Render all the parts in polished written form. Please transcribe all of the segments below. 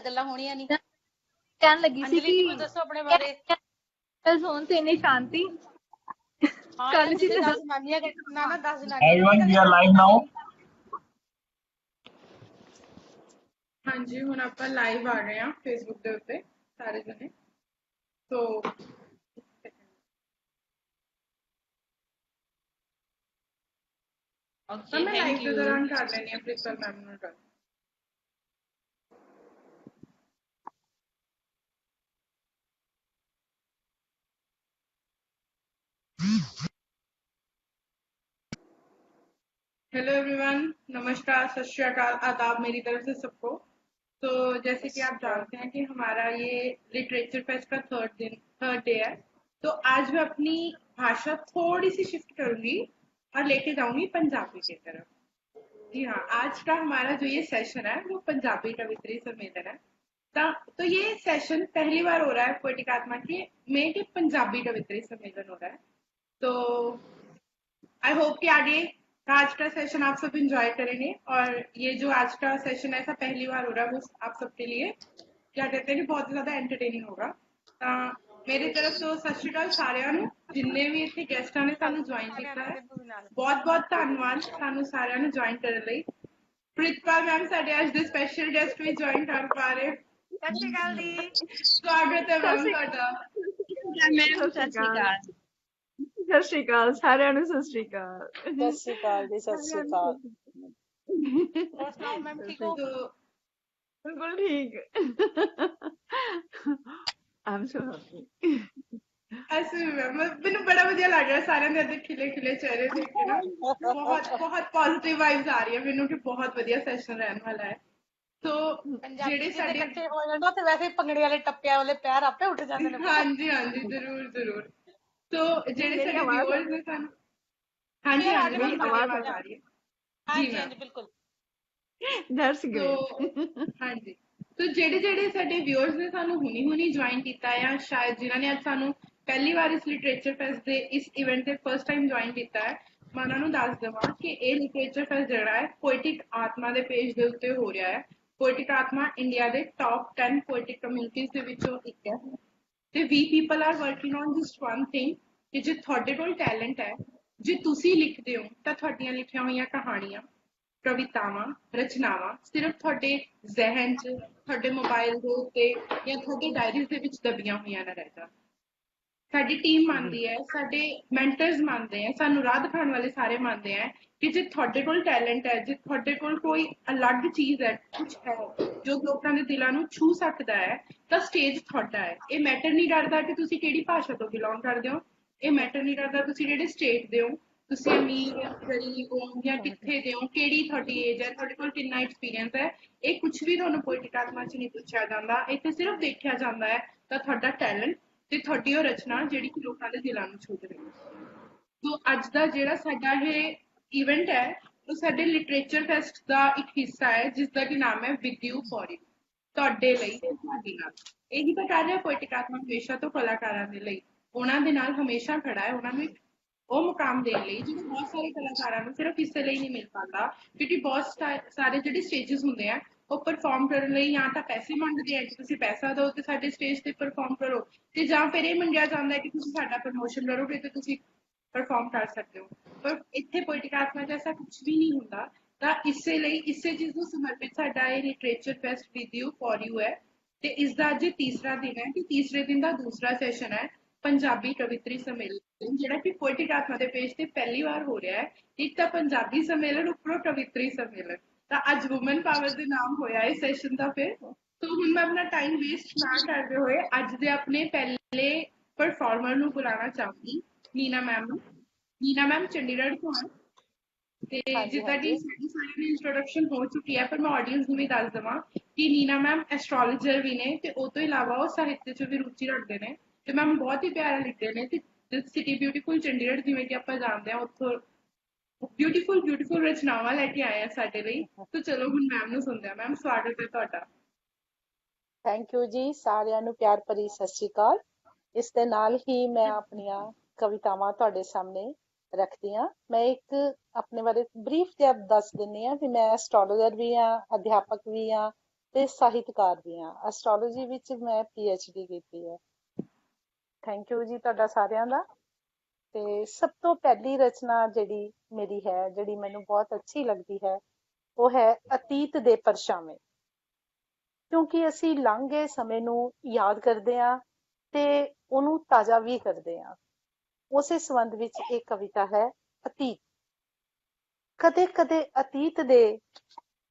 ਗੱਲਾਂ ਹੋਣੀਆਂ ਨਹੀਂ। ਕਹਿਣ ਲੱਗੀ ਸੀ ਅੰਜਲੀ ਜੀ ਕੁਝ ਦੱਸੋ ਆਪਣੇ ਬਾਰੇ। ਕੱਲ ਸੋਨ ਤੇ ਇੰਨੀ ਸ਼ਾਂਤੀ। ਹਾਂ ਕੱਲ ਯਾਰ ਜੀ ਤੁਸੀਂ 10 ਜਨਾਨੀਆਂ ਨਾ 10 ਜਨਾਨੀਆਂ Everyone, we are live now. ਹਾਂਜੀ ਹੁਣ ਆਪਾਂ ਲਾਈਵ ਆ ਰਹੇ ਹਾਂ ਫੇਸਬੁੱਕ ਦੇ ਉੱਤੇ ਸਾਰੇ ਜਣੇ। ਸੋ ਓਕੇ ਮੈਂ ਥੈਂਕ ਲਾਈਵ ਦੇ ਯੂ। ਦੌਰਾਨ ਕਰ ਲੈਣੀ ਆ ਪ੍ਰਿੰਸੀਪਲ ਮੈਮ ਨਾਲ ਗੱਲ। हेलो एवरीवन, नमस्कार, सत श्री अकाल, आदाब मेरी तरफ से सबको। तो जैसे कि आप जानते हैं कि हमारा ये लिटरेचर फेस्ट का थर्ड डे है। तो आज मैं अपनी भाषा थोड़ी सी शिफ्ट करूंगी और लेके जाऊंगी पंजाबी की तरफ। जी हाँ, आज का हमारा जो ये सेशन है वो पंजाबी कवित्री सम्मेलन है। तो ये सेशन पहली बार हो रहा है पोएटिक आत्मा के में कि पंजाबी कवित्री सम्मेलन हो रहा है। तो आई होप कि आज का सेशन आप सब इंजॉय करेंगे। और ये जो आज का सेशन ऐसा पहली बार हो रहा है वो आप सबके लिए क्या कहते हैं कि बहुत ज्यादा एंटरटेनिंग होगा। मेरी तरफ तो सत श्री अकाल सारिਆਂ ਨੂੰ जिन्ने भी इतने गेस्टां ने सानू ज्वाइन किया है। बहुत बहुत धन्यवाद सानू सारिਆਂ ਨੂੰ ज्वाइन करने ਲਈ। ਪ੍ਰਿਤਪਾਲ ਮੈਮ ਸਾਡੇ ਅੱਜ ਦੇ ਸਪੈਸ਼ਲ ਗੈਸਟ ਵੀ ज्वाइन ਕਰ ਪਾ ਰਹੇ। ਸਤਿ ਸ਼੍ਰੀ ਅਕਾਲ ਜੀ। ਸਵਾਗਤ ਹੈ ਮੈਮ ਤੁਹਾਡਾ। ਮੈਮ ਸਤਿ ਸ਼੍ਰੀ ਅਕਾਲ। ਸਤਿ ਸ਼੍ਰੀ ਅਕਾਲ ਸਾਰਿਆਂ ਨੂੰ। ਸਤਿ ਸ਼੍ਰੀ ਅਕਾਲ। ਸਤਿ ਸ਼੍ਰੀ ਅਕਾਲ ਜੀ। ਸਤਿ ਸ਼੍ਰੀ ਅਕਾਲ। ਹੋਰ ਸੁਣਾਓ ਮੈਮ ਠੀਕ ਹੋ। ਬਿਲਕੁਲ ਠੀਕ। ਆਮ ਸੋ ਹੈਪੀ। ਅਸੀਂ ਮੈਨੂੰ ਬੜਾ ਵਧੀਆ ਲੱਗ ਰਿਹਾ ਸਾਰਿਆਂ ਦੇ ਅੱਗੇ ਖਿਲੇ ਖਿਲੇ ਚਿਹਰੇ ਦੇਖ ਕੇ ਨਾ। ਬਹੁਤ ਬਹੁਤ ਪੋਜ਼ਿਟਿਵ ਵਾਈਬਸ ਆ ਰਹੀ ਹੈ ਮੈਨੂੰ ਕਿ ਬਹੁਤ ਵਧੀਆ ਸੈਸ਼ਨ ਰਹਿਣ ਵਾਲਾ ਹੈ। ਸੋ ਜਿਹੜੇ ਸਾਡੇ ਇਕੱਠੇ ਹੋ ਜਾਂਦਾ ਤੇ ਵੈਸੇ ਭੰਗੜੇ ਵਾਲੇ ਟੱਪਿਆਂ ਵਾਲੇ ਪੈਰ ਆਪੇ ਉੱਠ ਜਾਂਦੇ ਨੇ। ਹਾਂਜੀ ਹਾਂਜੀ ਜ਼ਰੂਰ ਜ਼ਰੂਰ। ਸੋ ਜਿਹੜੇ ਸਾਡੇ ਵਿਊਅਰਸ ਨੇ ਸਾਨੂੰ ਹਾਂਜੀ ਹਾਂਜੀ ਮੇਰੀ ਆਵਾਜ਼ ਆ ਰਹੀ ਹੈ। ਹਾਂਜੀ ਹਾਂਜੀ ਬਿਲਕੁਲ। That's great. ਹਾਂਜੀ ਸੋ ਜਿਹੜੇ ਸਾਡੇ ਵਿਊਅਰਸ ਨੇ ਸਾਨੂੰ ਹੁਣੀ ਜੁਆਇਨ ਕੀਤਾ ਆ ਸ਼ਾਇਦ ਜਿਨ੍ਹਾਂ ਨੇ ਅੱਜ ਸਾਨੂੰ ਪਹਿਲੀ ਵਾਰ ਇਸ ਲਿਟਰੇਚਰ ਫੈਸਟ ਦੇ ਇਸ ਇਵੈਂਟ ਤੇ ਫਸਟ ਟਾਈਮ ਜੁਆਇਨ ਕੀਤਾ ਹੈ। ਮੈਂ ਉਹਨਾਂ ਨੂੰ ਦੱਸ ਦੇਵਾਂ ਕਿ ਇਹ ਲਿਟਰੇਚਰ ਫੈਸਟ ਜਿਹੜਾ ਹੈ ਪੋਇਟਿਕ ਆਤਮਾ ਦੇ ਪੇਜ ਦੇ ਉੱਤੇ ਹੋ ਰਿਹਾ ਹੈ। ਪੋਇਟਿਕ ਆਤਮਾ ਇੰਡੀਆ ਦੇ ਟੌਪ 10 ਪੋਇਟਿਕ ਕਮਿਊਨਿਟੀਜ਼ ਦੇ ਵਿੱਚੋਂ ਇੱਕ ਹੈ। ਤੇ we people are working on just one thing ਕਿ ਜੇ ਤੁਹਾਡੇ ਕੋਲ ਟੈਲੈਂਟ ਹੈ, ਜੇ ਤੁਸੀਂ ਲਿਖਦੇ ਹੋ ਤਾਂ ਤੁਹਾਡੀਆਂ ਲਿਖੀਆਂ ਹੋਈਆਂ ਕਹਾਣੀਆਂ, ਕਵਿਤਾਵਾਂ, ਰਚਨਾਵਾਂ ਸਿਰਫ ਤੁਹਾਡੇ ਜ਼ਿਹਨ 'ਚ, ਤੁਹਾਡੇ ਮੋਬਾਈਲ ਦੇ ਉੱਤੇ ਜਾਂ ਤੁਹਾਡੇ ਡਾਇਰੀਜ਼ ਦੇ ਵਿੱਚ ਦਬੀਆਂ ਹੋਈਆਂ ਨਾ ਰਹਿ ਜਾਣ। ਸਾਡੀ ਟੀਮ ਮੰਨਦੀ ਹੈ, ਸਾਡੇ ਮੈਂਟਰਸ ਮੰਨਦੇ ਹੈ, ਸਾਨੂੰ ਰਾਹ ਦਿਖਾਉਣ ਵਾਲੇ ਸਾਰੇ ਮੰਨਦੇ ਹੈ ਕਿ ਜੇ ਤੁਹਾਡੇ ਕੋਲ ਟੈਲੈਂਟ ਹੈ, ਜੇ ਤੁਹਾਡੇ ਕੋਲ ਕੋਈ ਅਲੱਗ ਚੀਜ਼ ਹੈ, ਕੁਛ ਹੈ ਜੋ ਲੋਕਾਂ ਦੇ ਦਿਲਾਂ ਨੂੰ ਛੂ ਸਕਦਾ ਹੈ ਤਾਂ ਸਟੇਜ ਤੁਹਾਡਾ ਹੈ। ਇਹ ਮੈਟਰ ਨਹੀਂ ਕਰਦਾ ਕਿ ਤੁਸੀਂ ਕਿਹੜੀ ਭਾਸ਼ਾ ਤੋਂ ਬਿਲੋਂਗ ਕਰਦੇ ਹੋ। ਇਹ ਮੈਟਰ ਨਹੀਂ ਕਰਦਾ ਤੁਸੀਂ ਕਿਹੜੇ ਸਟੇਟ ਦੇ ਹੋ, ਤੁਸੀਂ ਅਮੀਰ ਜਾਂ ਗਰੀਬ ਹੋ ਜਾਂ ਕਿੱਥੇ ਦੇ ਹੋ, ਕਿਹੜੀ ਤੁਹਾਡੀ ਏਜ ਹੈ, ਤੁਹਾਡੇ ਕੋਲ ਕਿੰਨਾ ਐਕਸਪੀਰੀਅੰਸ ਹੈ। ਇਹ ਕੁਛ ਵੀ ਤੁਹਾਨੂੰ ਪੋਇਟਿਕ ਆਤਮਾ 'ਚ ਨਹੀਂ ਪੁੱਛਿਆ ਜਾਂਦਾ। ਇੱਥੇ ਸਿਰਫ ਦੇਖਿਆ ਜਾਂਦਾ ਹੈ ਤਾਂ ਤੁਹਾਡਾ ਟੈਲੈਂਟ ਤੇ ਤੁਹਾਡੀ ਉਹ ਰਚਨਾ ਜਿਹੜੀ ਕਿ ਲੋਕਾਂ ਦੇ ਦਿਲਾਂ ਨੂੰ ਛੂ ਰਹੀ ਹੈ। ਸੋ ਅੱਜ ਦਾ ਜਿਹੜਾ ਸਾਡਾ ਇਹ ਇਵੈਂਟ ਹੈ ਉਹ ਸਾਡੇ ਲਿਟਰੇਚਰ ਫੈਸਟ ਦਾ ਇੱਕ ਹਿੱਸਾ ਹੈ ਜਿਸ ਦਾ ਕਿ ਨਾਮ ਹੈ ਵਿਦ ਯੂ ਫॉर ਯੂ, ਤੁਹਾਡੇ ਲਈ ਤੇ ਤੁਹਾਡੇ ਨਾਲ। ਇਹੀ ਤਾਂ ਕਰ ਰਿਹਾ ਪੋਇਟਿਕ ਆਤਮਾ ਹਮੇਸ਼ਾ ਤੋਂ ਕਲਾਕਾਰਾਂ ਦੇ ਲਈ, ਉਹਨਾਂ ਦੇ ਨਾਲ ਹਮੇਸ਼ਾ ਖੜਾ ਹੈ, ਉਹਨਾਂ ਨੂੰ ਉਹ ਮੁਕਾਮ ਦੇਣ ਲਈ ਜਿਹੜਾ ਬਹੁਤ ਸਾਰੇ ਕਲਾਕਾਰਾਂ ਨੂੰ ਸਿਰਫ ਇਸੇ ਲਈ ਨਹੀਂ ਮਿਲ ਪਾਉਂਦਾ ਕਿਉਂਕਿ ਬਹੁਤ ਸਾਰੇ ਜਿਹੜੇ ਸਟੇਜਸ ਹੁੰਦੇ ਆ ਉਹ ਪਰਫਾਰਮ ਕਰਨ ਲਈ ਜਾਂ ਤਾਂ ਪੈਸੇ ਮੰਗਦੇ ਆ ਕਿ ਤੁਸੀਂ ਪੈਸਾ ਦਿਓ ਤੇ ਸਾਡੇ ਸਟੇਜ ਤੇ ਪਰਫਾਰਮ ਕਰੋ, ਤੇ ਜਾਂ ਫਿਰ ਇਹ ਮੰਗਿਆ ਜਾਂਦਾ ਕਿ ਤੁਸੀਂ ਸਾਡਾ ਪ੍ਰਮੋਸ਼ਨ ਕਰੋਗੇ ਤੇ ਤੁਸੀਂ ਪਰਫਾਰਮ ਕਰ ਸਕਦੇ ਹੋ। ਪਰ ਇੱਥੇ ਪੋਇਟਿਕ ਆਤਮਾ 'ਚ ਐਸਾ ਕੁਛ ਵੀ ਨਹੀਂ ਹੁੰਦਾ। ਤਾਂ ਇਸੇ ਲਈ ਇਸੇ ਚੀਜ਼ ਨੂੰ ਸਮਰਪਿਤ ਸਾਡਾ ਇਹ literature fest with you for you ਹੈ। ਤੇ ਇਸ ਦਾ ਅੱਜ ਤੀਸਰਾ ਦਿਨ ਹੈ ਤੇ ਤੀਸਰੇ ਦਿਨ ਦਾ ਦੂਸਰਾ ਸੈਸ਼ਨ ਹੈ ਪੰਜਾਬੀ ਕਵਿਤਰੀ ਸੰਮੇਲਨ, ਜਿਹੜਾ ਕਿ ਪੋਇਟਿਕ ਆਤਮਾ ਦੇ ਪੇਜ ਤੇ ਪਹਿਲੀ ਵਾਰ ਹੋ ਰਿਹਾ ਹੈ। ਇੱਕ ਤਾਂ ਪੰਜਾਬੀ ਸੰਮੇਲਨ, ਉੱਪਰੋਂ ਕਵਿਤਰੀ ਸੰਮੇਲਨ। ਤਾਂ ਅੱਜ ਵੂਮਨ ਪਾਵਰ ਦੇ ਨਾਮ ਹੋਇਆ ਇਸ ਸੈਸ਼ਨ ਦਾ। ਫਿਰ तो ਹੁਣ मैं अपना टाइम वेस्ट ना करते हुए ਅੱਜ ਦੇ ਆਪਣੇ ਪਹਿਲੇ ਪਰਫਾਰਮਰ ਨੂੰ ਬੁਲਾਉਣਾ ਚਾਹੂੰਗੀ, ਨੀਨਾ ਮੈਮ ਨੂੰ। ਨੀਨਾ ਮੈਮ ਚੰਡੀਗੜ੍ਹ ਤੋਂ ਹਨ ਤੇ ਜਿੱਦਾਂ ਕਿ ਸਾਡੀ ਸਾਰਿਆਂ ਦੀ ਇੰਟਰੋਡਕਸ਼ਨ ਹੋ ਚੁੱਕੀ ਹੈ, ਪਰ ਮੈਂ ਆਡੀਅנס ਨੂੰ ਵੀ ਦੱਸ ਦੇਵਾਂ ਕਿ ਨੀਨਾ ਮੈਮ ਐਸਟ੍ਰੋਲੋਜਰ ਵੀ ਨੇ ਤੇ ਉਹ ਤੋਂ ਇਲਾਵਾ ਉਹ ਸਾਹਿਤ 'ਚ ਵੀ ਰੁਚੀ ਰੱਖਦੇ ਨੇ ਤੇ ਮੈਮ ਬਹੁਤ ਹੀ ਪਿਆਰਾ ਲਿਖਦੇ ਨੇ। ਤੇ ਸਿਟੀ ਬਿਊਟੀਫੁਲ ਚੰਡੀਗੜ੍ਹ ਜਿਵੇਂ ਕਿ ਆਪਾਂ ਜਾਣਦੇ ਹਾਂ ਉੱਥੋਂ ਬਿਊਟੀਫੁਲ ਰਚਨਾਵਾਂ ਲੈ ਕੇ ਆਏ ਆ ਸਾਡੇ ਲਈ। ਤਾਂ ਚਲੋ ਹੁਣ ਮੈਮ ਨੂੰ ਸੁਣਦੇ ਹਾਂ। ਮੈਮ ਸਵਾਗਤ ਹੈ ਤੁਹਾਡਾ। ਥੈਂਕ ਯੂ ਜੀ। ਸਾਰਿਆਂ ਨੂੰ ਪਿਆਰ ਭਰੀ ਸਤਿ ਸ਼੍ਰੀ ਅਕਾਲ। ਇਸ ਦੇ ਨਾਲ ਹੀ ਮੈਂ ਆਪਣੀਆਂ ਕਵਿਤਾਵਾਂ ਤੁਹਾਡੇ ਸਾਹਮਣੇ ਰੱਖਦੀ ਹਾਂ। ਮੈਂ ਇੱਕ ਆਪਣੇ ਬਾਰੇ ਬਰੀਫ ਜਿਹਾ ਦੱਸ ਦਿੰਦੀ ਹਾਂ ਵੀ ਮੈਂ ਐਸਟ੍ਰੋਲੋਜਰ ਵੀ ਹਾਂ, ਅਧਿਆਪਕ ਵੀ ਹਾਂ ਤੇ ਸਾਹਿਤਕਾਰ ਵੀ ਹਾਂ। ਐਸਟ੍ਰੋਲੋਜੀ ਵਿੱਚ ਮੈਂ PhD ਕੀਤੀ ਹੈ। ਥੈਂਕ ਯੂ ਜੀ ਤੁਹਾਡਾ ਸਾਰਿਆਂ ਦਾ। ਤੇ ਸਭ ਤੋਂ ਪਹਿਲੀ ਰਚਨਾ ਜਿਹੜੀ ਮੇਰੀ ਹੈ, ਜਿਹੜੀ ਮੈਨੂੰ ਬਹੁਤ ਅੱਛੀ ਲੱਗਦੀ ਹੈ, ਉਹ ਹੈ ਅਤੀਤ ਦੇ ਪਰਛਾਵੇਂ। ਕਿਉਂਕਿ ਅਸੀਂ ਲੰਘ ਗਏ ਸਮੇਂ ਨੂੰ ਯਾਦ ਕਰਦੇ ਹਾਂ ਤੇ ਉਹਨੂੰ ਤਾਜ਼ਾ ਵੀ ਕਰਦੇ ਹਾਂ। ਉਸੇ ਸੰਬੰਧ ਵਿੱਚ ਇਹ ਕਵਿਤਾ ਹੈ ਅਤੀਤ। ਕਦੇ ਕਦੇ ਅਤੀਤ ਦੇ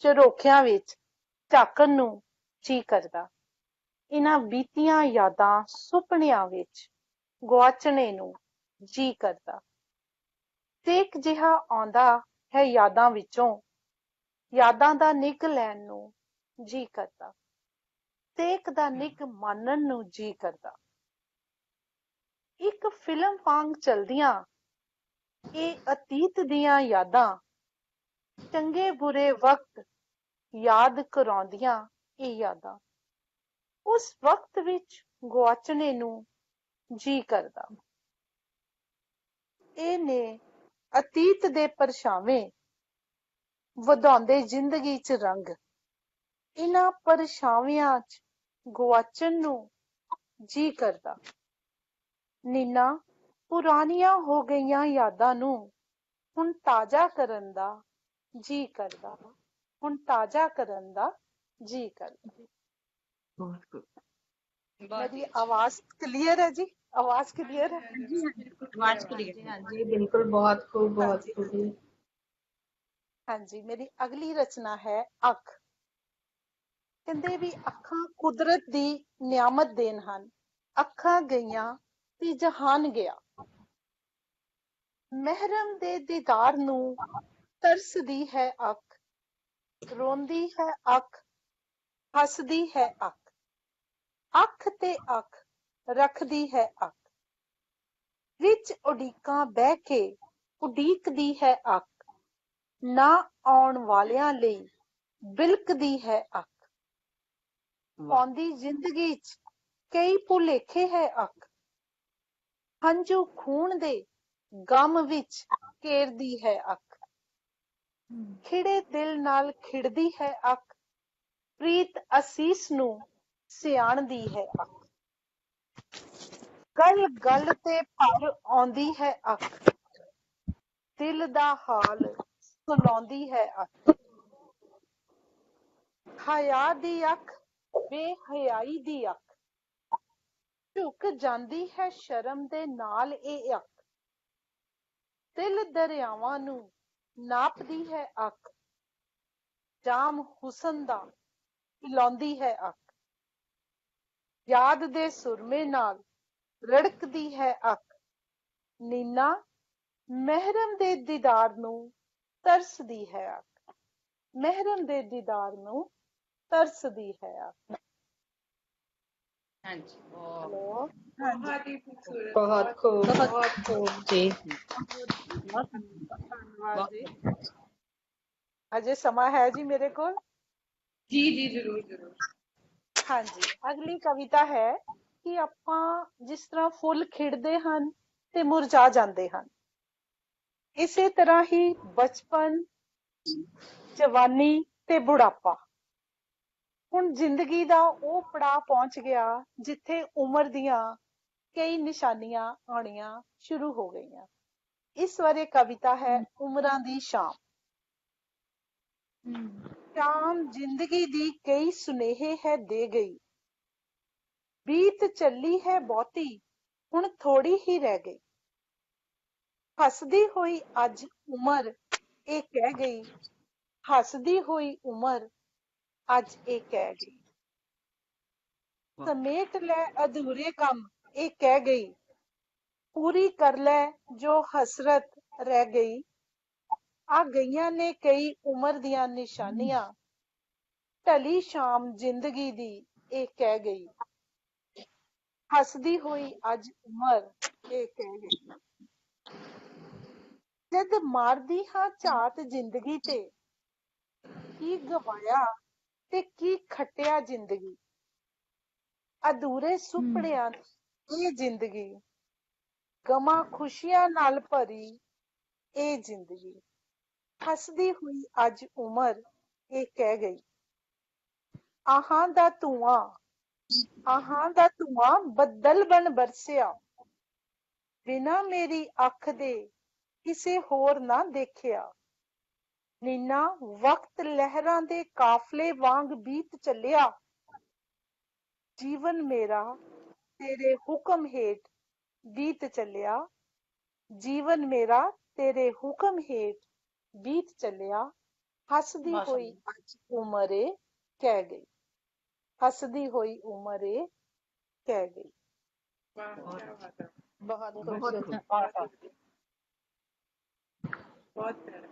ਝਰੋਖਿਆਂ ਵਿੱਚ ਝਾਕਣ ਨੂੰ ਜੀ ਕਰਦਾ, ਇਹਨਾਂ ਬੀਤੀਆਂ ਯਾਦਾਂ ਸੁਪਨਿਆਂ ਵਿੱਚ ਗੁਆਚਣੇ ਨੂੰ ਜੀ ਕਰਦਾ। ਤੇਕ ਜਿਹਾ ਆਉਂਦਾ ਹੈ ਯਾਦਾਂ ਵਿੱਚੋਂ, ਯਾਦਾਂ ਦਾ ਨਿੱਘ ਲੈਣ ਨੂੰ ਜੀ ਕਰਦਾ, ਤੇਕ ਦਾ ਨਿੱਘ ਮਾਨਣ ਨੂੰ ਜੀ ਕਰਦਾ। ਇੱਕ ਫਿਲਮ ਵਾਂਗ ਚਲਦੀਆਂ ਇਹ ਅਤੀਤ ਦੀਆਂ ਯਾਦਾਂ, ਚੰਗੇ ਬੁਰੇ ਵਕਤ ਯਾਦ ਕਰਾਉਂਦੀਆਂ ਇਹ ਯਾਦਾਂ, ਉਸ ਵਕਤ ਵਿੱਚ ਗੁਆਚਣੇ ਨੂੰ ਜੀ ਕਰਦਾ। ਇਹ ਨੇ ਅਤੀਤ ਦੇ ਪਰਛਾਵੇਂ, ਵਧਾਉਂਦੇ ਜ਼ਿੰਦਗੀ 'ਚ ਰੰਗ। ਇਹਨਾਂ ਪਰਛਾਵਿਆਂ 'ਚ ਗੁਆਚਣ ਨੂੰ ਜੀ ਕਰਦਾ। ਨੀਨਾ ਪੁਰਾਣੀਆਂ ਹੋ ਗਈਆਂ ਯਾਦਾਂ ਨੂੰ ਹੁਣ ਤਾਜ਼ਾ ਕਰਨ ਦਾ ਜੀ ਕਰਦਾ, ਹੁਣ ਤਾਜ਼ਾ ਕਰਨ ਦਾ ਜੀ ਕਰਦਾ। ਮੇਰੀ ਆਵਾਜ਼ ਕਲੀਅਰ ਹੈ ਜੀ? ਆਵਾਜ਼ ਕਲੀਅਰ ਹੈ? आवाज क्लियर। हाँ जी बिल्कुल, बहुत खूब, बहुत ਹਾਂਜੀ खूब। ਹਾਂਜੀ। ਮੇਰੀ ਅਗਲੀ ਰਚਨਾ ਹੈ ਅੱਖ। ਕਹਿੰਦੇ ਵੀ ਅੱਖਾਂ ਕੁਦਰਤ ਦੀ ਨਿਆਮਤ ਦੇਣ ਹਨ। ਅੱਖਾਂ ਗਈਆਂ ਤੇ ਜਹਾਨ ਗਿਆ। ਮਹਿਰਮ ਦੇ ਦੀਦਾਰ ਨੂੰ ਤਰਸਦੀ ਹੈ ਅੱਖ, ਰੋਂਦੀ ਹੈ ਅੱਖ, ਹੱਸਦੀ ਹੈ ਅੱਖ, ਅੱਖ ਤੇ ਅੱਖ ਰੱਖਦੀ ਹੈ ਅੱਖ। ਵਿੱਚ ਉਡੀਕਾਂ ਬਹਿ ਕੇ ਉਡੀਕਦੀ ਹੈ ਅੱਖ, ਨਾ ਆਉਣ ਵਾਲਿਆਂ ਲਈ ਬਿਲਕਦੀ ਹੈ ਅੱਖ। ਪਾਉਂਦੀ ਜ਼ਿੰਦਗੀ 'ਚ ਕਈ ਭੁਲੇਖੇ ਹੈ ਅੱਖ, ਹੰਝੂ ਖੂਨ ਦੇ ਗਮ ਵਿੱਚ ਘੇਰਦੀ ਹੈ ਅੱਖ। ਖਿੜੇ ਦਿਲ ਨਾਲ ਖਿੜਦੀ ਹੈ ਅੱਖ, ਪ੍ਰੀਤ ਅਸੀਸ ਨੂੰ ਸਿਆਣਦੀ ਹੈ ਅੱਖ। ਗਲ ਗਲ ਤੇ ਭਰ ਆਉਂਦੀ ਹੈ ਅੱਖ, ਦਿਲ ਦਾ ਹਾਲ ਸੁਣਾਉਂਦੀ ਹੈ ਅੱਖ। ਹਯਾ ਦੀ ਅੱਖ, ਬੇਹਯਾਈ ਦੀ ਅੱਖ, ਝੁਕ ਜਾਂਦੀ ਹੈ ਸ਼ਰਮ ਦੇ ਨਾਲ ਇਹ ਅੱਖ। ਦਿਲ ਦਰਿਆਵਾਂ ਨੂੰ ਨਾਪਦੀ ਹੈ ਅੱਖ, ਜਾਮ ਹੁਸਨ ਦਾ ਪਿਲਾਉਂਦੀ ਹੈ ਅੱਖ। ਯਾਦ ਦੇ ਸੁਰਮੇ ਨਾਲ ਰੜਕਦੀ ਹੈ ਅੱਖ, ਨੀਨਾ ਮਹਿਰਮ ਦੇ ਦੀਦਾਰ ਨੂੰ ਤਰਸਦੀ ਹੈ ਅੱਖ, ਮਹਿਰਮ ਦੇ ਦੀਦਾਰ ਨੂੰ ਤਰਸਦੀ ਹੈ ਅੱਖ। हाँ जी ਹੈਲੋ। ਬਹੁਤ ਹੀ ਖੂਬਸੂਰਤ, बहुत खूब, बहुत बहुत खूब जी। ਧੰਨਵਾਦ ਜੀ। ਅਜੇ ਸਮਾਂ ਹੈ ਜੀ ਮੇਰੇ ਕੋਲ? ਜੀ ਜੀ ਜ਼ਰੂਰ ਜ਼ਰੂਰ। ਹਾਂਜੀ। ਅਗਲੀ ਕਵਿਤਾ ਹੈ ਕਿ ਆਪਾਂ ਜਿਸ ਤਰ੍ਹਾਂ ਫੁੱਲ ਖਿੜਦੇ ਹਨ ਤੇ ਮੁਰਝਾ ਜਾਂਦੇ ਹਨ, ਇਸੇ ਤਰ੍ਹਾਂ ਹੀ ਬਚਪਨ, ਜਵਾਨੀ ਤੇ ਬੁਢਾਪਾ। ਹੁਣ ਜ਼ਿੰਦਗੀ ਦਾ ਉਹ ਪੜਾਅ ਪਹੁੰਚ ਗਿਆ ਜਿੱਥੇ ਉਮਰ ਦੀਆਂ ਕਈ ਨਿਸ਼ਾਨੀਆਂ ਆਉਣੀਆਂ ਸ਼ੁਰੂ ਹੋ ਗਈਆਂ। ਇਸ ਬਾਰੇ ਕਵਿਤਾ ਹੈ ਉਮਰਾਂ ਦੀ ਸ਼ਾਮ। ਸ਼ਾਮ ਜ਼ਿੰਦਗੀ ਦੀ ਕਈ ਸੁਨੇਹੇ ਹੈ ਦੇ ਗਈ, ਬੀਤ ਚੱਲੀ ਹੈ ਬਹੁਤੀ ਹੁਣ ਥੋੜੀ ਹੀ ਰਹਿ ਗਈ। ਹੱਸਦੀ ਹੋਈ ਅੱਜ ਉਮਰ ਇਹ ਕਹਿ ਗਈ, ਹੱਸਦੀ ਹੋਈ ਉਮਰ ਅੱਜ ਇਹ ਕਹਿ ਗਈ। ਸਮੇਟ ਲੈ ਅਧੂਰੇ ਕੰਮ ਇਹ ਕਹਿ ਗਈ, ਪੂਰੀ ਕਰ ਲੈ ਜੋ ਹਸਰਤ ਰਹਿ ਗਈ। ਆ ਗਈਆਂ ਨੇ ਕਈ ਉਮਰ ਦੀਆਂ ਨਿਸ਼ਾਨੀਆਂ, ਢਲੀ ਸ਼ਾਮ ਜ਼ਿੰਦਗੀ ਦੀ ਇਹ ਕਹਿ ਗਈ, ਹੱਸਦੀ ਹੋਈ ਅੱਜ ਉਮਰ ਇਹ ਕਹਿ ਗਈ। ਜਦ ਮਾਰਦੀ ਹਾਂ ਝਾਤ ਜ਼ਿੰਦਗੀ ਤੇ, ਕੀ ਗਵਾਇਆ ਤੇ ਕੀ ਖੱਟਿਆ ਜ਼ਿੰਦਗੀ। ਅਧੂਰੇ ਸੁਪਨਿਆਂ ਦੀ ਇਹ ਜ਼ਿੰਦਗੀ, ਗਮਾਂ ਖੁਸ਼ੀਆਂ ਨਾਲ ਭਰੀ ਇਹ ਜ਼ਿੰਦਗੀ। ਹੱਸਦੀ ਹੋਈ ਅੱਜ ਉਮਰ ਇਹ ਕਹਿ ਗਈ, ਆਹਾਂ ਦਾ ਧੂਆਂ ਬੱਦਲ ਬਣ ਬਰਸਿਆ, ਬਿਨਾਂ ਮੇਰੀ ਅੱਖ ਦੇ ਕਿਸੇ ਹੋਰ ਨਾ ਦੇਖਿਆ। ਨੀਨਾ ਵਕਤ ਲਹਿਰਾਂ ਦੇ ਕਾਫਲੇ ਵਾਂਗ ਬੀਤ ਚੱਲਿਆ, ਜੀਵਨ ਮੇਰਾ ਤੇਰੇ ਹੁਕਮ ਹੇਠ ਬੀਤ ਚੱਲਿਆ, ਜੀਵਨ ਮੇਰਾ ਤੇਰੇ ਹੁਕਮ ਹੇਠ ਬੀਤ ਚੱਲਿਆ। ਹੱਸਦੀ ਹੋਈ ਅੱਜ ਉਮਰ ਏ ਕਹਿ ਗਈ, ਹੱਸਦੀ ਹੋਈ ਉਮਰ ਏ ਕਹਿ ਗਈ। ਵਾਹ ਕੀ ਬਾਤ ਹੈ। बहुत बहुत खूबसूरत। ਬਹੁਤ ਪਿਆਰਾ।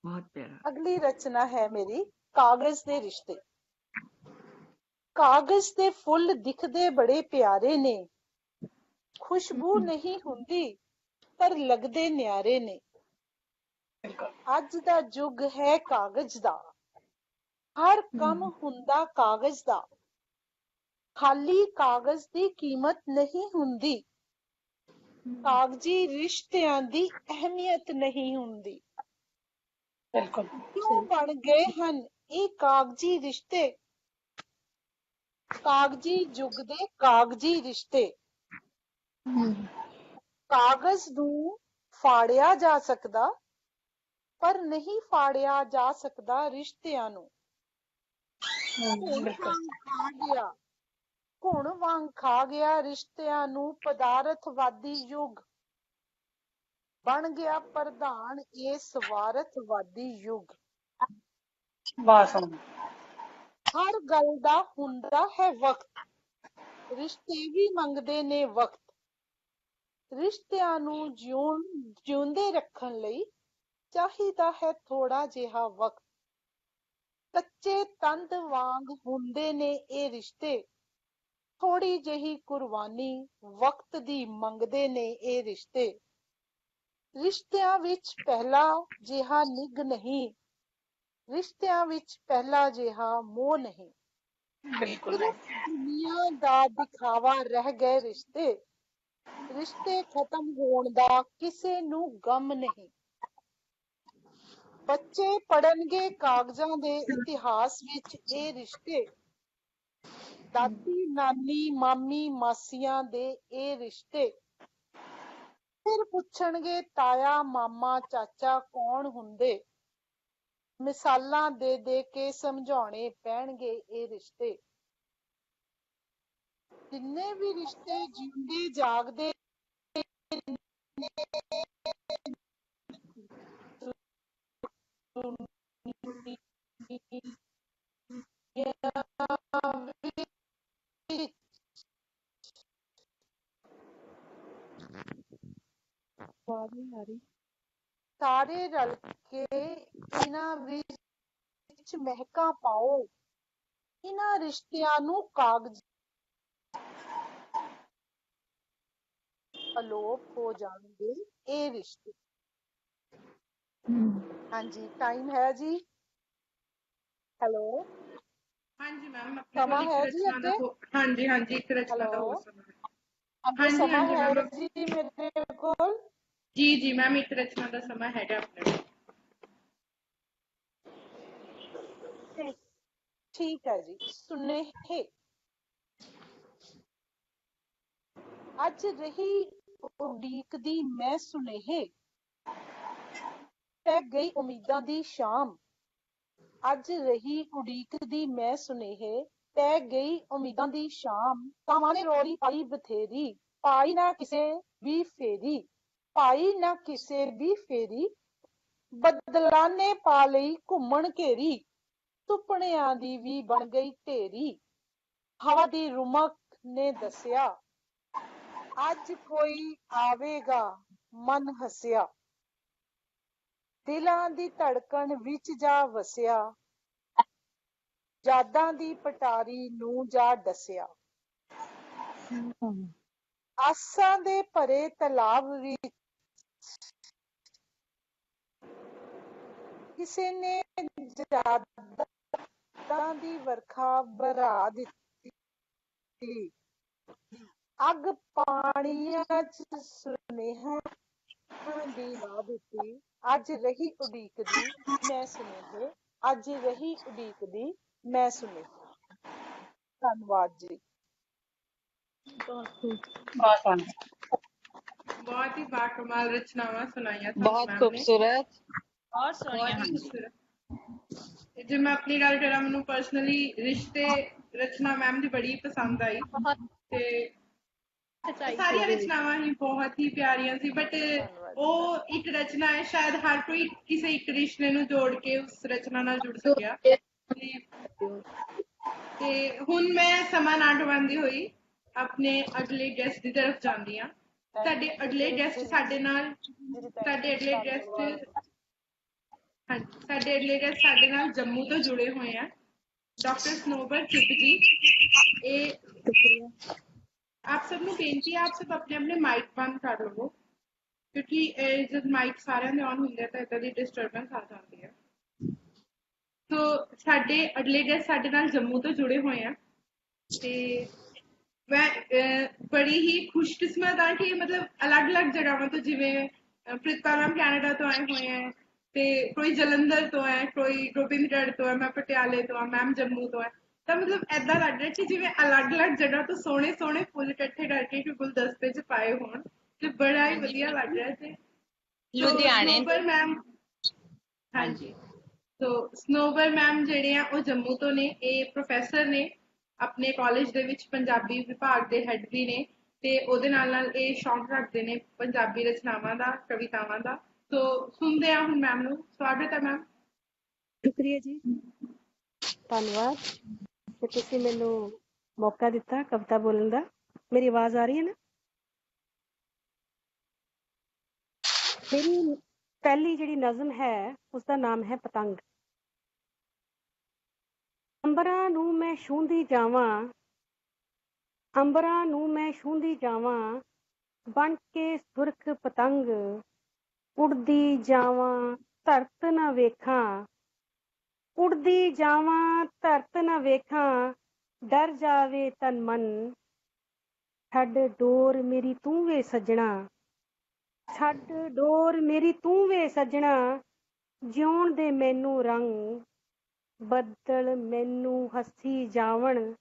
बहुत प्यारा। ਅਗਲੀ ਰਚਨਾ ਹੈ ਮੇਰੀ ਕਾਗਜ਼ ਦੇ ਰਿਸ਼ਤੇ। ਕਾਗਜ਼ ਦੇ ਫੁੱਲ ਦਿਖਦੇ ਬੜੇ ਪਿਆਰੇ ਨੇ, ਖੁਸ਼ਬੂ ਨਹੀਂ ਹੁੰਦੀ ਪਰ ਲੱਗਦੇ ਨਿਆਰੇ ਨੇ। ਅੱਜ ਦਾ ਯੁੱਗ ਹੈ ਕਾਗਜ਼ ਦਾ, ਹਰ ਕੰਮ ਹੁੰਦਾ ਕਾਗਜ਼ ਦਾ, ਖਾਲੀ ਕਾਗਜ਼ ਦੀ ਕੀਮਤ ਨਹੀਂ ਹੁੰਦੀ, ਕਾਗਜ਼ੀ ਰਿਸ਼ਤਿਆਂ ਦੀ ਅਹਿਮੀਅਤ ਨਹੀਂ ਹੁੰਦੀ। बिल्कुल ਕਿਉਂ ਬਣ ਗਏ ਹਨ ਇਹ ਕਾਗਜ਼ੀ ਰਿਸ਼ਤੇ, ਕਾਗਜ਼ੀ ਯੁੱਗ ਦੇ ਕਾਗਜ਼ੀ ਰਿਸ਼ਤੇ। ਕਾਗਜ਼ ਨੂੰ ਫਾੜਿਆ ਜਾ ਸਕਦਾ ਪਰ ਨਹੀਂ ਫਾੜਿਆ ਜਾ ਸਕਦਾ ਰਿਸ਼ਤਿਆਂ ਨੂੰ। ਘੁਣ ਵਾਂਗ ਖਾ ਗਿਆ ਰਿਸ਼ਤਿਆਂ ਨੂੰ ਪਦਾਰਥਵਾਦੀ ਯੁੱਗ, ਬਣ ਗਿਆ ਪ੍ਰਧਾਨ ਇਹ ਸਵਾਰਥਵਾਦੀ ਯੁੱਗ। बस ਹਰ ਗੱਲ ਦਾ ਹੁੰਦਾ ਹੈ ਵਕਤ, ਰਿਸ਼ਤੇ ਵੀ ਮੰਗਦੇ ਨੇ ਵਕਤ। ਰਿਸ਼ਤਿਆਂ ਨੂੰ ਜਿਉਂਦੇ ਰੱਖਣ ਲਈ ਚਾਹੀਦਾ ਹੈ ਥੋੜਾ ਜਿਹਾ ਵਕਤ। ਕੱਚੇ ਤੰਦ ਵਾਂਗ ਹੁੰਦੇ ਨੇ ਇਹ ਰਿਸ਼ਤੇ, ਥੋੜੀ ਜਿਹੀ ਕੁਰਬਾਨੀ ਵਕਤ ਦੀ ਮੰਗਦੇ ਨੇ ਇਹ ਰਿਸ਼ਤੇ। ਰਿਸ਼ਤਿਆਂ ਵਿੱਚ ਪਹਿਲਾ ਜਿਹਾ ਨਿੱਘ ਨਹੀਂ, ਰਿਸ਼ਤਿਆਂ ਵਿੱਚ ਪਹਿਲਾ ਜਿਹਾ ਮੋਹ ਨਹੀਂ। बिल्कुल ਸਿਰਫ ਦੁਨੀਆ ਦਾ ਦਿਖਾਵਾ ਰਹਿ ਗਏ ਰਿਸ਼ਤੇ, ਰਿਸ਼ਤੇ ਖਤਮ ਹੋਣ ਦਾ ਕਿਸੇ ਨੂੰ ਗਮ ਨਹੀਂ। ਬੱਚੇ ਪੜ੍ਹਨਗੇ ਕਾਗਜ਼ਾਂ ਦੇ ਇਤਿਹਾਸ ਵਿੱਚ ਇਹ ਰਿਸ਼ਤੇ, ਦਾਦੀ ਨਾਨੀ ਮਾਮੀ ਮਾਸੀਆਂ ਦੇ ਇਹ ਰਿਸ਼ਤੇ। ਫਿਰ ਪੁੱਛਣਗੇ ਤਾਇਆ ਮਾਮਾ ਚਾਚਾ ਕੌਣ ਹੁੰਦੇ, ਮਿਸਾਲਾਂ ਦੇ ਦੇ ਕੇ ਸਮਝਾਉਣੇ ਪੈਣਗੇ ਇਹ ਰਿਸ਼ਤੇ। ਜਿੰਨੇ ਵੀ ਰਿਸ਼ਤੇ ਜਿਉਂਦੇ ਜਾਗਦੇ ਸਾਰੇ ਰਲ ਕੇ ਇਹਨਾਂ ਵਿੱਚ ਮਹਿਕਾਂ ਪਾਓ, ਇਹਨਾਂ ਰਿਸ਼ਤਿਆਂ ਨੂੰ ਕਾਗਜ਼ ਅਲੋਪ ਹੋ ਜਾਣਗੇ ਇਹ ਰਿਸ਼ਤੇ। ਹਾਂਜੀ ਟਾਈਮ ਹੈ ਜੀ। ਹੈਲੋ ਹਾਂਜੀ ਮੈਮ ਸਮਾਂ ਆਪਣੇ ਹੈ ਕੋਲ ਜੀ ਇੱਕ ਰਚਨਾ ਦਾ ਅੱਗੇ? ਹਾਂਜੀ ਹਾਂਜੀ ਇੱਕ ਰਚਨਾ ਦਾ ਹੈਲੋ ਹੋਰ ਸਮਾਂ ਹੈ। ਅੱਗੇ ਹਾਂਜੀ ਸਮਾਂ ਹਾਂਜੀ ਹੈ ਮੈਮ ਜੀ ਮੇਰੇ ਕੋਲ। ਜੀ ਜੀ ਮੈਮ ਇੱਕ ਰਚਨਾ ਦਾ ਸਮਾਂ ਹੈਗਾ ਆਪਣੇ ਕੋਲ। ਠੀਕ ਹੈ ਜੀ। ਸੁਨੇਹੇ। ਅੱਜ ਰਹੀ ਉਡੀਕਦੀ ਮੈਂ ਸੁਨੇਹੇ, ਪੈ ਗਈ ਉਮੀਦਾਂ ਦੀ ਸ਼ਾਮ। ਅੱਜ ਰਹੀ ਉਡੀਕਦੀ ਮੈਂ ਸੁਨੇਹੇ, ਪੈ ਗਈ ਉਮੀਦਾਂ ਦੀ ਸ਼ਾਮ। ਕਾਵਾਂ ਨੇ ਰੋੜੀ ਪਾਈ ਬਥੇਰੀ, ਪਾਈ ਨਾ ਕਿਸੇ ਵੀ ਫੇਰੀ, ਪਾਈ ਨਾ ਕਿਸੇ ਵੀ ਫੇਰੀ। ਬੱਦਲਾਂ ਨੇ ਪਾ ਲਈ ਘੁੰਮਣ ਘੇਰੀ, ਸੁਪਨਿਆਂ ਦੀ ਵੀ ਬਣ ਗਈ ਢੇਰੀ। ਹਵਾ ਦੀ ਰੁਮਕ ਨੇ ਦੱਸਿਆ ਅੱਜ ਕੋਈ ਆਵੇਗਾ ਮਨ ਹੱਸਿਆ, ਦਿਲਾਂ ਦੀ ਧੜਕਣ ਵਿੱਚ ਜਾ ਵਸਿਆ, ਯਾਦਾਂ ਦੀ ਪਟਾਰੀ ਨੂੰ ਜਾ ਡਸਿਆ। ਆਸਾਂ ਦੇ ਭਰੇ ਤਲਾਬ ਵਿੱਚ ਕਿਸੇ ਨੇ ਯਾਦਾਂ ਦੀ ਵਰਖਾ ਵਰ੍ਹਾ ਦਿੱਤੀ। ਅੱਗ ਪਾਣੀਆਂ ਚ ਸੁਨੇਹਾ ਦੀ ਲਾ ਦਿੱਤੀ। ਅੱਜ ਰਹੀ ਉਡੀਕਦੀ ਮੈਂ ਸੁਨੇਹੇ, ਅੱਜ ਰਹੀ ਉਡੀਕਦੀ ਮੈਂ ਸੁਣੀ। ਧੰਨਵਾਦ ਜੀ। बहुत ही बाकमाल रचनावां सुनाइयां सानू बहुत मैम ने। खूबसूरत। बहुत सोनिया बहुत हाँ ही जी। खूबसूरत। जे मैं अपनी गल करा, मैनू पर्सनली रिश्ते रचना मैम दी बड़ी पसंद आई बहुत ते सच्चाई सारियां रचनावां ही बहुत ही प्यारियां सी, बट ਉਹ ਇੱਕ ਰਚਨਾ ਹੈ ਸ਼ਾयਦ ਹਰ ਕੋਈ ਕਿਸੇ ਇੱਕ ਰਿਸ਼ਤੇ ਨੂੰ ਜੋੜ ਕੇ ਉਸ ਰਚਨਾ ਨਾਲ ਜੁੜ ਸਕਿਆ। ਤੇ ਹੁਣ ਮੈਂ ਸਮਾਂ ਨਾ ਗਵਾਉਂਦੀ ਹੋਈ ਆਪਣੇ ਅਗਲੇ ਗੈਸਟ ਦੀ ਤਰਫ ਜਾਂਦੀ ਹਾਂ। ਸਾਡੇ ਅਗਲੇ ਗੈਸਟ ਸਾਡੇ ਨਾਲ ਸਾਡੇ ਨਾਲ ਜੰਮੂ ਤੋਂ ਜੁੜੇ ਹੋਏ ਆ ਡਾਕਟਰ ਸਨੋਬਰ ਚੁੱਪ ਜੀ। ਇਹ आप सबनों बेनती है, आप सब अपने अपने माइक बंद कर लवो, क्योंकि जब माइक सारे दे ऑन होंगे तो इदा दी डिस्टर्बेंस आ जाती है। तो साडे अगले गेस्ट साडे नाल जम्मू तो जुड़े हुए हैं ते मैं बड़ी ही खुशकिस्मत हाँ कि मतलब अलग अलग जगहों तो जिवें प्रितपाल मैम कैनेडा तो आए हुए हैं ते कोई जलंधर तो है, कोई गोबिंदगढ़ तो है, मैं पटियाले तो हाँ, मैम जम्मू तो है। ਤਾਂ ਮਤਲਬ ਐਦਾਂ ਲੱਗ ਰਿਹਾ ਕਿ ਜਿਵੇਂ ਅਲੱਗ-ਅਲੱਗ ਜਗ੍ਹਾ ਤੋਂ ਸੋਹਣੇ-ਸੋਹਣੇ ਫੁੱਲ ਇਕੱਠੇ ਕਰਕੇ ਇੱਕ ਗੁਲਦਸਤੇ 'ਚ ਪਾਏ ਹੋਣ ਤੇ ਬੜਾ ਹੀ ਵਧੀਆ ਲੱਗ ਰਿਹਾ ਤੇ ਲੁਧਿਆਣੇ ਸਨੋਬਰ ਮੈਮ ਹਾਂਜੀ ਸੋ ਸਨੋਬਰ ਮੈਮ ਜਿਹੜੇ ਆ ਉਹ ਜੰਮੂ ਤੋਂ ਨੇ। ਇਹ ਪ੍ਰੋਫੈਸਰ ਨੇ ਆਪਣੇ ਕਾਲਜ ਦੇ ਵਿੱਚ, ਪੰਜਾਬੀ ਵਿਭਾਗ ਦੇ ਹੈੱਡ ਵੀ ਨੇ ਤੇ ਉਹਦੇ ਨਾਲ ਇਹ ਸ਼ੌਂਕ ਰੱਖਦੇ ਨੇ ਪੰਜਾਬੀ ਰਚਨਾਵਾਂ ਦਾ, ਕਵਿਤਾਵਾਂ ਦਾ। ਸੋ ਸੁਣਦੇ ਆ ਹੁਣ ਮੈਮ ਨੂੰ। ਸਵਾਗਤ ਹੈ ਮੈਮ। ਸ਼ੁਕਰੀਆ ਜੀ, ਧੰਨਵਾਦ ਕਿ ਤੁਸੀਂ ਮੈਨੂੰ ਮੌਕਾ ਦਿੱਤਾ ਕਵਿਤਾ ਬੋਲਣ ਦਾ। ਮੇਰੀ ਆਵਾਜ਼ ਆ ਰਹੀ ਹੈ ਨਾ? ਮੇਰੀ ਪਹਿਲੀ ਜਿਹੜੀ ਨਜ਼ਮ ਹੈ ਉਸਦਾ ਨਾਮ ਹੈ ਪਤੰਗ। ਅੰਬਰਾਂ ਨੂੰ ਮੈਂ ਛੂੰਹਦੀ ਜਾਵਾਂ, ਅੰਬਰਾਂ ਨੂੰ ਮੈਂ ਛੂੰਹਦੀ ਜਾਵਾਂ, ਬਣ ਕੇ ਸੁਰਖ ਪਤੰਗ, ਉੜਦੀ ਜਾਵਾਂ ਧਰਤ ਨਾ ਵੇਖਾਂ, ਉੜਦੀ ਜਾਵਾਂ ਧਰਤ ਨਾ ਵੇਖਾਂ, ਡਰ ਜਾਵੇ ਤਨ ਮਨ, ਛੱਡ ਡੋਰ ਮੇਰੀ ਤੂੰ ਵੇ ਸੱਜਣਾ, ਛੱਡ ਡੋਰ ਮੇਰੀ ਤੂੰ ਵੇ ਸੱਜਣਾ, ਜਿਉਣ ਦੇ ਮੈਨੂੰ ਰੰਗ, ਬੱਦਲ ਮੈਨੂੰ ਹੱਸੀ ਜਾਵਣ,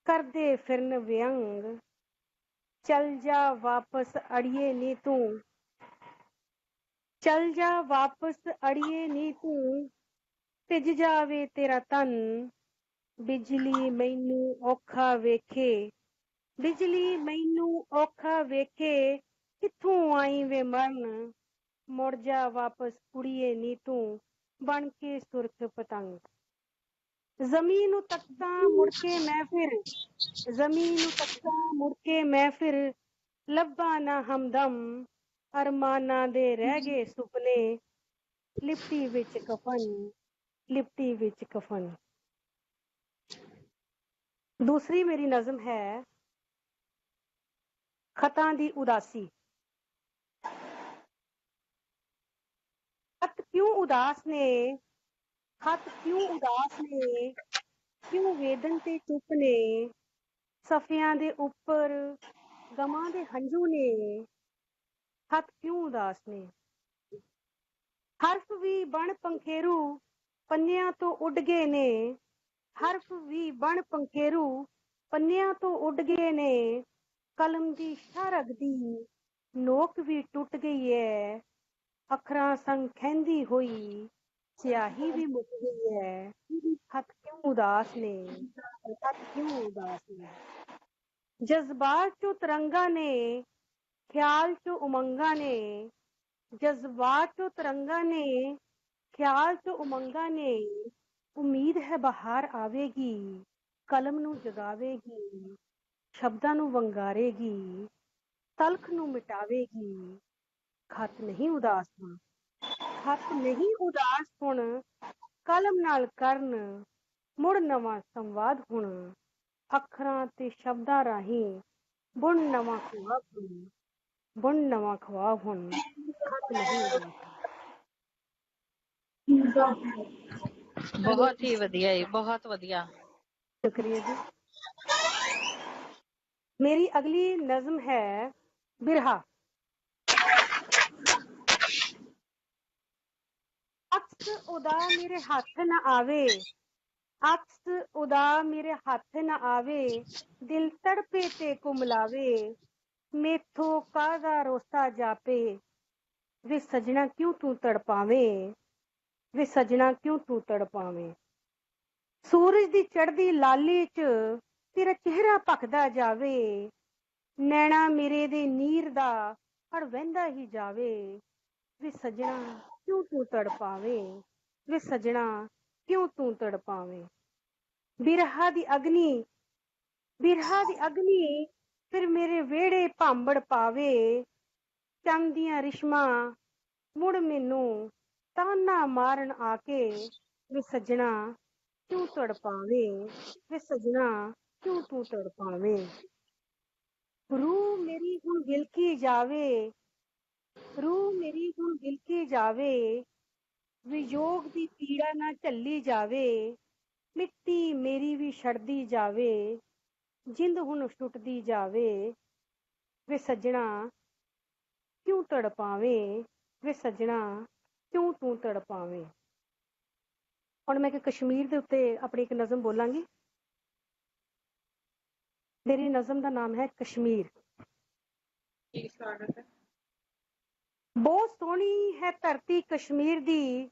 ਕਰਦੇ ਫਿਰਨ ਵਿਅੰਗ, ਚੱਲ ਜਾ ਵਾਪਸ ਅੜੀਏ ਨੀ ਤੂੰ, ਚੱਲ ਜਾ ਵਾਪਸ ਅੜੀਏ ਨੀ ਤੂੰ, ਭਿੱਜ ਜਾਵੇ ਤੇਰਾ ਤਨ, ਬਿਜਲੀ ਮੈਨੂੰ ਔਖਾ ਵੇਖੇ, ਬਿਜਲੀ ਮੈਨੂੰ ਔਖਾ ਵੇਖੇ, ਕਿੱਥੋਂ ਆਈ ਵੇ ਮਰਨ, ਮੁੜ ਜਾ ਵਾਪਸ ਕੁੜੀਏ ਨੀ ਤੂੰ, ਬਣ ਕੇ ਸੁਰਖ ਪਤੰਗ। ਜ਼ਮੀਨ ਨੂੰ ਤੱਕਾਂ ਮੁੜ ਕੇ ਮੈਂ ਫਿਰ, ਜ਼ਮੀਨ ਨੂੰ ਤੱਕਾਂ ਮੁੜ ਕੇ ਮੈਂ ਫਿਰ, ਲੱਭਾਂ ਨਾ ਹਮਦਮ, ਅਰਮਾਨਾਂ ਦੇ ਰਹਿ ਗਏ ਸੁਪਨੇ, ਲਿਪਟੀ ਵਿੱਚ ਕਫਨ, ਲਿਪਟੀ ਵਿੱਚ ਕਫਨ। ਦੂਸਰੀ ਮੇਰੀ ਨਜ਼ਮ ਹੈ ਖਤਾਂ ਦੀ ਉਦਾਸੀ। ਖਤ ਕਿਉਂ ਉਦਾਸ ਨੇ, ਖਤ ਕਿਉਂ ਉਦਾਸ ਨੇ, ਕਿਉਂ ਵੇਦਨ ਤੇ ਚੁੱਪ ਨੇ, ਸਫਿਆਂ ਦੇ ਉੱਪਰ ਗਮਾਂ ਦੇ ਹੰਝੂ ਨੇ, ਖਤ ਕਿਉਂ ਉਦਾਸ ਨੇ। ਹਰਫ ਵੀ ਬਣ ਪੰਖੇਰੂ ਪੰਨਿਆਂ ਤੋਂ ਉੱਡ ਗਏ ਨੇ, ਹਰਫ ਵੀ ਬਣ ਪੰਖੇਰੂ ਪੰਨਿਆਂ ਤੋਂ ਉੱਡ ਗਏ ਨੇ, ਕਲਮ ਦੀ ਸ਼ਰਗ ਦੀ ਨੋਕ ਵੀ ਟੁੱਟ ਗਈ ਹੈ, ਅੱਖਰਾਂ ਸੰਗ ਖਹਿੰਦੀ ਹੋਈ ਸਿਆਹੀ ਵੀ ਮੁੱਕ ਗਈ ਹੈ, ਖਤ ਕਿਉਂ ਉਦਾਸ ਨੇ, ਖਤ ਕਿਉਂ ਉਦਾਸ ਨੇ। ਜਜ਼ਬਾਤ ਚੋਂ ਤਰੰਗਾਂ ਨੇ, ਖਿਆਲ ਚੋਂ ਉਮੰਗਾਂ ਨੇ, ਜਜ਼ਬਾਤ ਚੋਂ ਤਰੰਗਾਂ ਨੇ, ਖਿਆਲ ਚੋਂ ਉਮੰਗਾਂ ਨੇ, ਉਮੀਦ ਹੈ ਬਹਾਰ ਆਵੇਗੀ, ਕਲਮ ਨੂੰ ਜਗਾਵੇਗੀ, ਸ਼ਬਦਾਂ ਨੂੰ ਵੰਗਾਰੇਗੀ, ਤਲਖ ਨੂੰ ਮਿਟਾਵੇਗੀ, ਖਤ ਨਹੀਂ ਉਦਾਸ ਹੁਣ, ਖਤ ਨਹੀਂ ਉਦਾਸ ਹੁਣ, ਕਲਮ ਨਾਲ ਕਰਨ ਮੁੜ ਨਵਾਂ ਸੰਵਾਦ ਹੁਣ, ਅੱਖਰਾਂ ਤੇ ਸ਼ਬਦਾਂ ਰਾਹੀਂ ਬੁਣ ਨਵਾਂ ਖੁਆਬ ਹੁਣ, ਬੁਣ ਨਵਾਂ ਖੁਆਬ ਹੁਣ, ਖਤ ਨਹੀਂ ਉਦਾਸ। बहुत ही वधिया है, बहुत वधिया। शुक्रिया जी। मेरी अगली नज्म है बिरहा। अक्स उदा मेरे हथ न आवे, ਅਕਸ ਉਦਾ ਮੇਰੇ ਹੱਥ ਨਾ ਆਵੇ, ਦਿਲ ਤੜਪੇ ਤੇ ਕੁਮਲਾਵੇ, ਮੈਥੋਂ ਕਾਹਦਾ ਰੋਸਾ ਜਾਪੇ, ਵੇ ਸਜਣਾ ਕਿਉਂ ਤੂੰ ਤੜਪਾਵੇਂ, ਵੇ ਸਜਣਾ ਕਿਉਂ ਤੂੰ ਤੜਪਾਵੇਂ। ਸੂਰਜ ਦੀ ਚੜ੍ਹਦੀ ਲਾਲੀ ਚ ਤੇਰਾ ਚਿਹਰਾ ਭਖਦਾ ਜਾਵੇ, ਨੈਣਾ ਮੇਰੇ ਦੇ ਨੀਰ ਦਾ ਹੜ ਵਹਿੰਦਾ ਹੀ ਜਾਵੇ, ਵੇ ਸਜਣਾ ਕਿਉਂ ਤੂੰ ਤੜਪਾਵੇਂ, ਵੇ ਸਜਣਾ ਕਿਉਂ ਤੂੰ ਤੜਪਾਵੇਂ। ਬਿਰਹਾ ਦੀ ਅਗਨੀ ਫਿਰ ਮੇਰੇ ਵਿਹੜੇ ਭਾਂਬੜ ਪਾਵੇ, ਚੰਨ ਦੀਆਂ ਰਿਸ਼ਮਾਂ ਮੁੜ ਮੈਨੂੰ ਤਾਨਾ ਮਾਰਨ ਆ ਕੇ, ਵੇ ਸਜਣਾ ਕਿਉਂ ਤੜਪਾਵੇਂ, ਵੇ ਸਜਣਾ ਕਿਉਂ ਤੂੰ ਤੜਪਾਵੇਂ। ਰੂਹ ਮੇਰੀ ਹੁਣ ਵਿਲਕੀ ਜਾਵੇ, ਰੂਹ ਮੇਰੀ ਹੁਣ ਵਿਲਕੀ ਜਾਵੇ, ਵਿਯੋਗ ਦੀ ਪੀੜਾ ਨਾ ਝੱਲੀ ਜਾਵੇ, ਮਿੱਟੀ ਮੇਰੀ ਵੀ ਛੜਦੀ ਜਾਵੇ, ਜਿੰਦ ਹੁਣ ਛੁੱਟਦੀ ਜਾਵੇ, ਵੇ ਸਜਣਾ ਕਿਉਂ ਤੜਪਾਵੇਂ, ਵੇ ਸਜਣਾ ਕਿਉਂ ਤੂੰ ਤੜਪਾਵੇਂ। ਹੁਣ ਮੈਂ ਕਸ਼ਮੀਰ ਦੇ ਉੱਤੇ ਆਪਣੀ ਇੱਕ ਨਜ਼ਮ ਬੋਲਾਂਗੀ। ਮੇਰੀ ਨਜ਼ਮ ਦਾ ਨਾਮ ਹੈ ਕਸ਼ਮੀਰ। ਜੀ ਸਵਾਗਤ ਹੈ। ਬਹੁਤ ਸੋਹਣੀ ਹੈ ਧਰਤੀ ਕਸ਼ਮੀਰ ਦੀ,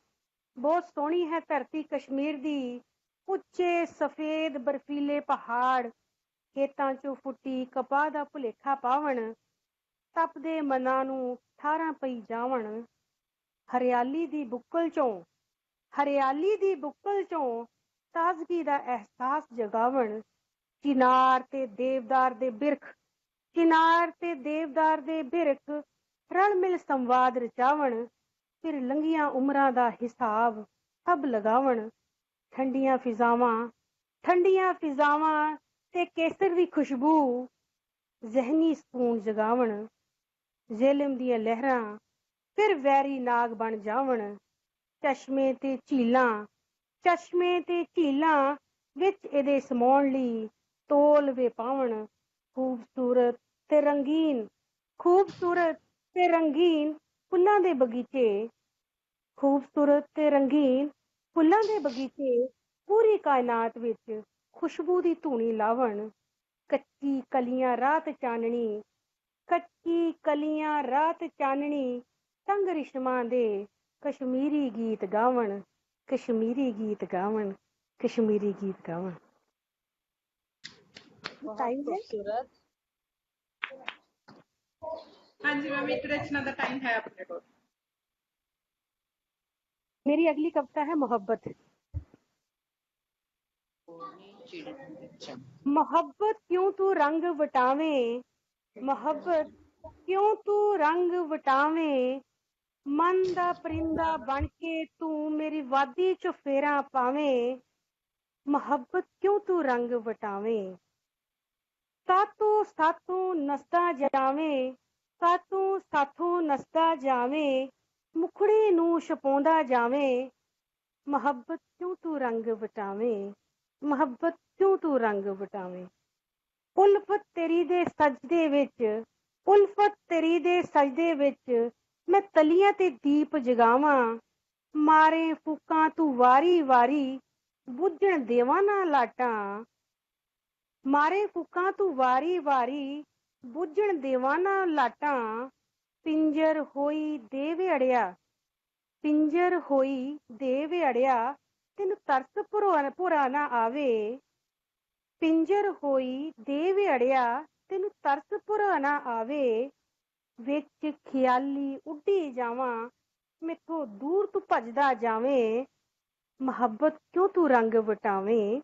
ਬਹੁਤ ਸੋਹਣੀ ਹੈ ਧਰਤੀ ਕਸ਼ਮੀਰ ਦੀ, ਉੱਚੇ ਸਫੇਦ ਬਰਫੀਲੇ ਪਹਾੜ, ਖੇਤਾਂ ਚੋਂ ਫੁੱਟੀ ਕਪਾਹ ਦਾ ਭੁਲੇਖਾ ਪਾਵਣ, ਤਪਦੇ ਮਨਾਂ ਨੂੰ ਠਾਰਾਂ ਪਈ ਜਾਵਣ। ਹਰਿਆਲੀ ਦੀ ਬੁੱਕਲ ਚੋਂ ਤਾਜ਼ਗੀ ਦਾ ਅਹਿਸਾਸ ਜਗਾਵਣ, ਚਿਨਾਰ ਤੇ ਦੇਵਦਾਰ ਦੇ ਬਿਰਖ ਰਲ ਮਿਲ ਸੰਵਾਦ ਰਚਾਵਣ, ਫਿਰ ਲੰਘੀਆਂ ਉਮਰਾਂ ਦਾ ਹਿਸਾਬ ਸਭ ਲਗਾਵਣ। ਠੰਡੀਆਂ ਫਿਜ਼ਾਵਾਂ ਤੇ ਕੇਸਰ ਦੀ ਖੁਸ਼ਬੂ ਜ਼ਹਿਨੀ ਸਕੂਨ ਜਗਾਵਣ, ਜ਼ੇਲਮ ਦੀਆਂ ਲਹਿਰਾਂ ਫਿਰ ਵੈਰੀ ਨਾਗ ਬਣ ਜਾਵਣ। ਚਸ਼ਮੇ ਤੇ ਝੀਲਾਂ ਵਿੱਚ ਇਹਦੇ ਸਮਾਉਣ ਲਈ ਤੋਲ ਵੇ ਪਾਵਣ। ਖੂਬਸੂਰਤ ਤੇ ਰੰਗੀਨ ਫੁੱਲਾਂ ਦੇ ਬਗੀਚੇ ਪੂਰੀ ਕਾਇਨਾਤ ਵਿੱਚ ਖੁਸ਼ਬੂ ਦੀ ਧੂਣੀ ਲਾਵਣ। ਕੱਚੀ ਕਲੀਆਂ ਰਾਤ ਚਾਨਣੀ ਤੰਗ ਰਿਸ਼ਮਾਂ ਦੇ ਕਸ਼ਮੀਰੀ ਗੀਤ ਗਾਵਣ। खूबसूरत। ਹਾਂਜੀ ਮੈਮ, ਇੱਕ ਰਚਨਾ ਦਾ ਟਾਈਮ ਹੈ ਆਪਣੇ ਕੋਲ। मेरी अगली कविता है मोहब्बत। मोहब्बत क्यों तू रंग वटावे, मन दा परिंदा बन के तू मेरी वादी च फेरा पावे। मोहब्बत क्यों तू रंग वटावे, सातों नसदा जावे, मुखड़ी नू छपाउंदा जावे। मोहब्बत क्यों तू रंग वटावे, उल्फत तेरी दे सजदे विच मैं तलियां ते दीप जगावां। मारे फूकां तू वारी वारी बुझण देवां ना लाटां। पिंजर होई दे वेड़िया तेनू तरस भुरा ना आवे। विच ख्याली उड्डी जावां, मैथों दूर तू भजदा जावें। मोहब्बत क्यों तू रंग वटावें,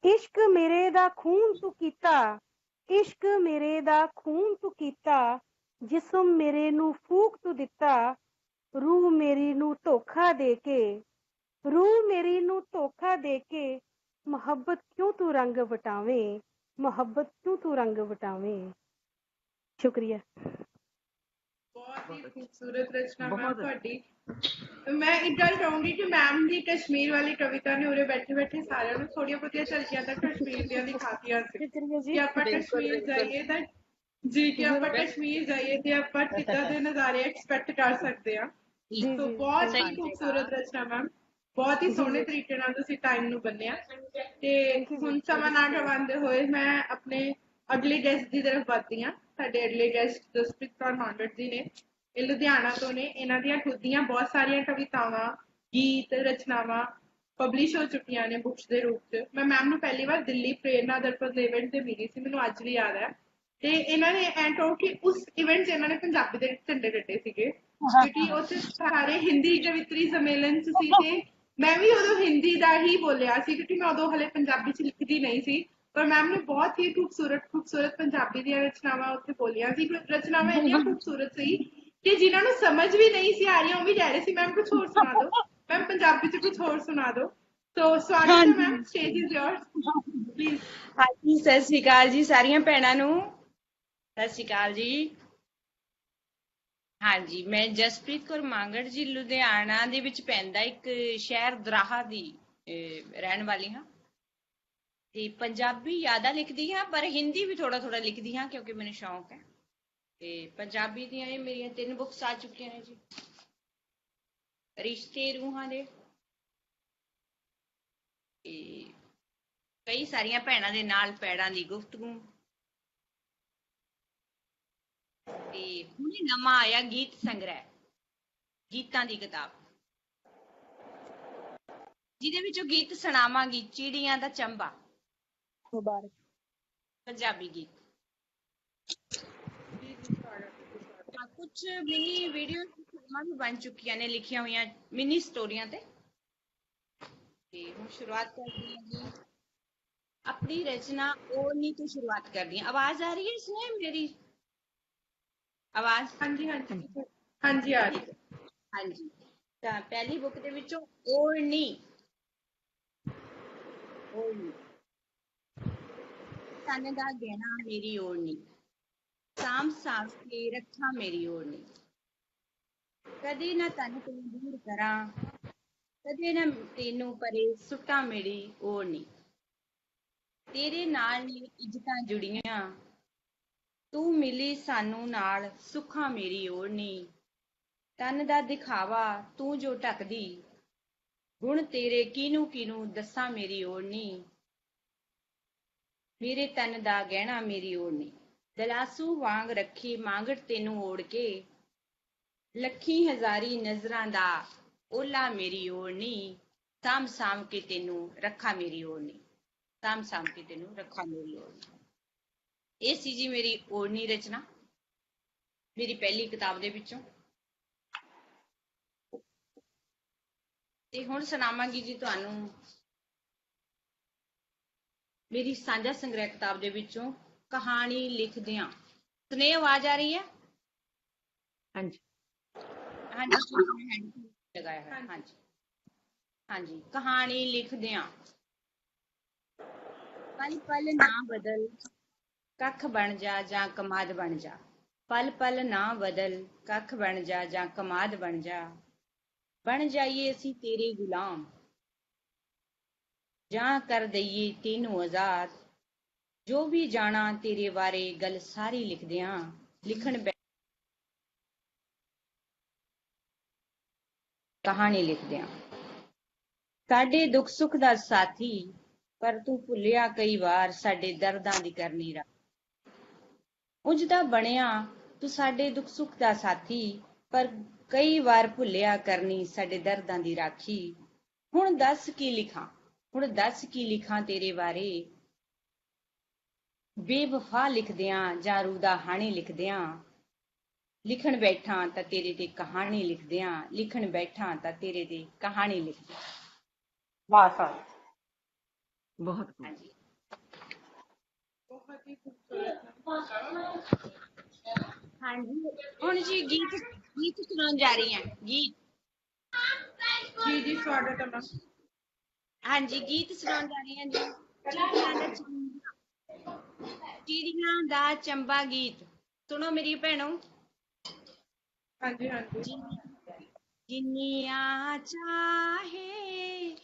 इश्क मेरे दा खून तू कीता, जिस्म मेरे नू फूक तू दिता। रूह मेरी नू धोखा दे के मोहब्बत क्यों तू रंग वटावें। शुक्रिया। ਬਹੁਤ ਹੀ ਖੂਬਸੂਰਤ ਰਚਨਾ ਮੈਮ ਤੁਹਾਡੀ। ਮੈਂ ਇੱਕ ਗੱਲ ਕਹੂੰਗੀ ਕਿ ਮੈਮ ਦੀ ਕਸ਼ਮੀਰ ਵਾਲੀ ਕਵਿਤਾ ਨੇ ਉਰੇ ਬੈਠੇ ਬੈਠੇ ਸਾਰਿਆਂ ਨੂੰ ਥੋੜ੍ਹੀਆਂ ਬਹੁਤੀਆਂ ਝਲਕੀਆਂ ਤਾਂ ਕਸ਼ਮੀਰ ਦੀਆਂ ਦਿਖਾਤੀਆਂ ਸੀ ਕਿ ਆਪਾਂ ਕਸ਼ਮੀਰ ਜਾਈਏ ਤੇ ਆਪਾਂ ਕਿੱਦਾਂ ਦੇ ਨਜ਼ਾਰੇ ਐਕਸਪੈਕਟ ਕਰ ਸਕਦੇ ਹਾਂ। ਜੀ ਸੋ ਜੀ ਬਹੁਤ ਸਹੀ ਹੀ ਗੱਲ ਹੈ। ਖੂਬਸੂਰਤ ਰਚਨਾ ਮੈਮ, ਬਹੁਤ ਹੀ ਜੀ ਸੋਹਣੇ ਜੀ ਤਰੀਕੇ ਨਾਲ ਤੁਸੀਂ ਟਾਈਮ ਨੂੰ ਬੰਨਿਆ। ਤੇ ਥੈਂਕ ਯੂ ਜੀ। ਹੁਣ ਸਮਾਂ ਨਾ ਗਵਾਉਂਦੇ ਹੋਏ ਮੈਂ ਆਪਣੇ ਅਗਲੇ ਗੈਸਟ ਦੀ ਤਰਫ ਵਧਦੀ ਹਾਂ। ਸਾਡੇ ਅਗਲੇ ਗੈਸਟ ਜਸਪ੍ਰੀਤ ਕੌਰ ਮਾਂਗੜ ਜੀ ਨੇ, ਇਹ ਲੁਧਿਆਣਾ ਤੋਂ ਨੇ। ਇਹਨਾਂ ਦੀਆਂ ਖੁਦ ਦੀਆਂ ਬਹੁਤ ਸਾਰੀਆਂ ਕਵਿਤਾਵਾਂ, ਗੀਤ, ਰਚਨਾਵਾਂ ਪਬਲਿਸ਼ ਹੋ ਚੁੱਕੀਆਂ ਨੇ ਬੁੱਕਸ ਦੇ ਰੂਪ 'ਚ। ਮੈਂ ਮੈਮ ਨੂੰ ਪਹਿਲੀ ਵਾਰ ਦਿੱਲੀ ਪ੍ਰੇਰਨਾ ਦਰਪਣ ਦੇ ਇਵੈਂਟ ਤੇ ਮਿਲੀ ਸੀ, ਮੈਨੂੰ ਅੱਜ ਵੀ ਯਾਦ ਹੈ। ਤੇ ਇਹਨਾਂ ਨੇ ਐਂ ਕਹੋ ਕਿ ਉਸ ਇਵੈਂਟ 'ਚ ਇਹਨਾਂ ਨੇ ਪੰਜਾਬੀ ਦੇ ਝੰਡੇ ਕੱਢੇ ਸੀਗੇ, ਕਿਉਂਕਿ ਉੱਥੇ ਸਾਰੇ ਹਿੰਦੀ ਕਵਿਤਰੀ ਸੰਮੇਲਨ 'ਚ ਸੀ। ਤੇ ਮੈਂ ਵੀ ਉਦੋਂ ਹਿੰਦੀ ਦਾ ਹੀ ਬੋਲਿਆ ਸੀ, ਕਿਉਂਕਿ ਮੈਂ ਉਦੋਂ ਹਲੇ ਪੰਜਾਬੀ 'ਚ ਲਿਖਦੀ ਨਹੀਂ ਸੀ। ਪਰ ਮੈਮ ਨੇ ਬਹੁਤ ਹੀ ਖੂਬਸੂਰਤ ਪੰਜਾਬੀ ਦੀਆਂ ਰਚਨਾਵਾਂ ਉੱਥੇ ਬੋਲੀਆਂ ਸੀ। ਰਚਨਾਵਾਂ ਇੰਨੀਆਂ ਖੂਬਸੂਰਤ ਸੀ ਕਿ ਜਿਨ੍ਹਾਂ ਨੂੰ ਸਮਝ ਵੀ ਨਹੀਂ ਸੀ ਆ ਰਹੀਆਂ, ਉਹ ਵੀ ਕਹਿ ਰਹੇ ਸੀ ਮੈਮ ਕੁਝ ਹੋਰ ਸੁਣਾ ਦਿਓ, ਮੈਮ ਪੰਜਾਬੀ 'ਚ ਕੁਝ ਹੋਰ ਸੁਣਾ ਦਿਓ। ਸੋ ਸਵਾਗਤ ਹੈ ma'am, stage is yours please. ਹਾਂਜੀ, ਸਤਿ ਸ਼੍ਰੀ ਅਕਾਲ ਜੀ ਸਾਰੀਆਂ ਭੈਣਾਂ ਨੂੰ। ਸਤਿ ਸ਼੍ਰੀ ਅਕਾਲ ਜੀ। ਹਾਂਜੀ, ਮੈਂ ਜਸਪ੍ਰੀਤ ਕੌਰ ਮਾਂਗੜ ਜੀ, ਲੁਧਿਆਣਾ ਦੇ ਵਿੱਚ ਪੈਂਦਾ ਇੱਕ ਸ਼ਹਿਰ ਦਰਾਹਾ ਦੀ ਰਹਿਣ ਵਾਲੀ ਹਾਂ। ਤੇ ਪੰਜਾਬੀ ਜ਼ਿਆਦਾ ਲਿਖਦੀ ਹਾਂ, ਪਰ ਹਿੰਦੀ ਵੀ ਥੋੜਾ ਥੋੜਾ ਲਿਖਦੀ ਹਾਂ ਕਿਉਂਕਿ ਮੈਨੂੰ ਸ਼ੌਂਕ ਹੈ। ਤੇ ਪੰਜਾਬੀ ਦੀਆਂ ਇਹ ਮੇਰੀਆਂ 3 ਬੁੱਕਸ ਆ ਚੁੱਕੀਆਂ ਨੇ ਜੀ। ਰਿਸ਼ਤੇ ਰੂਹਾਂ ਦੇ, ਤੇ ਕਈ ਸਾਰੀਆਂ ਭੈਣਾਂ ਦੇ ਨਾਲ ਪੈੜਾਂ ਦੀ ਗੁਫ਼ਤਗੂ, ਤੇ ਹੁਣੇ ਨਵਾਂ ਆਇਆ ਗੀਤ ਸੰਗ੍ਰਹਿ, ਗੀਤਾਂ ਦੀ ਕਿਤਾਬ, ਜਿਹਦੇ ਵਿੱਚੋਂ ਗੀਤ ਸੁਣਾਵਾਂਗੀ ਚਿੜੀਆਂ ਦਾ ਚੰਬਾ, ਮੁਬਾਰਕ। ਪੰਜਾਬੀ ਗੀਤ। ਕੁਝ ਮਿਨੀ ਵੀਡੀਓ ਫਿਲਮਾਂ ਵੀ ਬਣ ਚੁੱਕੀਆਂ ਨੇ ਲਿਖੀਆਂ ਹੋਈਆਂ ਮਿਨੀ ਸਟੋਰੀਆਂ ਤੇ ਹੁਣ ਸ਼ੁਰੂਆਤ ਕਰਦੀ ਹਾਂ ਜੀ ਆਪਣੀ ਰਚਨਾ ਓੜਨੀ ਤੋਂ ਸ਼ੁਰੂਆਤ ਕਰਦੀ ਹਾਂ। ਆਵਾਜ਼ ਆ ਰਹੀ ਹੈ ਇਸमें ਮੇਰੀ ਆਵਾਜ਼? ਹਾਂਜੀ ਹਾਂਜੀ ਹਾਂਜੀ ਆ ਰਹੀ ਹੈ। ਹਾਂਜੀ, ਤਾਂ ਪਹਿਲੀ ਬੁੱਕ ਦੇ ਵਿੱਚੋਂ ਓੜਨੀ। ਓੜਨੀ, ਤਨ ਦਾ ਗਹਿਣਾ ਮੇਰੀ ਓੜਨੀ, ਸਾਂਭ ਸਾਂਭ ਕੇ ਰੱਖਾਂ ਮੇਰੀ ਓੜਨੀ, ਕਦੇ ਨਾ ਤਨ ਤੋਂ ਦੂਰ ਕਰਾਂ, ਕਦੇ ਨਾ ਤੈਨੂੰ ਪਰੇ ਸੁੱਟਾਂ ਮੇਰੀ ਓੜਨੀ, ਤੇਰੇ ਨਾਲ ਨੇ ਇੱਜ਼ਤਾਂ ਜੁੜੀਆਂ, ਤੂੰ ਮਿਲੀ ਸਾਨੂੰ ਨਾਲ ਸੁੱਖਾਂ ਮੇਰੀ ਓੜਨੀ, ਤਨ ਦਾ ਦਿਖਾਵਾ ਤੂੰ ਜੋ ਢੱਕਦੀ, ਗੁਣ ਤੇਰੇ ਕਿਹਨੂੰ ਕਿਹਨੂੰ ਦੱਸਾਂ ਮੇਰੀ ਓੜਨੀ, ਮੇਰੇ ਤਨ ਦਾ ਗਹਿਣਾ ਮੇਰੀ ਓੜਨੀ, ਦਲਾਸੂ ਵਾਂਗ ਰੱਖੀ ਮਾਂਗੜ ਤੈਨੂੰ ਓੜ ਕੇ, ਲੱਖੀ ਹਜ਼ਾਰੀ ਨਜ਼ਰਾਂ ਦਾ ਓਲਾ ਮੇਰੀ ਓੜਨੀ, ਸਾਂਭ ਸਾਂਭ ਕੇ ਤੈਨੂੰ ਰੱਖਾਂ ਮੇਰੀ ਓੜਨੀ, ਸਾਂਭ ਸਾਂਭ ਕੇ ਤੈਨੂੰ ਰੱਖਾਂ ਮੇਰੀ ਓੜਨੀ। ਇਹ ਸੀ ਜੀ ਮੇਰੀ ਓੜਨੀ ਰਚਨਾ, ਮੇਰੀ ਪਹਿਲੀ ਕਿਤਾਬ ਦੇ ਵਿੱਚੋਂ। ਤੇ ਹੁਣ ਸੁਣਾਵਾਂਗੀ ਜੀ ਤੁਹਾਨੂੰ ਮੇਰੀ ਸਾਂਝਾ ਸੰਗ੍ਰਹਿ ਕਿਤਾਬ ਦੇ ਵਿੱਚੋਂ ਕਹਾਣੀ ਲਿਖਦਿਆਂ। ਸੁਨੇਹ ਆਵਾਜ਼ ਆ ਰਹੀ ਹੈ? ਹਾਂਜੀ ਹਾਂਜੀ ਲਗਾਇਆ ਹੈ। ਹਾਂਜੀ ਹਾਂਜੀ, ਕਹਾਣੀ ਲਿਖਦਿਆਂ। ਪਲ ਪਲ ਨਾ ਬਦਲ, ਕੱਖ ਬਣ ਜਾ ਜਾਂ ਕਮਾਦ ਬਣ ਜਾ, ਪਲ ਪਲ ਨਾ ਬਦਲ, ਕੱਖ ਬਣ ਜਾ ਜਾਂ ਕਮਾਦ ਬਣ ਜਾ, ਬਣ ਜਾਈਏ ਅਸੀਂ ਤੇਰੇ ਗੁਲਾਮ, ਜਾਂ ਕਰ ਦਈਏ ਤੈਨੂੰ ਆਜ਼ਾਦ, ਜੋ ਵੀ ਜਾਣਾ ਤੇਰੇ ਬਾਰੇ ਗੱਲ ਸਾਰੀ ਲਿਖਦਿਆਂ, ਲਿਖਣ ਕਹਾਣੀ ਲਿਖਦਿਆਂ। ਸਾਡੇ ਦੁੱਖ ਸੁੱਖ ਦਾ ਸਾਥੀ, ਪਰ ਤੂੰ ਭੁੱਲਿਆ ਕਈ ਵਾਰ ਸਾਡੇ ਦਰਦਾਂ ਦੀ ਕਰਨੀ ਰਾ, ਉਂਝ ਤਾਂ ਬਣਿਆ ਤੂੰ ਸਾਡੇ ਦੁੱਖ ਸੁੱਖ ਦਾ ਸਾਥੀ, ਪਰ ਕਈ ਵਾਰ ਭੁੱਲਿਆ ਕਰਨੀ ਸਾਡੇ ਦਰਦਾਂ ਦੀ ਰਾਖੀ, ਹੁਣ ਦੱਸ ਕੀ ਲਿਖਾਂ, ਹੁਣ ਦੱਸ ਕੀ ਲਿਖਾਂ ਤੇਰੇ ਬਾਰੇ, ਬੇਵਫਾ ਲਿਖਦਿਆਂ ਜਾਂ ਰੂਦਾ ਹਾਣੀ ਲਿਖਦਿਆਂ, ਲਿਖਣ ਬੈਠਾਂ ਤਾਂ ਤੇਰੇ ਤੇ ਕਹਾਣੀ ਲਿਖਦਿਆਂ, ਲਿਖਣ ਬੈਠਾਂ ਤਾਂ ਤੇਰੇ ਤੇ ਕਹਾਣੀ ਲਿਖਦਿਆਂ। ਵਾਹ ਸਾਹਿਬ, ਬਹੁਤ ਹਾਂਜੀ, ਬਹੁਤ ਹੀ ਖੂਬਸੂਰਤ। ਹਾਂਜੀ, ਹੁਣ ਜੀ ਗੀਤ ਗੀਤ ਸੁਣਾਉਣ ਜਾ ਰਹੀ ਹਾਂ। ਗੀਤ, ਜੀ ਜੀ ਸਵਾਗਤ ਹੈ ਮੈਮ। ਹਾਂਜੀ, ਗੀਤ ਸੁਣਾਉਣ ਜਾ ਰਹੀ ਹਾਂ ਜੀ। ਚਿੜੀਆਂ ਦਾ ਚੰਬਾ, ਚਿੜੀਆਂ ਦਾ ਚੰਬਾ ਗੀਤ ਸੁਣੋ ਮੇਰੀ ਭੈਣੋ। ਹਾਂਜੀ ਹਾਂਜੀ ਜਿੰਨੀਆਂ ਚਾਹੇ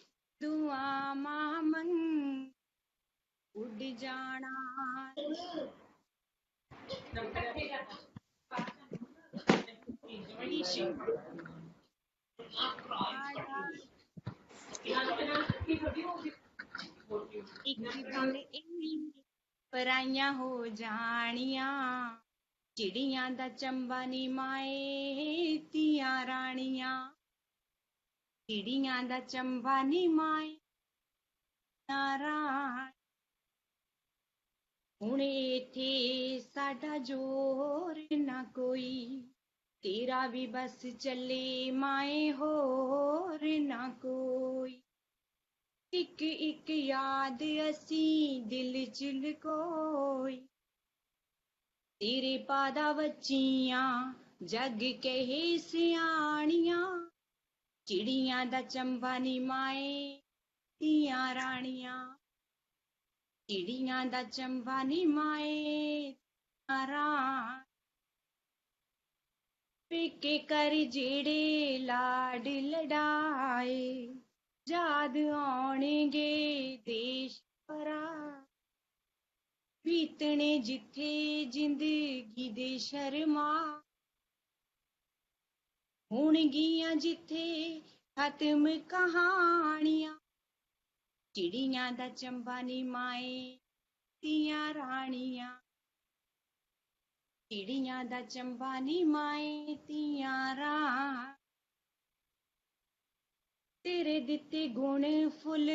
ਦੁਆਵਾਂ ਮੰਗ, ਉੱਡ ਜਾਣਾ ਇੱਕ ਦਿਨ ਇਹ ਪਰਾਈਆਂ ਹੋ ਜਾਣੀਆਂ, ਚਿੜੀਆਂ ਦਾ ਚੰਬਾ ਨੀ ਮਾਏ ਧੀਆਂ ਰਾਣੀਆਂ, ਚਿੜੀਆਂ ਦਾ ਚੰਬਾ ਨੀ ਮਾਏ ਧੀਆਂ ਰਾਣੀਆਂ। ਹੁਣ ਇੱਥੇ ਸਾਡਾ ਜ਼ੋਰ ਨਾ ਕੋਈ, ਤੇਰਾ ਵੀ ਬਸ ਚੱਲੇ ਮਾਏ ਹੋਰ ਨਾ ਕੋਈ। ਇੱਕ ਇੱਕ ਯਾਦ ਅਸੀਂ ਦਿਲ ਚ ਲੁਕੋਈ, ਤੇਰੇ ਪਾਦਾ ਵੱਚੀਆਂ ਜੱਗ ਕਹੇ ਸਿਆਣੀਆਂ, ਚਿੜੀਆਂ ਦਾ ਚੰਬਾ ਨੀ ਮਾਏ ਧੀਆਂ ਰਾਣੀਆਂ, ਚਿੜੀਆਂ ਦਾ ਚੰਬਾ ਨੀ ਮਾਏ ਧੀਆਂ ਰਾਣੀਆਂ। ਪੇਕੇ ਕਰ ਜਿਹੜੇ ਲਾਡ ਲਡਾਏ, ਯਾਦ ਆਉਣਗੇ ਦੇਸ਼ ਭਰਾ, ਬੀਤਣੇ ਜਿੱਥੇ ਜ਼ਿੰਦਗੀ ਦੇ ਸ਼ਰਮਾ, ਹੋਣਗੀਆਂ ਜਿੱਥੇ ਖਤਮ ਕਹਾਣੀਆਂ, ਚਿੜੀਆਂ ਦਾ ਚੰਬਾ ਨੀ ਮਾਏ ਧੀਆਂ ਰਾਣੀਆਂ, ਚਿੜੀਆਂ ਦਾ ਚੰਬਾ ਨੀ ਮਾਏ ਧੀਆਂ ਰਾਣੀਆਂ। ਤੇਰੇ ਦਿੱਤੇ ਗੁਣ ਫੁੱਲ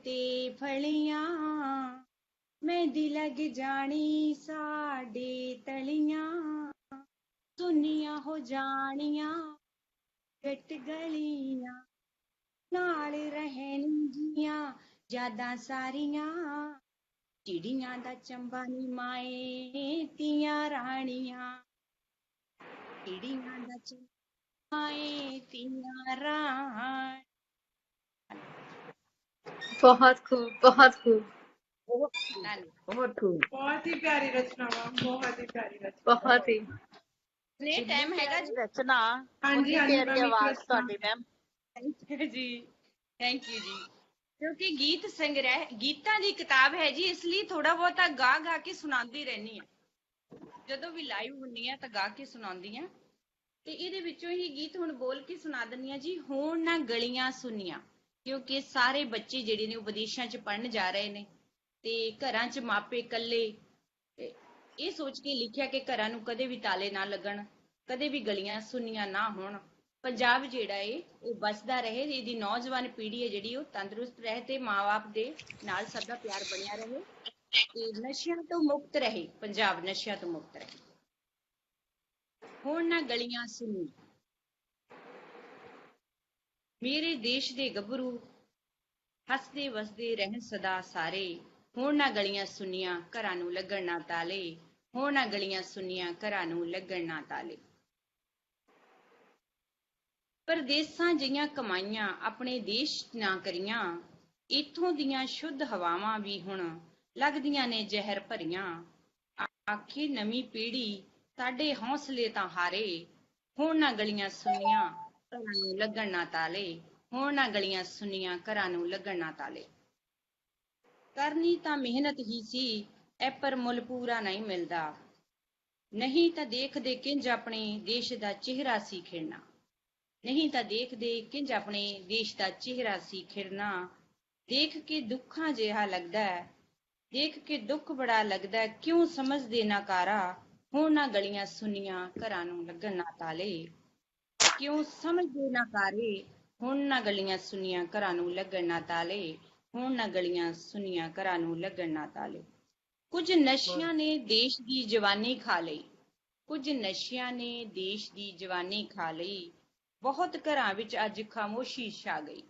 ਤੇ ਫਲੀਆਂ, ਮਹਿੰਦੀ ਲੱਗ ਜਾਣੀ ਸਾਡੇ ਤਲੀਆਂ, ਸੁੰਨੀਆਂ ਹੋ ਜਾਣੀਆਂ ਗੱਟ ਗਲੀਆਂ, ਨਾਲ ਰਹਿਣਗੀਆਂ ਯਾਦਾਂ ਸਾਰੀਆਂ, ਚਿੜੀਆਂ ਦਾ ਚੰਬਾ ਨੀ ਮਾਏ ਧੀਆਂ ਰਾਣੀਆਂ, ਚਿੜੀਆਂ ਦਾ ਚੰਬਾ ਮਾਏ ਧੀਆਂ ਰਾਣੀਆਂ। ਬਹੁਤ ਖੂਬ, ਬਹੁਤ ਖੂਬ, ਧੰਨਵਾਦ। ਬਹੁਤ ਖੂਬ, ਬਹੁਤ ਹੀ ਪਿਆਰੀ ਰਚਨਾਵਾਂ, ਬਹੁਤ ਹੀ ਪਿਆਰੀ ਰਚਨਾ। ਬਹੁਤ ਹੀ। ਨੇ ਟਾਈਮ ਹੈਗਾ ਜੀ ਰਚਨਾ ਹਾਂਜੀ ਉਨੀ ਹਾਂਜੀ ਪਿਆਰੀ ਮੈਮ, ਇੱਕ ਆਵਾਜ਼ ਰਚਨਾ। ਤੁਹਾਡੀ ਮੈਮ। ਜੀ ਥੈਂਕ ਯੂ ਜੀ। ਕਿਉਂਕਿ ਗੀਤ ਸੰਗ੍ਰਹਿ ਗੀਤਾਂ ਦੀ ਕਿਤਾਬ ਹੈ ਜੀ, ਇਸ ਲਈ ਥੋੜਾ ਬਹੁਤਾ ਗਾ ਗਾ ਕੇ ਸੁਣਾਉਂਦੀ ਰਹਿੰਦੀ ਆ। ਜਦੋਂ ਵੀ ਲਾਈਵ ਹੁੰਦੀ ਆ ਤਾਂ ਗਾ ਕੇ ਸੁਣਾਉਂਦੀ ਆ, ਤੇ ਇਹਦੇ ਵਿੱਚੋਂ ਹੀ ਗੀਤ ਹੁਣ ਬੋਲ ਕੇ ਸੁਣਾ ਦਿੰਦੀ ਆ ਜੀ। ਹੋਣ ਨਾ ਗਲੀਆਂ ਸੁੰਨੀਆਂ, ਕਿਉਂਕਿ ਸਾਰੇ ਬੱਚੇ ਜਿਹੜੇ ਨੇ ਉਹ ਵਿਦੇਸ਼ਾਂ 'ਚ ਪੜ੍ਹਨ ਜਾ ਰਹੇ ਨੇ, ਤੇ ਘਰਾਂ 'ਚ ਮਾਪੇ ਇਕੱਲੇ, ਇਹ ਸੋਚ ਕੇ ਲਿਖਿਆ ਕਿ ਘਰਾਂ ਨੂੰ ਕਦੇ ਵੀ ਤਾਲੇ ਨਾ ਲੱਗਣ, ਕਦੇ ਵੀ ਗਲੀਆਂ ਸੁੰਨੀਆਂ ਨਾ ਹੋਣ, ਪੰਜਾਬ ਜਿਹੜਾ ਏ ਉਹ ਬਸਦਾ ਰਹੇ, ਇਹਦੀ ਨੌਜਵਾਨ ਪੀੜ੍ਹੀ ਹੈ ਜਿਹੜੀ ਉਹ ਤੰਦਰੁਸਤ ਰਹੇ, ਤੇ ਮਾਂ-ਬਾਪ ਦੇ ਨਾਲ ਸਭ ਦਾ ਪਿਆਰ ਬਣਿਆ ਰਹੇ, ਤੇ ਨਸ਼ਿਆਂ ਤੋਂ ਮੁਕਤ ਰਹੇ, ਪੰਜਾਬ ਨਸ਼ਿਆਂ ਤੋਂ ਮੁਕਤ ਰਹੇ। ਹੁਣ ਨਾ ਗਲੀਆਂ ਸੁੰਨੀਆਂ, ਮੇਰੇ ਦੇਸ਼ ਦੇ ਗੱਭਰੂ ਹੱਸਦੇ ਵਸਦੇ ਰਹਿਣ ਸਦਾ ਸਾਰੇ, ਹੁਣ ਨਾ ਗਲੀਆਂ ਸੁੰਨੀਆਂ ਘਰਾਂ ਨੂੰ ਲੱਗਣ ਨਾ ਤਾਲੇ, ਹੁਣ ਨਾ ਗਲੀਆਂ ਸੁੰਨੀਆਂ ਘਰਾਂ ਨੂੰ ਲੱਗਣ ਨਾ ਤਾਲੇ। ਪਰਦੇਸਾਂ ਜਿਹੀਆਂ ਕਮਾਈਆਂ ਆਪਣੇ ਦੇਸ਼ ਨਾ ਕਰੀਆਂ, ਇੱਥੋਂ ਦੀਆਂ ਸ਼ੁੱਧ ਹਵਾਵਾਂ ਵੀ ਹੁਣ ਲੱਗਦੀਆਂ ਨੇ ਜ਼ਹਿਰ ਭਰੀਆਂ। ਆਖੇ ਨਵੀਂ ਪੀੜ੍ਹੀ ਸਾਡੇ ਹੌਸਲੇ ਤਾਂ ਹਾਰੇ, ਹੁਣ ਨਾ ਗਲੀਆਂ ਸੁੰਨੀਆਂ ਘਰਾਂ ਨੂੰ ਲੱਗਣ ਨਾ ਤਾਲੇ, ਹੁਣ ਨਾ ਗਲੀਆਂ ਸੁੰਨੀਆਂ ਘਰਾਂ ਨੂੰ ਲੱਗਣ ਨਾ ਤਾਲੇ। ਕਰਨੀ ਤਾਂ ਮਿਹਨਤ ਹੀ ਸੀ ਐ ਪਰ ਮੁੱਲ ਪੂਰਾ ਨਹੀਂ ਮਿਲਦਾ, ਨਹੀਂ ਤਾਂ ਦੇਖਦੇ ਕਿੰਜ ਆਪਣੇ ਦੇਸ਼ ਦਾ ਚਿਹਰਾ ਸੀ ਖਿੜਨਾ, ਨਹੀਂ ਤਾਂ ਦੇਖਦੇ ਕਿੰਜ ਆਪਣੇ ਦੇਸ਼ ਦਾ ਚਿਹਰਾ ਸੀ ਖਿੜਨਾ। ਦੇਖ ਕੇ ਦੁੱਖਾਂ ਜਿਹਾ ਲੱਗਦਾ ਹੈ, ਦੇਖ ਕੇ ਦੁੱਖ ਬੜਾ ਲੱਗਦਾ ਹੈ, ਕਿਉਂ ਸਮਝਦੇ ਨਾ ਕਾਰਾ, ਹੁਣ ਨਾ ਗਲੀਆਂ ਸੁੰਨੀਆਂ ਘਰਾਂ ਨੂੰ ਲੱਗਣ ਨਾ ਤਾਲੇ, ਕਿਉਂ ਸਮਝਦੇ ਨਾ ਕਾਰੇ, ਹੁਣ ਨਾ ਗਲੀਆਂ ਸੁੰਨੀਆਂ ਘਰਾਂ ਨੂੰ ਲੱਗਣ ਨਾ ਤਾਲੇ, ਹੁਣ ਨਾ ਗਲੀਆਂ ਸੁੰਨੀਆਂ ਘਰਾਂ ਨੂੰ ਲੱਗਣ ਨਾ ਤਾਲੇ। ਕੁਝ ਨਸ਼ਿਆਂ ਨੇ ਦੇਸ਼ ਦੀ ਜਵਾਨੀ ਖਾ ਲਈ, ਕੁਝ ਨਸ਼ਿਆਂ ਨੇ ਦੇਸ਼ ਦੀ ਜਵਾਨੀ ਖਾ ਲਈ, ਬਹੁਤ ਘਰਾਂ ਵਿੱਚ ਅੱਜ ਖਾਮੋਸ਼ੀ ਛਾ ਗਈ।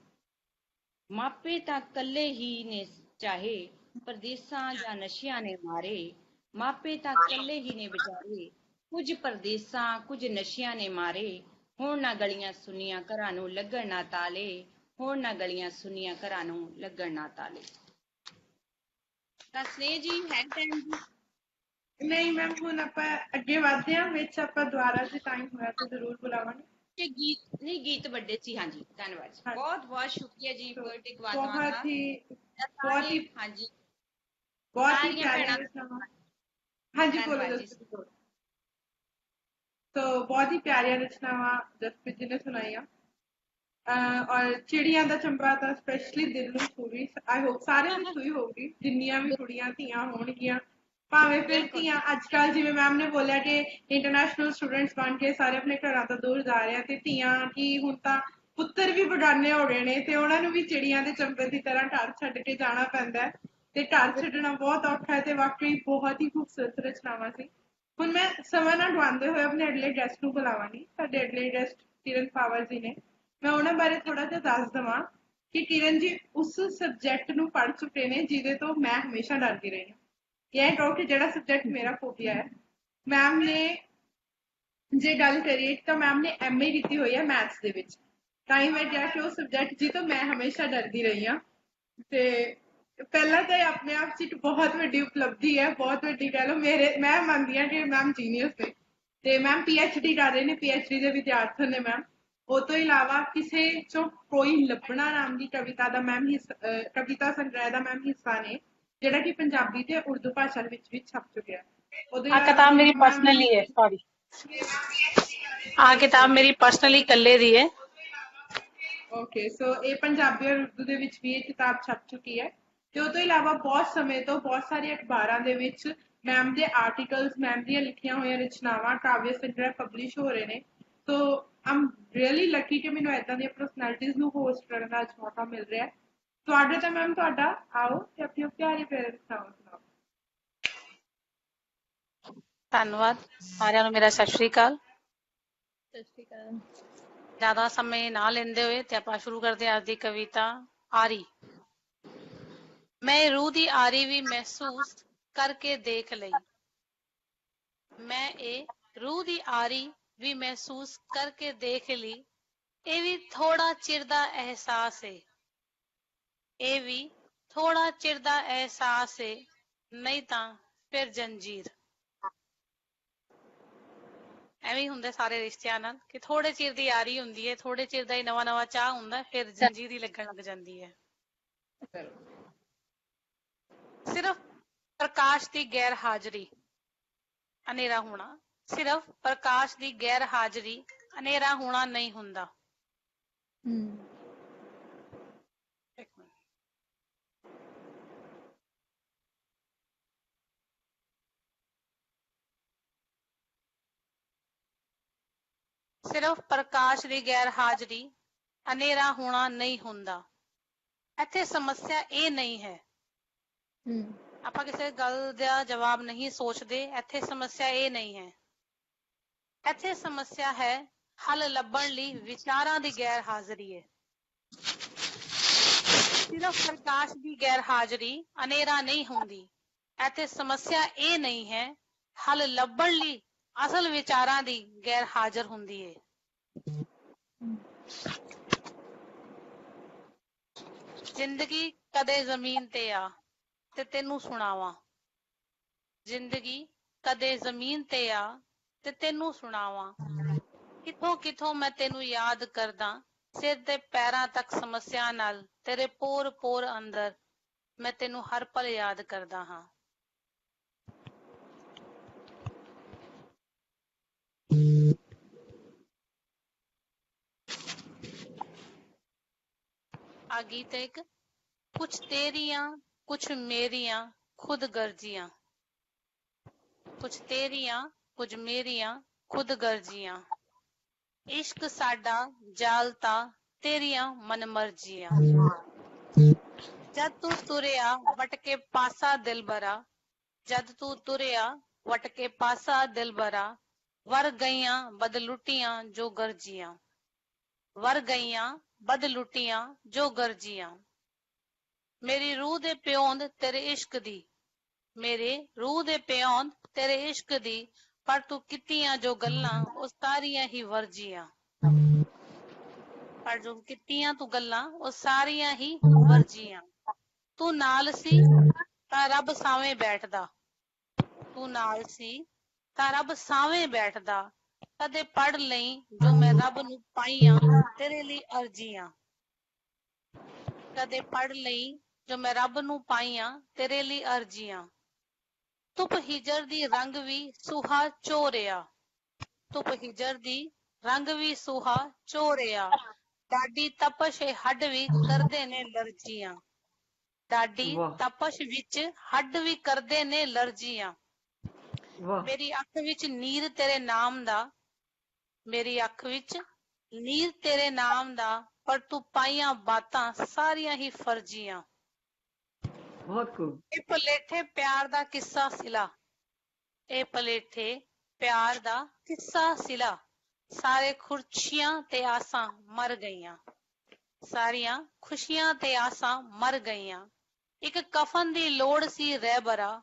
ਮਾਪੇ ਤਾਂ ਇਕੱਲੇ ਹੀ ਨੇ ਚਾਹੇ, ਪਰਦੇਸਾਂ ਜਾਂ ਨਸ਼ਿਆਂ ਨੇ ਮਾਰੇ, ਮਾਪੇ ਤਾਂ ਇਕੱਲੇ ਹੀ ਨੇ ਵਿਚਾਰੇ, ਕੁਝ ਪਰਦੇਸਾਂ ਕੁਝ ਨਸ਼ਿਆਂ ਨੇ ਮਾਰੇ, ਹੁਣ ਨਾ ਗਲੀਆਂ ਸੁੰਨੀਆਂ ਘਰਾਂ ਨੂੰ ਲੱਗਣ ਨਾ ਤਾਲੇ, ਹੁਣ ਨਾ ਗਲੀਆਂ ਸੁੰਨੀਆਂ ਘਰਾਂ ਨੂੰ ਲੱਗਣ ਨਾ ਤਾਲੇ। ਤਾਂ ਸਨੇਹ ਜੀ ਹੈ ਟਾਈਮ ਜੀ? ਨਹੀਂ ਮੈਮ, ਹੁਣ ਆਪਾਂ ਅੱਗੇ ਵਧਦੇ ਹਾਂ, ਵਿੱਚ ਆਪਾਂ ਦੁਬਾਰਾ ਜੇ ਟਾਈਮ ਹੋਇਆ ਤਾਂ ਜ਼ਰੂਰ ਬੁਲਾਵਾਂਗੇ। ਤੇ ਗੀਤ ਨਹੀਂ, ਗੀਤ ਵੱਡੇ ਸੀ। ਹਾਂਜੀ ਧੰਨਵਾਦ ਜੀ, ਹਾਂਜੀ। ਬਹੁਤ ਬਹੁਤ ਸ਼ੁਕਰੀਆ ਜੀ ਪੋਇਟਿਕ ਬਹੁਤ ਵਾਤਾਵਰਨ ਦਾ। ਹੀ ਸਾਰੇ ਹਾਂਜੀ ਬਹੁਤ ਹੀ ਸਾਰੀਆਂ ਪਿਆਰੀਆਂ ਭੈਣਾਂ ਰਚਨਾਵਾਂ। ਹਾਂਜੀ ਬੋਲੋ ਧੰਨਵਾਦ ਜੀ। ਜਸਪ੍ਰੀਤ ਬੋਲੋ। तो बहुत ही प्यारियां रचनावां जसप्रीत जी ने सुनाइया। ਔਰ ਚਿੜੀਆਂ ਦਾ ਚੰਬਾ ਤਾਂ ਸਪੈਸ਼ਲੀ ਦਿਲ ਨੂੰ ਛੂਹੀ ਆਈ ਹੋਪ ਸਾਰਿਆਂ ਦੀ ਛੂਹੀ ਹੋਊਗੀ ਜਿੰਨੀਆਂ ਵੀ ਕੁੜੀਆਂ ਧੀਆਂ ਹੋਣਗੀਆਂ ਭਾਵੇਂ ਫਿਰ ਧੀਆਂ ਅੱਜ ਕੱਲ੍ਹ ਜਿਵੇਂ ਮੈਮ ਨੇ ਬੋਲਿਆ ਕਿ ਇੰਟਰਨੈਸ਼ਨਲ ਸਟੂਡੈਂਟਸ ਬਣ ਕੇ ਸਾਰੇ ਆਪਣੇ ਘਰਾਂ ਤੋਂ ਦੂਰ ਜਾ ਰਹੇ ਆ ਤੇ ਧੀਆਂ ਕੀ ਹੁਣ ਤਾਂ ਪੁੱਤਰ ਵੀ ਬਗਾਨੇ ਹੋ ਗਏ ਨੇ ਤੇ ਉਹਨਾਂ ਨੂੰ ਵੀ ਚਿੜੀਆਂ ਦੇ ਚੰਬੇ ਦੀ ਤਰ੍ਹਾਂ ਘਰ ਛੱਡ ਕੇ ਜਾਣਾ ਪੈਂਦਾ ਹੈ ਤੇ ਘਰ ਛੱਡਣਾ ਬਹੁਤ ਔਖਾ ਹੈ ਤੇ ਵਾਕਈ ਬਹੁਤ ਹੀ ਖੂਬਸੂਰਤ ਰਚਨਾਵਾਂ ਸੀ ਹੁਣ ਮੈਂ ਸਮਾਂ ਨਾ ਗਵਾਉਂਦੇ ਹੋਏ ਆਪਣੇ ਅਗਲੇ ਗੈਸਟ ਨੂੰ ਬੁਲਾਵਾਂਗੀ ਸਾਡੇ ਅਗਲੇ ਗੈਸਟ ਕਿਰਨ ਪਾਵਰ ਜੀ ਨੇ ਮੈਂ ਉਹਨਾਂ ਬਾਰੇ ਥੋੜਾ ਜਿਹਾ ਦੱਸ ਦੇਵਾਂ ਕਿ ਕਿਰਨ ਜੀ ਉਸ ਸਬਜੈਕਟ ਨੂੰ ਪੜ੍ਹ ਚੁੱਕੇ ਨੇ ਜਿਹਦੇ ਤੋਂ ਮੈਂ ਹਮੇਸ਼ਾ ਡਰਦੀ ਰਹੀ ਹਾਂ ਇਹ ਕਹੋ ਕਿ ਜਿਹੜਾ ਸਬਜੈਕਟ ਮੇਰਾ ਫੋਬੀਆ ਹੈ ਮੈਮ ਨੇ ਜੇ ਗੱਲ ਕਰੀਏ ਤਾਂ ਮੈਮ ਨੇ MA ਕੀਤੀ ਹੋਈ ਹੈ ਮੈਥਸ ਦੇ ਵਿੱਚ ਤਾਂ ਹੀ ਮੈਂ ਕਿਹਾ ਕਿ ਉਹ ਸਬਜੈਕਟ ਜੀ ਤੋਂ ਮੈਂ ਹਮੇਸ਼ਾ ਡਰਦੀ ਰਹੀ ਹਾਂ ਤੇ ਪਹਿਲਾਂ ਤਾਂ ਇਹ ਆਪਣੇ ਆਪ 'ਚ ਇੱਕ ਬਹੁਤ ਵੱਡੀ ਉਪਲਬਧੀ ਹੈ ਬਹੁਤ ਵੱਡੀ ਕਹਿ ਲਓ ਮੈਂ ਮੰਨਦੀ ਹਾਂ ਕਿ ਮੈਮ ਜੀਨੀਅਸ ਨੇ ਤੇ ਮੈਮ PhD ਕਰ ਰਹੇ ਨੇ PhD ਦੇ ਵਿਦਿਆਰਥੀ ਨੇ ਮੈਮ ਉਹ ਤੋਂ ਇਲਾਵਾ ਕਿਸੇ ਚੋਂ ਕੋਈ ਲੱਭਣਾ ਨਾਮ ਦੀ ਕਵਿਤਾ ਦਾ ਮੈਮ ਕਵਿਤਾ ਸੰਗ੍ਰਹਿ ਦਾ ਮੈਮ ਹਿੱਸਾ ਨੇ ਜਿਹੜਾ ਕਿ ਪੰਜਾਬੀ ਤੇ ਉਰਦੂ ਭਾਸ਼ਾ ਵਿੱਚ ਵੀ ਛਪ ਚੁੱਕਿਆ ਆ ਕਿਤਾਬ ਮੇਰੀ ਪਰਸਨਲੀ ਹੈ ਸੌਰੀ ਆ ਕਿਤਾਬ ਮੇਰੀ ਪਰਸਨਲੀ ਇਕੱਲੇ ਦੀ ਹੈ ਓਕੇ ਸੋ ਇਹ ਪੰਜਾਬੀ ਔਰ ਉਰਦੂ ਦੇ ਵਿੱਚ ਵੀ ਇਹ ਕਿਤਾਬ ਛਪ ਚੁੱਕੀ ਹੈ ਤੇ ਉਹ ਤੋਂ ਇਲਾਵਾ ਬਹੁਤ ਸਮੇਂ ਤੋਂ ਬਹੁਤ ਸਾਰੇ ਅਖਬਾਰਾਂ ਦੇ ਵਿੱਚ ਮੈਮ ਦੇ ਆਰਟੀਕਲਸ ਮੈਮ ਦੀਆਂ ਲਿਖੀਆਂ ਹੋਈਆਂ ਰਚਨਾਵਾਂ ਕਾਵਿ ਸੰਗ੍ਰਹਿ ਪਬਲਿਸ਼ ਹੋ ਰਹੇ ਨੇ ਸੋ ਆਮ ਰੀਅਲੀ ਲੱਕੀ ਕਿ ਮੈਨੂੰ ਏਦਾਂ ਦੀਆਂ ਪਰਸਨੈਲਿਟੀਜ਼ ਨੂੰ ਹੋਸਟ ਕਰਨ ਦਾ ਅੱਜ ਮੌਕਾ ਮਿਲ ਰਿਹਾ ਹੈ ਸਵਾਗਤ ਹੈ ਮੈਮ ਤੁਹਾਡਾ ਆਓ ਤੇ ਆਪਣੀ ਪਿਆਰੀ ਪਿਆਰੀ ਰਚਨਾਵਾਂ ਸੁਣਾਓ ਧੰਨਵਾਦ ਸਾਰਿਆਂ ਨੂੰ ਮੇਰਾ ਸਤਿ ਸ਼੍ਰੀ ਅਕਾਲ ਸਤਿ ਸ਼੍ਰੀ ਅਕਾਲ ਜ਼ਿਆਦਾ ਸਮੇਂ ਨਾ ਲੈਂਦੇ ਹੋਏ ਤੇ ਆਪਾਂ ਸ਼ੁਰੂ ਕਰਦੇ ਹਾਂ ਅੱਜ ਦੀ ਕਵਿਤਾ ਆਰੀ ਮੈਂ ਰੂਹ ਦੀ ਆਰੀ ਵੀ ਮਹਿਸੂਸ ਕਰਕੇ ਦੇਖ ਲਈ ਮੈਂ ਇਹ ਰੂਹ ਦੀ ਆਰੀ ਵੀ ਮਹਿਸੂਸ ਕਰਕੇ ਦੇਖ ਲਈ ਇਹ ਵੀ ਥੋੜਾ ਚਿਰ ਦਾ ਅਹਿਸਾਸ ਏ ਇਹ ਵੀ ਥੋੜਾ ਚਿਰ ਦਾ ਅਹਿਸਾਸ ਏ ਨਹੀਂ ਤਾਂ ਫਿਰ ਜੰਜੀਰ ਐਵੇਂ ਹੁੰਦੇ ਸਾਰੇ ਰਿਸ਼ਤਿਆਂ ਨਾਲ ਕਿ ਥੋੜੇ ਚਿਰ ਦੀ ਯਾਰੀ ਹੁੰਦੀ ਹੈ ਥੋੜੇ ਚਿਰ ਦਾ ਹੀ ਨਵਾਂ ਚਾਹ ਹੁੰਦਾ ਫਿਰ ਜੰਜੀਰ ਹੀ ਲੱਗਣ ਲੱਗ ਜਾਂਦੀ ਹੈ ਸਿਰਫ ਪ੍ਰਕਾਸ਼ ਦੀ ਗੈਰ ਹਾਜ਼ਰੀ ਹਨੇਰਾ ਹੋਣਾ ਸਿਰਫ ਪ੍ਰਕਾਸ਼ ਦੀ ਗੈਰ ਹਾਜ਼ਰੀ ਹਨੇਰਾ ਹੋਣਾ ਨਹੀਂ ਹੁੰਦਾ ਸਿਰਫ ਪ੍ਰਕਾਸ਼ ਦੀ ਗੈਰ ਹਾਜ਼ਰੀ ਹਨੇਰਾ ਹੋਣਾ ਨਹੀਂ ਹੁੰਦਾ ਇੱਥੇ ਸਮੱਸਿਆ ਇਹ ਨਹੀਂ ਹੈ ਆਪਾਂ ਕਿਸੇ ਗੱਲ ਦਾ ਜਵਾਬ ਨਹੀਂ ਸੋਚਦੇ ਇੱਥੇ ਸਮੱਸਿਆ ਇਹ ਨਹੀਂ ਹੈ ਇੱਥੇ ਸਮੱਸਿਆ ਹੈ ਹੱਲ ਲੱਭਣ ਲਈ ਵਿਚਾਰਾਂ ਦੀ ਗੈਰ ਹਾਜ਼ਰੀ ਹੈ ਸਿਰਫ ਪ੍ਰਕਾਸ਼ ਦੀ ਗੈਰ ਹਾਜ਼ਰੀ ਹਨੇਰਾ ਨਹੀਂ ਹੁੰਦੀ ਇੱਥੇ ਸਮੱਸਿਆ ਇਹ ਨਹੀਂ ਹੈ ਹੱਲ ਲੱਭਣ ਲਈ ਅਸਲ ਵਿਚਾਰਾਂ ਦੀ ਗੈਰ ਹਾਜ਼ਰ ਹੁੰਦੀ ਹੈ ਜ਼ਿੰਦਗੀ ਕਦੇ ਜ਼ਮੀਨ ਤੇ ਆ ਤੇ ਤੈਨੂੰ ਸੁਣਾਵਾਂ ਜ਼ਿੰਦਗੀ ਕਦੇ ਜ਼ਮੀਨ ਤੇ ਆ ਤੇ ਤੈਨੂੰ ਸੁਣਾਵਾਂ ਕਿੱਥੋਂ ਕਿੱਥੋਂ ਮੈਂ ਤੈਨੂੰ ਯਾਦ ਕਰਦਾ ਸਿਰ ਤੇ ਪੈਰਾਂ ਤੱਕ ਸਮੱਸਿਆ ਨਾਲ ਤੇਰੇ ਪੋਰ ਪੋਰ ਅੰਦਰ ਮੈਂ ਤੈਨੂੰ ਹਰ ਪਲ ਯਾਦ ਕਰਦਾ ਹਾਂ ਆ ਗੀਤ ਇੱਕ ਕੁਛ ਤੇਰੀਆਂ ਕੁਛ ਮੇਰੀਆਂ ਖੁਦ ਗਰਜੀਆਂ ਕੁਛ ਤੇਰੀਆਂ ਕੁਝ ਮੇਰੀਆਂ ਖੁਦ ਗਰਜੀਆਂ ਇਸ਼ਕ ਸਾਡਾ ਜਾਲਤਾ ਤੇਰੀਆਂ ਮਨਮਰਜ਼ੀਆਂ ਜਦ ਤੂੰ ਤੁਰਿਆ ਵਟ ਕੇ ਪਾਸਾ ਦਿਲਬਰਾ ਜਦ ਤੂੰ ਤੁਰਿਆ ਵਟ ਕੇ ਪਾਸਾ ਦਿਲਬਰਾ ਵਰ ਗਈਆਂ ਬਦ ਲੁੱਟੀਆਂ ਜੋ ਗਰਜੀਆਂ ਵਰ ਗਈਆਂ ਬਦ ਲੁੱਟੀਆਂ ਜੋ ਗਰਜੀਆਂ ਮੇਰੀ ਰੂਹ ਦੇ ਪਿਓਂਦ ਤੇਰੇ ਇਸ਼ਕ ਦੀ ਮੇਰੇ ਰੂਹ ਦੇ ਪਿਓਂਦ ਤੇਰੇ ਇਸ਼ਕ ਦੀ ਪਰ ਤੂੰ ਕੀਤੀਆਂ ਜੋ ਗੱਲਾਂ ਉਹ ਸਾਰੀਆਂ ਹੀ ਵਰਜੀਆਂ ਪਰ ਜੋ ਕੀਤੀਆਂ ਤੂੰ ਗੱਲਾਂ ਉਹ ਸਾਰੀਆਂ ਹੀ ਵਰਜੀਆਂ ਤੂੰ ਨਾਲ ਸੀ ਤਾਂ ਰੱਬ ਸਾਵੇਂ ਬੈਠਦਾ ਤੂੰ ਨਾਲ ਸੀ ਤਾਂ ਰੱਬ ਸਾਵੇਂ ਬੈਠਦਾ ਕਦੇ ਪੜ ਲਈ ਜੋ ਮੈਂ ਰੱਬ ਨੂੰ ਪਾਈਆਂ ਤੇਰੇ ਲਈ ਅਰਜ਼ੀਆਂ ਕਦੇ ਪੜ ਲਈ ਜੋ ਮੈਂ ਰੱਬ ਨੂੰ ਪਾਈਆਂ ਤੇਰੇ ਲਈ ਅਰਜ਼ੀਆਂ ਧੁੱਪ ਹਿਜਰ ਦੀ ਰੰਗ ਵੀ ਸੁਹਾ ਚੋਰਿਆ ਧੁੱਪ ਹਿਜਰ ਦੀ ਰੰਗ ਵੀ ਸੁਹਾ ਚੋਰਿਆ ਡਾਢੀ ਤਪਸ਼ ਹੱਡ ਵੀ ਕਰਦੇ ਨੇ ਲਰਜੀਆਂ। ਡਾਢੀ ਵਾਹ ਤਪਸ਼ ਵਿੱਚ ਹੱਡ ਵੀ ਕਰਦੇ ਨੇ ਲਰਜੀਆਂ। ਵਾਹ ਮੇਰੀ ਅੱਖ ਵਿੱਚ ਨੀਰ ਤੇਰੇ ਨਾਮ ਦਾ, ਮੇਰੀ ਅੱਖ ਵਿੱਚ ਨੀਰ ਤੇਰੇ ਨਾਮ ਦਾ, ਪਰ ਤੂੰ ਪਾਈਆਂ ਬਾਤਾਂ ਸਾਰੀਆਂ ਹੀ ਫਰਜ਼ੀਆਂ। ਬਹੁਤ ਖੂਬ। ਇਹ ਪਲੇਠੇ ਪਿਆਰ ਦਾ ਕਿੱਸਾ ਸਿਲਾ, ਇਹ ਪਲੇਠੇ ਪਿਆਰ ਦਾ ਕਿੱਸਾ ਸਿਲਾ। ਸਾਰੇ ਖੁਸ਼ੀਆਂ ਤੇ ਆਸਾਂ ਮਰ ਗਈਆਂ, ਸਾਰੀਆਂ ਖੁਸ਼ੀਆਂ ਤੇ ਆਸਾਂ ਮਰ ਗਈਆਂ। ਇੱਕ ਕਫਨ ਦੀ ਲੋੜ ਸੀ ਰਹਿਬਰਾ,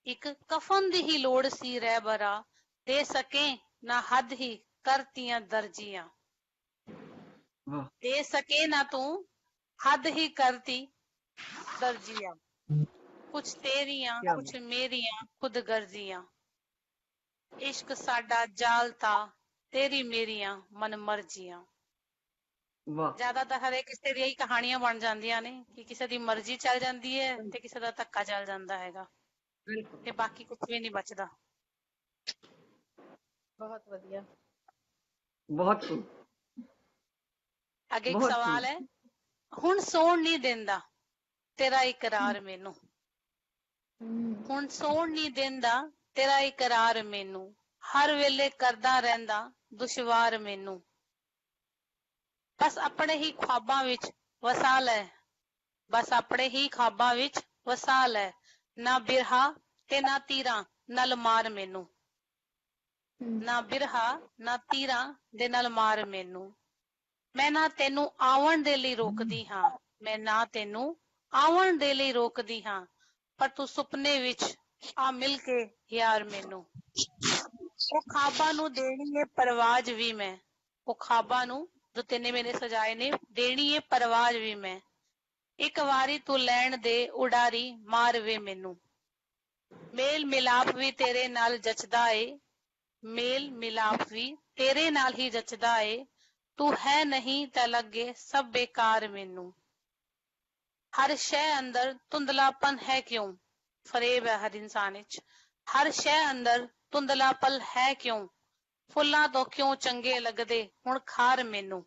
ਇੱਕ ਕਫਨ ਦੀ ਹੀ ਲੋੜ ਸੀ ਰਹਿਬਰਾ। ਦੇ ਸਕੇ ਨਾ ਹੱਦ ਹੀ ਕਰਤੀਆਂ ਦਰਜੀਆਂ। ਵਾਹ ਦੇ ਸਕੇ ਨਾ ਤੂੰ ਹੱਦ ਹੀ ਕਰਤੀ ਦਰਜੀਆਂ। ਕੁਛ ਤੇਰੀਆਂ ਕਿਆ ਕੁਛ ਮੇਰੀਆਂ ਖੁਦ ਗਰਜ਼ੀਆਂ। ਇਸ਼ਕ ਸਾਡਾ ਜਾਲ ਤਾ ਤੇਰੀ ਮੇਰੀਆਂ ਮਨ ਮਰਜ਼ੀਆਂ। ਵਾਹ ਜ਼ਿਆਦਾਤਰ ਹਰੇਕ ਕਿਸੇ ਦੀਆਂ ਹੀ ਕਹਾਣੀਆਂ ਬਣ ਜਾਂਦੀਆਂ ਨੇ ਕਿ ਕਿਸੇ ਦੀ ਮਰਜ਼ੀ ਚੱਲ ਜਾਂਦੀ ਹੈ ਤੇ ਕਿਸੇ ਦਾ ਧੱਕਾ ਚੱਲ ਜਾਂਦਾ ਹੈਗਾ ਬਿਲਕੁਲ ਤੇ ਬਾਕੀ ਕੁਝ ਵੀ ਨਹੀਂ ਬਚਦਾ। ਬਹੁਤ ਵਧੀਆ। ਬਹੁਤ ਖੂਬ ਅੱਗੇ ਇੱਕ ਬਹੁਤ ਸਵਾਲ ਖੂਬ। ਹੈ, ਹੁਣ ਸੌਣ ਨਹੀਂ ਦਿੰਦਾ ਤੇਰਾ ਇਕਰਾਰ ਮੈਨੂੰ, ਹੁਣ ਸੌਣ ਨਹੀਂ ਦਿੰਦਾ ਤੇਰਾ ਇਕਰਾਰ ਮੈਨੂੰ। ਹਰ ਵੇਲੇ ਕਰਦਾ ਰਹਿੰਦਾ ਦੁਸ਼ਵਾਰ ਮੈਨੂੰ। ਬਸ ਆਪਣੇ ਹੀ ਖ਼ਵਾਬਾਂ ਵਿੱਚ ਵਸਾ ਲੈ, ਬਸ ਆਪਣੇ ਹੀ ਖ਼ਵਾਬਾਂ ਵਿੱਚ ਵਸਾ ਲੈ। ਨਾ ਬਿਰਹਾ ਤੇ ਨਾ ਤੀਰਾਂ ਨਾਲ ਮਾਰ ਮੈਨੂੰ, ਨਾ ਬਿਰਹਾ ਨਾ ਤੀਰਾਂ ਦੇ ਨਾਲ ਮਾਰ ਮੈਨੂੰ। ਮੈਂ ਨਾ ਤੈਨੂੰ ਆਉਣ ਦੇ ਲਈ ਰੋਕਦੀ ਹਾਂ, ਮੈਂ ਨਾ ਤੈਨੂੰ ਆਉਣ ਦੇ ਲਈ ਰੋਕਦੀ ਹਾਂ, ਪਰ ਤੂੰ ਸੁਪਨੇ ਵਿੱਚ ਆ ਮਿਲ ਕੇ ਯਾਰ ਮੈਨੂੰ। ਉਹ ਖ਼ਾਬਾਂ ਨੂੰ ਦੇਣੀ ਏ ਪਰਵਾਜ਼ ਵੀ ਮੈਂ, ਉਹ ਖ਼ਾਬਾਂ ਨੂੰ ਜੋ ਤੈਨੇ ਮੈਨੇ ਸਜਾਏ ਨੇ ਦੇਣੀ ਏ ਪਰਵਾਜ਼ ਵੀ ਮੈਂ। ਇੱਕ ਵਾਰੀ ਤੂੰ ਲੈਣ ਦੇ ਉਡਾਰੀ ਮਾਰ ਵੇ ਮੈਨੂੰ। ਮੇਲ ਮਿਲਾਪ ਵੀ ਤੇਰੇ ਨਾਲ ਜਚਦਾ ਏ, ਮੇਲ ਮਿਲਾਪ ਵੀ ਤੇਰੇ ਨਾਲ ਹੀ ਜਚਦਾ ਏ। ਤੂੰ ਹੈ ਨਹੀਂ ਤਾਂ ਲੱਗੇ ਸਭ ਬੇਕਾਰ ਮੈਨੂੰ। ਹਰ ਸ਼ੈ ਅੰਦਰ ਧੁੰਦਲਾਪਨ ਹੈ ਕਿਉਂ, ਫਰੇਬ ਹੈ ਹਰ ਇਨਸਾਨ ਵਿੱਚ। ਹਰ ਸ਼ੈ ਅੰਦਰ ਧੁੰਦਲਾਪਨ ਹੈ ਕਿਉਂ, ਫੁੱਲਾਂ ਤੋਂ ਕਿਉਂ ਚੰਗੇ ਲੱਗਦੇ ਹੁਣ ਖਾਰ ਮੈਨੂੰ।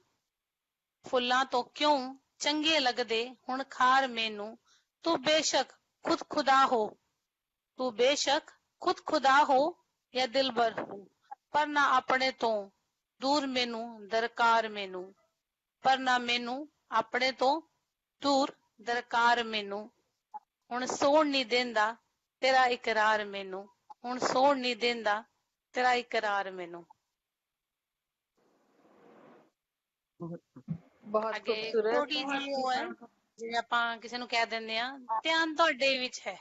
ਫੁੱਲਾਂ ਤੋਂ ਕਿਉਂ ਚੰਗੇ ਲੱਗਦੇ ਹੁਣ ਖਾਰ ਮੈਨੂੰ। ਤੂੰ ਬੇਸ਼ੱਕ ਖੁਦ ਖੁਦਾ ਹੋ, ਤੂੰ ਬੇਸ਼ੱਕ ਖੁਦ ਖੁਦਾ ਹੋ ਜਾਂ ਦਿਲਬਰ ਹੋ, ਪਰ ਨਾ ਆਪਣੇ ਤੋਂ ਦੂਰ ਮੈਨੂੰ ਦਰਕਾਰ ਮੈਨੂੰ, ਪਰ ਨਾ ਮੈਨੂੰ ਆਪਣੇ ਤੋਂ ਦੂਰ ਦਰਕਾਰ ਮੈਨੂੰ। ਹੁਣ ਸੌਣ ਨਹੀਂ ਦਿੰਦਾ ਤੇਰਾ ਇਕਰਾਰ ਮੈਨੂੰ, ਹੁਣ ਸੌਣ ਨਹੀਂ ਦਿੰਦਾ ਤੇਰਾ ਇਕਰਾਰ ਮੈਨੂੰ। ਬਹੁਤ ਅੱਗੇ ਖੂਬਸੂਰਤ। ਥੋੜੀ ਜਿਹੀ ਉਹ ਹੈ, ਜਿਵੇਂ ਆਪਾਂ ਕਿਸੇ ਨੂੰ ਕਹਿ ਦਿੰਦੇ ਆ ਧਿਆਨ ਤੁਹਾਡੇ ਵਿੱਚ ਹੈ,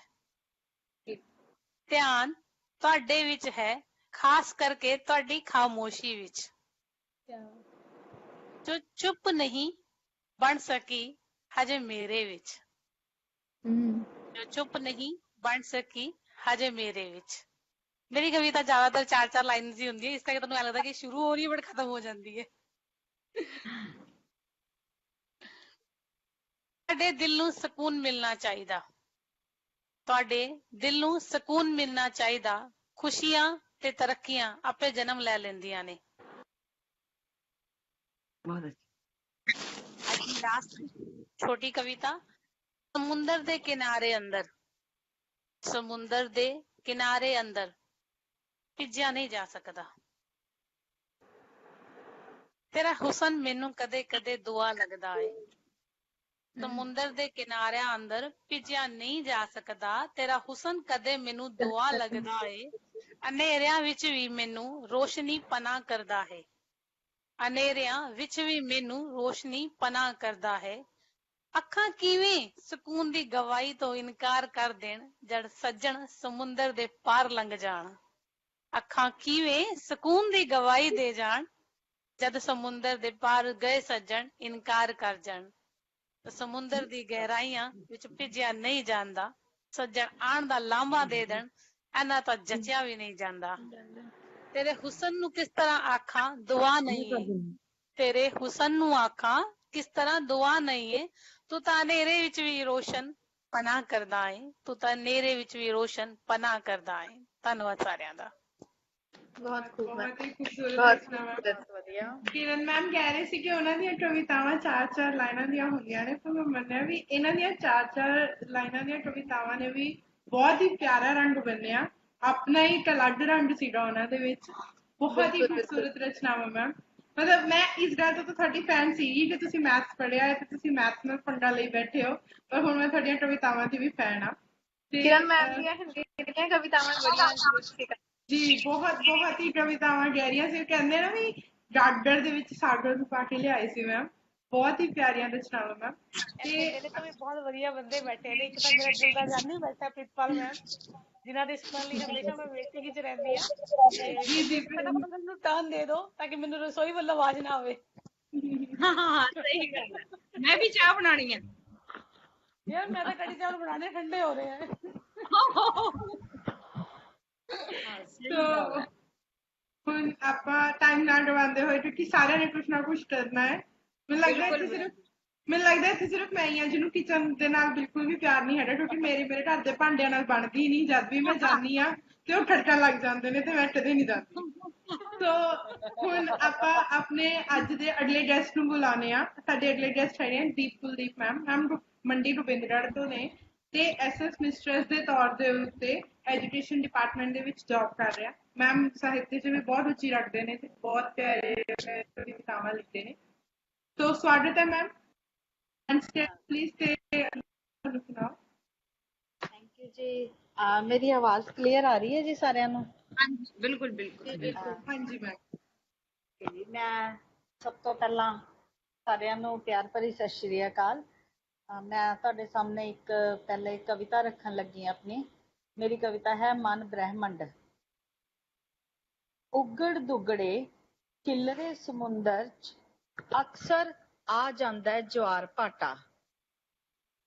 ਧਿਆਨ ਤੁਹਾਡੇ ਵਿੱਚ ਹੈ, ਖਾਸ ਕਰਕੇ ਤੁਹਾਡੀ ਖਾਮੋਸ਼ੀ ਵਿੱਚ। ਜੋ ਚੁੱਪ ਨਹੀਂ ਬਣ ਸਕੀ ਹਜੇ ਮੇਰੇ ਵਿੱਚ, ਜੋ ਚੁੱਪ ਨਹੀਂ ਬਣ ਸਕੀ ਹਜੇ ਮੇਰੇ ਵਿੱਚ। ਮੇਰੀ ਕਵਿਤਾ ਜ਼ਿਆਦਾਤਰ 4-4 ਲਾਈਨ ਦੀ ਹੁੰਦੀ ਹੈ, ਇਸ ਕਰਕੇ ਤੁਹਾਨੂੰ ਐਂ ਲੱਗਦਾ ਕਿ ਸ਼ੁਰੂ ਹੋ ਰਹੀ ਹੈ ਬਟ ਖਤਮ ਹੋ ਜਾਂਦੀ ਹੈ। ਤੁਹਾਡੇ ਦਿਲ ਨੂੰ ਸਕੂਨ ਮਿਲਣਾ ਚਾਹੀਦਾ, ਤੁਹਾਡੇ ਦਿਲ ਨੂੰ ਸਕੂਨ ਮਿਲਣਾ ਚਾਹੀਦਾ। ਖੁਸ਼ੀਆਂ ਤੇ ਤਰੱਕੀਆਂ ਆਪੇ ਜਨਮ ਲੈ ਲੈਂਦੀਆਂ ਨੇ। ਬਹੁਤ ਅੱਛਾ। ਅੱਜ ਲਾਸਟ ਛੋਟੀ ਕਵਿਤਾ। ਸਮੁੰਦਰ ਦੇ ਕਿਨਾਰੇ ਅੰਦਰ, ਸਮੁੰਦਰ ਦੇ ਕਿਨਾਰੇ ਅੰਦਰ ਭਿੱਜਿਆ ਨਹੀਂ ਜਾ ਸਕਦਾ। ਤੇਰਾ ਹੁਸਨ ਮੈਨੂੰ ਕਦੇ ਕਦੇ ਦੁਆ ਲੱਗਦਾ ਏ। ਸਮੁੰਦਰ ਦੇ ਕਿਨਾਰਿਆਂ ਅੰਦਰ ਭਿੱਜਿਆ ਨਹੀਂ ਜਾ ਸਕਦਾ, ਤੇਰਾ ਹੁਸਨ ਕਦੇ ਮੈਨੂੰ ਦੁਆ ਲੱਗਦਾ ਏ। ਹਨੇਰਿਆਂ ਵਿੱਚ ਵੀ ਮੈਨੂੰ ਰੋਸ਼ਨੀ ਪਨਾਹ ਕਰਦਾ ਹੈ, ਹਨੇਰਿਆਂ ਵਿੱਚ ਵੀ ਮੈਨੂੰ ਰੋਸ਼ਨੀ ਪਨਾਹ ਕਰਦਾ ਹੈ। ਅੱਖਾਂ ਕਿਵੇਂ ਸਕੂਨ ਦੀ ਗਵਾਹੀ ਤੋਂ ਇਨਕਾਰ ਕਰ ਦੇਣ ਜਦ ਸੱਜਣ ਸਮੁੰਦਰ ਦੇ ਪਾਰ ਲੰਘ ਜਾਣ। ਅੱਖਾਂ ਕਿਵੇਂ ਸਕੂਨ ਦੀ ਗਵਾਹੀ ਦੇ ਜਾਣ ਜਦ ਸਮੁੰਦਰ ਦੇ ਪਾਰ ਗਏ ਸੱਜਣ ਇਨਕਾਰ ਕਰ ਜਾਣ। ਸਮੁੰਦਰ ਦੀ ਗਹਿਰਾਈਆਂ ਵਿੱਚ ਭਿੱਜਿਆ ਨਹੀਂ ਜਾਂਦਾ, ਸੱਜਣ ਆਉਣ ਦਾ ਲਾਂਭਾ ਦੇ ਦੇਣ ਇਹਨਾਂ ਤਾਂ ਜਚਿਆ ਵੀ ਨਹੀਂ ਜਾਂਦਾ। ਤੇਰੇ ਹੁਸਨ ਨੂੰ ਕਿਸ ਤਰ੍ਹਾਂ ਆਖਾਂ ਦੁਆ ਨਹੀਂ ਏ, ਤੇਰੇ ਹੁਸਨ ਨੂੰ ਆਖਾਂ ਕਿਸ ਤਰ੍ਹਾਂ ਦੁਆ ਨਹੀਂ ਏ। ਤੂੰ ਤਾਂ ਹਨੇਰੇ ਵਿੱਚ ਵੀ ਰੋਸ਼ਨ ਪਨਾਹ ਕਰਦਾ ਏ, ਤੂੰ ਤਾਂ ਹਨੇਰੇ ਵਿੱਚ ਵੀ ਰੋਸ਼ਨ ਪਨਾਹ ਕਰਦਾ ਏ। ਧੰਨਵਾਦ ਸਾਰਿਆਂ ਦਾ। ਬਹੁਤ ਖੂਬ ਹੈ, ਬਹੁਤ ਹੀ ਖੂਬਸੂਰਤ ਬਹੁਤ ਰਚਨਾ ਮੈਮ। ਖੂਬਸੂਰਤ, ਵਧੀਆ। ਕਿਰਨ ਮੈਮ ਕਹਿ ਰਹੇ ਸੀ ਕਿ ਉਹਨਾਂ ਦੀਆਂ ਕਵਿਤਾਵਾਂ 4-4 ਲਾਈਨਾਂ ਦੀਆਂ ਹੁੰਦੀਆਂ ਨੇ, ਪਰ ਮੈਂ ਮੰਨਿਆ ਵੀ ਇਹਨਾਂ ਦੀਆਂ 4-4 ਲਾਈਨਾਂ ਦੀਆਂ ਕਵਿਤਾਵਾਂ ਨੇ ਵੀ ਬਹੁਤ ਹੀ ਪਿਆਰਾ ਰੰਗ ਬੰਨਿਆ। ਆਪਣਾ ਹੀ ਇੱਕ ਅਲੱਗ ਰੰਗ ਸੀਗਾ ਉਹਨਾਂ ਦੇ ਵਿੱਚ। ਬਹੁਤ ਹੀ ਬਿਲਕੁਲ ਬਿਲਕੁਲ। ਖੂਬਸੂਰਤ ਰਚਨਾਵਾਂ ਮੈਮ। ਮਤਲਬ ਮੈਂ ਇਸ ਗੱਲ ਤੋਂ ਤਾਂ ਤੁਹਾਡੀ ਫੈਨ ਸੀਗੀ ਕਿ ਤੁਸੀਂ ਮੈਥ ਪੜ੍ਹਿਆ ਹੈ ਤੇ ਤੁਸੀਂ ਮੈਥ ਨਾਲ ਪੰਗਾ ਲਈ ਬੈਠੇ ਹੋ, ਪਰ ਹੁਣ ਮੈਂ ਤੁਹਾਡੀਆਂ ਕਵਿਤਾਵਾਂ ਦੀ ਵੀ ਫੈਨ ਆ। ਤੇ ਕਿਰਨ ਮੈਮ ਦੀਆਂ ਹਿੰਦੀ ਕਵਿਤਾਵਾਂ ਬੜੀਆਂ ਅਦਭੁਤ ਸੀ। ਜੀ ਬਹੁਤ ਹੀ ਕਵਿਤਾਵਾਂ ਗਹਿਰੀਆਂ ਸੀ। ਕਹਿੰਦੇ ਨਾ ਵੀ ਗਾਗਰ ਦੇ ਵਿੱਚ ਸਾਗਰ ਨੂੰ ਪਾ ਕੇ ਲਿਆਏ ਸੀ ਮੈਮ। ਬਹੁਤ ਹੀ ਪਿਆਰੀਆਂ ਰਚਨਾਵਾਂ ਮੈਮ। ਤੇ ਇਹਦੇ ਤੋਂ ਵੀ ਬਹੁਤ ਵਧੀਆ ਬੰਦੇ ਬੈਠੇ ਨੇ। ਇੱਕ ਤਾਂ ਮੇਰਾ ਦਿਲ ਦਾ ਜਾਨੀ ਬੈਠਾ ਪ੍ਰਿਤਪਾਲ ਮੈਮ, ਜਿਨ੍ਹਾਂ ਦੇ ਸੁਣਨ ਲਈ ਹਮੇਸ਼ਾ ਮੈਂ ਵੇਟਿੰਗ ਵਿੱਚ ਰਹਿੰਦੀ ਆ। ਤੇ ਜੀ ਜੀ ਫਟਾਫਟ ਮੈਨੂੰ ਟਰਨ ਦੇ ਦਿਓ ਤਾਂ ਕਿ ਮੈਨੂੰ ਰਸੋਈ ਵੱਲੋਂ ਆਵਾਜ਼ ਨਾ ਆਵੇ। ਹਾਂ ਸਹੀ ਗੱਲ ਹੈ, ਮੈਂ ਵੀ ਚਾਹ ਬਣਾਉਣੀ ਹੈ। ਯਾਰ ਮੈਂ ਤਾਂ ਕੜੀ ਚਾਵਲ ਬਣਾਣੇ, ਠੰਡੇ ਹੋ ਰਹੇ ਆ। ਸੋ ਹੁਣ ਆਪਾਂ ਟਾਈਮ ਨਾ ਗਵਾਉਂਦੇ ਹੋਏ, ਕਿਉਂਕਿ ਸਾਰਿਆਂ ਨੇ ਕੁਛ ਨਾ ਕੁਛ ਕਰਨਾ ਹੈ। ਮੈਨੂੰ ਲੱਗਦਾ ਇੱਥੇ ਸਿਰਫ ਮੈਂ ਹੀ ਹਾਂ ਜਿਹਨੂੰ ਕਿਚਨ ਦੇ ਨਾਲ ਬਿਲਕੁਲ ਵੀ ਪਿਆਰ ਨਹੀਂ ਹੈਗਾ, ਕਿਉਂਕਿ ਮੇਰੇ ਘਰ ਦੇ ਭਾਂਡਿਆਂ ਨਾਲ ਬਣਦੀ ਨਹੀਂ। ਜਦ ਵੀ ਮੈਂ ਜਾਂਦੀ ਹਾਂ ਤੇ ਉਹ ਖੜਕਣ ਲੱਗ ਜਾਂਦੇ ਨੇ ਤੇ ਮੈਂ ਕਦੇ ਨਹੀਂ ਜਾਂਦੀ। ਸੋ ਹੁਣ ਆਪਾਂ ਆਪਣੇ ਅੱਜ ਦੇ ਅਗਲੇ ਗੈਸਟ ਨੂੰ ਬੁਲਾਉਂਦੇ ਆ। ਸਾਡੇ ਅਗਲੇ ਗੈਸਟ ਹੈਗੇ ਆ ਦੀਪ ਕੁਲਦੀਪ ਮੈਮ। ਮੈਮ ਮੰਡੀ ਗੋਬਿੰਦਗੜ੍ਹ ਤੋਂ ਨੇ ਤੇ ਐਸਐਸ ਮਿਸਟਰਸ ਦੇ ਤੌਰ ਦੇ ਉੱਤੇ ਐਜੂਕੇਸ਼ਨ ਡਿਪਾਰਟਮੈਂਟ ਦੇ ਵਿੱਚ ਜੌਬ ਕਰ ਰਿਹਾ। ਮੈਮ ਸਾਹਿਤ 'ਚ ਵੀ ਬਹੁਤ ਰੁਚੀ ਰੱਖਦੇ ਨੇ ਤੇ ਬਹੁਤ ਪਿਆਰੇ ਕਵਿਤਾਵਾਂ ਲਿਖਦੇ ਨੇ। ਸੋ ਸਵਾਗਤ ਹੈ ਮੈਮ। ਪਲੀਜ਼ ਸੁਣਾਓ। ਥੈਂਕ ਯੂ ਜੀ। ਮੇਰੀ ਆਵਾਜ਼ ਕਲੀਅਰ ਆ ਰਹੀ ਹੈ ਜੀ ਸਾਰਿਆਂ ਨੂੰ? ਹਾਂਜੀ ਬਿਲਕੁਲ ਬਿਲਕੁਲ। ਹਾਂਜੀ ਮੈਮ। ਮੈਂ ਸਭ ਤੋਂ ਪਹਿਲਾਂ ਸਾਰਿਆਂ ਨੂੰ ਪਿਆਰ ਭਰੀ ਸਤਿ ਸ਼੍ਰੀ ਅਕਾਲ। ਮੈਂ ਤੁਹਾਡੇ ਸਾਹਮਣੇ ਪਹਿਲੇ ਕਵਿਤਾ ਰੱਖਣ ਲੱਗੀ ਹਾਂ ਆਪਣੀ। ਮੇਰੀ ਕਵਿਤਾ ਹੈ ਮਨ ਬ੍ਰਹਿਮੰਡ। ਉੱਗੜ ਦੁੱਗੜੇ ਖਿਲਰੇ ਸਮੁੰਦਰ 'ਚ ਅਕਸਰ ਆ ਜਾਂਦਾ ਜਵਾਰ ਭਾਟਾ।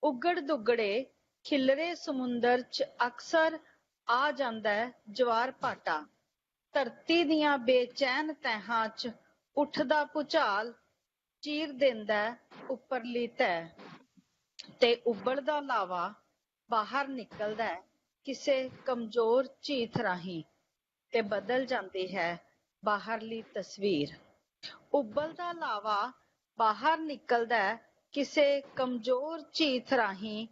ਉੱਗੜ ਦੁੱਗੜੇ ਖਿਲਰੇ ਸਮੁੰਦਰ 'ਚ ਅਕਸਰ ਆ ਜਾਂਦਾ ਜਵਾਰ ਭਾਟਾ। ਧਰਤੀ ਦੀਆਂ ਬੇਚੈਨ ਤਹਿਾਂ 'ਚ ਉੱਠਦਾ ਭੁਚਾਲ ਚੀਰ ਦਿੰਦਾ ਉੱਪਰਲੀ ਤਹਿ, ਤੇ ਉਬਲਦਾ ਲਾਵਾ ਬਾਹਰ ਨਿਕਲਦਾ ਕਿਸੇ ਕਮਜ਼ੋਰ ਝੀਥ ਰਾਹੀਂ, ਤੇ ਬਦਲ ਜਾਂਦੀ ਹੈ ਬਾਹਰਲੀ ਤਸਵੀਰ। ਉਬਲਦਾ ਲਾਵਾ ਬਾਹਰ ਨਿਕਲਦਾ ਕਿਸੇ ਕਮਜ਼ੋਰ ਝੀਥ ਰਾਹੀਂ,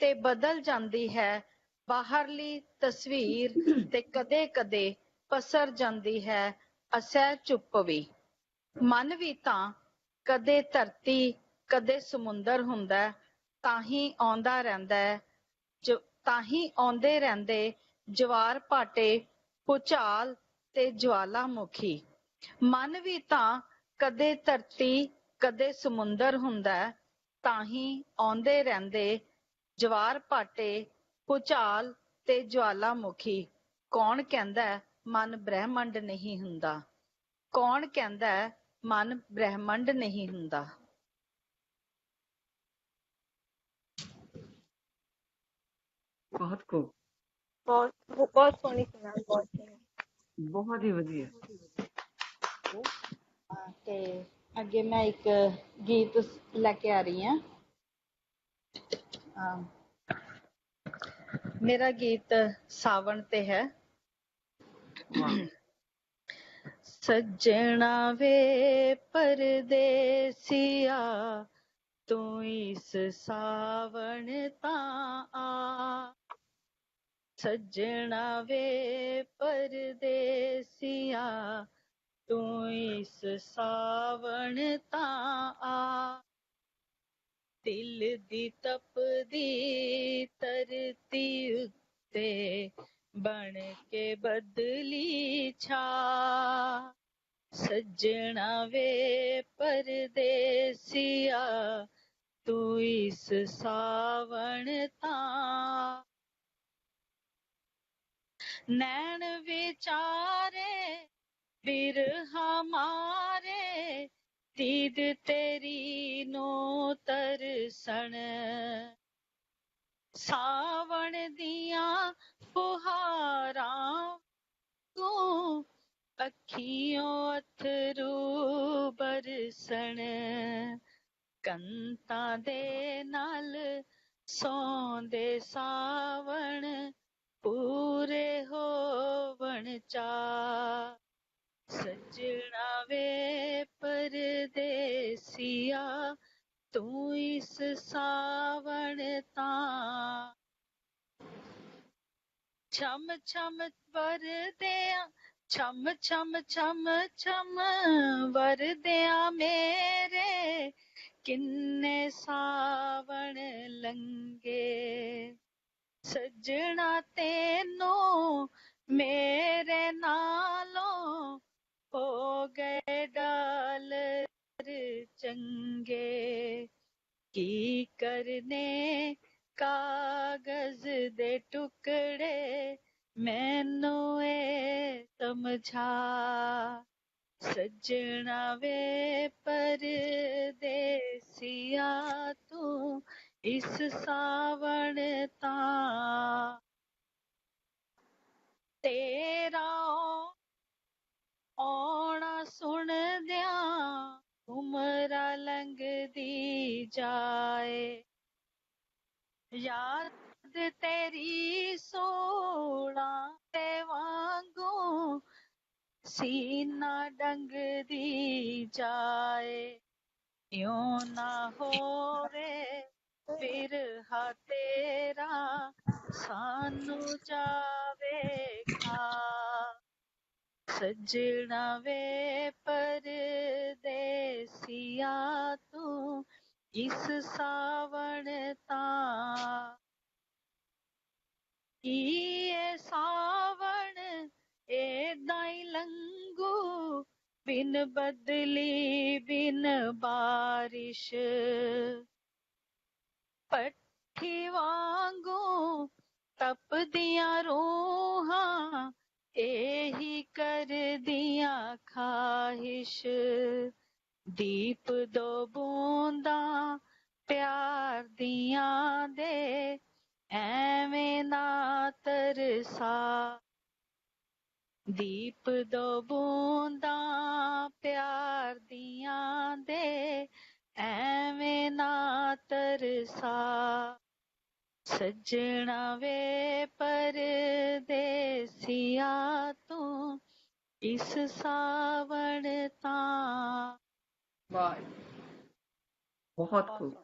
ਤੇ ਬਦਲ ਜਾਂਦੀ ਹੈ ਬਾਹਰਲੀ ਤਸਵੀਰ, ਤੇ ਕਦੇ-ਕਦੇ ਪਸਰ ਜਾਂਦੀ ਹੈ ਅਸਹਿ ਚੁੱਪ ਵੀ। ਮਨ ਵੀ ਤਾਂ ਕਦੇ ਧਰਤੀ ਕਦੇ ਸਮੁੰਦਰ ਹੁੰਦਾ, ਤਾਂ ਹੀ ਆਉਂਦਾ ਰਹਿੰਦਾ ਤਾਂ ਹੀ ਆਉਂਦੇ ਰਹਿੰਦੇ ਜਵਾਰ ਭਾਟੇ, ਭੁਚਾਲ ਤੇ ਜਵਾਲਾਮੁਖੀ। ਮਨ ਵੀ ਤਾਂ ਕਦੇ ਧਰਤੀ ਕਦੇ ਸਮੁੰਦਰ ਹੁੰਦਾ, ਤਾਂ ਹੀ ਆਉਂਦੇ ਰਹਿੰਦੇ ਜਵਾਰ ਭਾਟੇ, ਭੁਚਾਲ ਤੇ ਜਵਾਲਾਮੁਖੀ। ਕੌਣ ਕਹਿੰਦਾ ਮਨ ਬ੍ਰਹਿਮੰਡ ਨਹੀਂ ਹੁੰਦਾ? ਕੌਣ ਕਹਿੰਦਾ ਮਨ ਬ੍ਰਹਿਮੰਡ ਨਹੀਂ ਹੁੰਦਾ? ਬਹੁਤ ਖੂਬ, ਬਹੁਤ ਸੋਹਣੀ ਸੀ ਮੈਮ, ਬਹੁਤ ਸੋਹਣੀ। ਬਹੁਤ ਹੀ ਵਧੀਆ। ਤੇ ਅੱਗੇ ਮੈਂ ਇੱਕ ਗੀਤ ਲੈ ਕੇ ਆ ਰਹੀ ਹਾਂ। ਮੇਰਾ ਗੀਤ ਸਾਵਣ ਤੇ ਹੈ। ਸੱਜਣਾ ਵੇ ਪਰਦੇਸੀਆ, ਤੂੰ ਇਸ ਸਾਵਣ ਤਾਂ ਆ। ਸੱਜਣਾ ਵੇ ਪਰਦੇਸੀਆ, ਤੂੰ ਇਸ ਸਾਵਣ ਤਾਂ ਆ। ਦਿਲ ਦੀ ਤਪਦੀ ਧਰਤੀ ਉੱਤੇ ਬਣ ਕੇ ਬਦਲੀ ਛਾ। ਸੱਜਣਾ ਵੇ ਪਰਦੇਸੀਆ, ਤੂੰ ਇਸ ਸਾਵਣ ਤਾਂ। ਨੈਣ ਵਿਚਾਰੇ ਬਿਰਹਾ ਮਾਰੇ, ਦੀਦ ਤੇਰੀ ਨੂੰ ਤਰਸਣ। ਸਾਵਣ ਦੀਆਂ ਫੁਹਾਰਾਂ ਤੂੰ ਅੱਖੀਓਂ ਅਥਰੂ ਬਰਸਣ। ਕੰਤਾਂ ਦੇ ਨਾਲ ਸੌਂਦੇ ਸਾਵਣ, ਪੂਰੇ ਹੋਵਣ ਸਾਵਣ ਚਾ ਸੱਜਣਾ ਵੇ ਪਰਦੇਸੀਆ ਤੂੰ ਇਸ ਸਾਵਣ ਤਾਂ ਛਮ ਛਮ ਵਰਦਿਆਂ ਛਮ ਛਮ ਛਮ ਛਮ ਵਰਦਿਆਂ ਮੇਰੇ ਕਿੰਨੇ ਸਾਵਣ ਲੰਗੇ ਸੱਜਣਾ ਤੈਨੂੰ ਮੇਰੇ ਨਾਲੋਂ ਹੋ ਗਏ ਡਾਲਰ ਚੰਗੇ ਕੀ ਕਰਨੇ ਕਾਗਜ਼ ਦੇ ਟੁਕੜੇ ਮੈਨੂੰ ਇਹ ਸਮਝਾ ਸੱਜਣਾ ਵੇ ਪਰਦੇਸੀਆ ਤੂੰ ਇਸ ਸਾਵਣ ਤਾਂ ਤੇਰਾ ਆਉਣਾ ਸੁਣਦਿਆਂ ਉਮਰਾਂ ਲੰਘਦੀ ਜਾਏ ਯਾਦ ਤੇਰੀ ਸੋਲਾਂ ਤੇ ਵਾਂਗੂ ਸੀਨਾ ਡੰਗਦੀ ਜਾਏ ਇਉਂ ਨਾ ਹੋਵੇ ਬਿਰਹਾ ਤੇਰਾ ਸਾਨੂੰ ਜਾਵੇ ਖਾ ਸੱਜਣਾ ਵੇ ਪਰਦੇਸੀਆ ਤੂੰ ਇਸ ਸਾਵਣ ਤਾਂ ਇਹ ਸਾਵਣ ਏਦਾਂ ਹੀ ਲੰਘੂ ਬਿਨ ਬਦਲੀ ਬਿਨ ਬਾਰਿਸ਼ ਪੱਠੀ ਵਾਂਗੂ ਤਪਦੀਆਂ ਰੂਹਾਂ ਇਹੀ ਕਰਦੀਆਂ ਖਾਹਿਸ਼ ਦੀਪ ਦੋ ਬੂੰਦਾਂ ਪਿਆਰ ਦੀਆਂ ਦੇ ਐਵੇਂ ਨਾ ਤਰਸਾ ਦੀਪ ਦੋ ਬੂੰਦਾਂ ਪਿਆਰ ਦੀਆਂ ਦੇ ਐਵੇਂ ਨਾ ਤਰਸਾ ਸੱਜਣਾ ਵੇ ਪਰਦੇਸੀਆ ਤੂੰ ਇਸ ਸਾਵਣ ਤਾਂ ਵਾਹ ਬਹੁਤ ਖੂਬ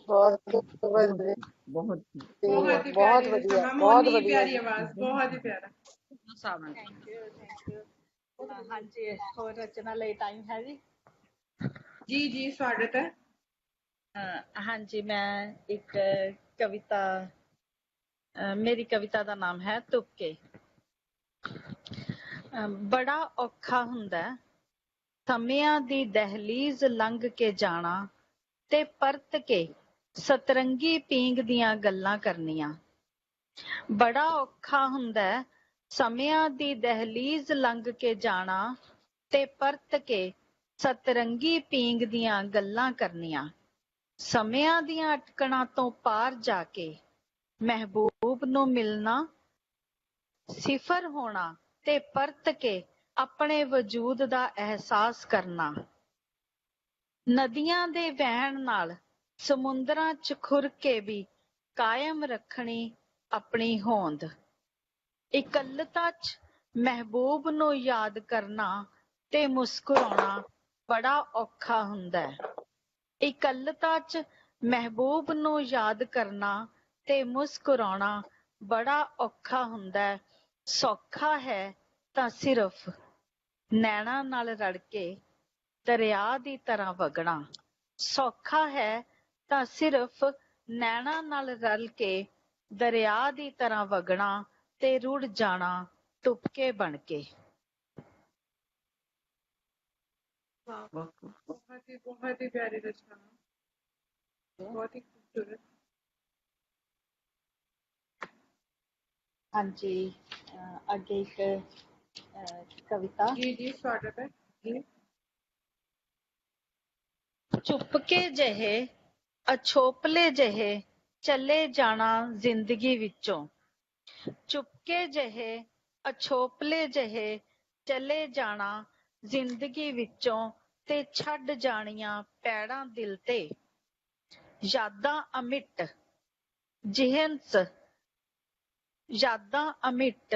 ਬਹੁਤ ਵਧੀਆ ਬਹੁਤ ਬਹੁਤ ਹੀ ਬਹੁਤ ਪਿਆਰੀ ਵਧੀਆ ਰਚਨਾ ਬਹੁਤ ਮੋਨੀ ਵਧੀਆ ਪਿਆਰੀ ਆਵਾਜ਼ ਬਹੁਤ ਹੀ ਪਿਆਰਾ ਸਾਵਣ ਥੈਂਕ ਯੂ ਹਾਂਜੀ ਹੋਰ ਰਚਨਾ ਲਈ ਟਾਈਮ ਹੈ ਜੀ ਜੀ ਜੀ ਸਵਾਗਤ ਹੈ ਹਾਂਜੀ ਮੈਂ ਇੱਕ ਕਵਿਤਾ ਮੇਰੀ ਕਵਿਤਾ ਦਾ ਨਾਮ ਹੈ ਤੁਪਕੇ ਬੜਾ ਔਖਾ ਹੁੰਦਾ ਸਮਿਆਂ ਦੀ ਦਹਿਲੀਜ਼ ਲੰਘ ਕੇ ਜਾਣਾ ਤੇ ਪਰਤ ਕੇ ਸਤਰੰਗੀ ਪੀਂਘ ਦੀਆਂ ਗੱਲਾਂ ਕਰਨੀਆਂ ਬੜਾ ਔਖਾ ਹੁੰਦਾ ਸਮਿਆਂ ਦੀ ਦਹਿਲੀਜ਼ ਲੰਘ ਕੇ ਜਾਣਾ ਤੇ ਪਰਤ ਕੇ ਸਤਰੰਗੀ ਪੀਂਘ ਦੀਆਂ ਗੱਲਾਂ ਕਰਨੀਆਂ ਸਮਿਆਂ ਦੀਆਂ ਅਟਕਣਾਂ ਤੋਂ ਪਾਰ ਜਾ ਕੇ ਮਹਿਬੂਬ ਨੂੰ ਮਿਲਣਾ ਸਿਫਰ ਹੋਣਾ ਤੇ ਪਰਤ ਕੇ ਆਪਣੇ ਵਜੂਦ ਦਾ ਅਹਿਸਾਸ ਕਰਨਾ ਨਦੀਆਂ ਦੇ ਵਹਿਣ ਨਾਲ ਸਮੁੰਦਰਾਂ 'ਚ ਖੁਰ ਕੇ ਵੀ ਕਾਇਮ ਰੱਖਣੀ ਆਪਣੀ ਹੋਂਦ ਇਕੱਲਤਾ 'ਚ ਮਹਿਬੂਬ ਨੂੰ ਯਾਦ ਕਰਨਾ ਤੇ ਮੁਸਕਰਾਉਣਾ ਬੜਾ ਔਖਾ ਹੁੰਦਾ ਹੈ ਇਕੱਲਤਾ 'ਚ ਮਹਿਬੂਬ ਨੂੰ ਯਾਦ ਕਰਨਾ ਤੇ ਮੁਸਕਰਾਉਣਾ ਬੜਾ ਔਖਾ ਹੁੰਦਾ ਹੈ ਸੌਖਾ ਹੈ ਤਾਂ ਸਿਰਫ ਨੈਣਾਂ ਨਾਲ ਰੜ ਕੇ ਦਰਿਆ ਦੀ ਤਰ੍ਹਾਂ ਵਗਣਾ ਸੌਖਾ ਹੈ ਤਾਂ ਸਿਰਫ ਨੈਣਾਂ ਨਾਲ ਰਲ ਕੇ ਦਰਿਆ ਦੀ ਤਰ੍ਹਾਂ ਵਗਣਾ ਤੇ ਰੁੜ ਜਾਣਾ ਤੁਪਕੇ ਬਣ ਕੇ ਬਹੁਤ ਹੀ ਪਿਆਰੀ ਰਚਨਾ ਬਹੁਤ ਹੀ ਖੂਬਸੂਰਤ ਹਾਂਜੀ ਅੱਗੇ ਇੱਕ ਕਵਿਤਾ ਜੀ ਜੀ ਸਵਾਗਤ ਹੈ ਜੀ ਚੁਪਕੇ ਜਿਹੇ ਅਛੋਪਲੇ ਜਿਹੇ ਚਲੇ ਜਾਣਾ ਜ਼ਿੰਦਗੀ ਵਿੱਚੋਂ ਚੁਪਕੇ ਜਿਹੇ ਅਛੋਪਲੇ ਜਿਹੇ ਚਲੇ ਜਾਣਾ ਜ਼ਿੰਦਗੀ ਵਿੱਚੋਂ ਤੇ ਛੱਡ ਜਾਣੀਆਂ ਪੈੜਾਂ ਦਿਲ ਤੇ ਯਾਦਾਂ ਅਮਿੱਟ ਜਿਹਨਸ ਯਾਦਾਂ ਅਮਿੱਟ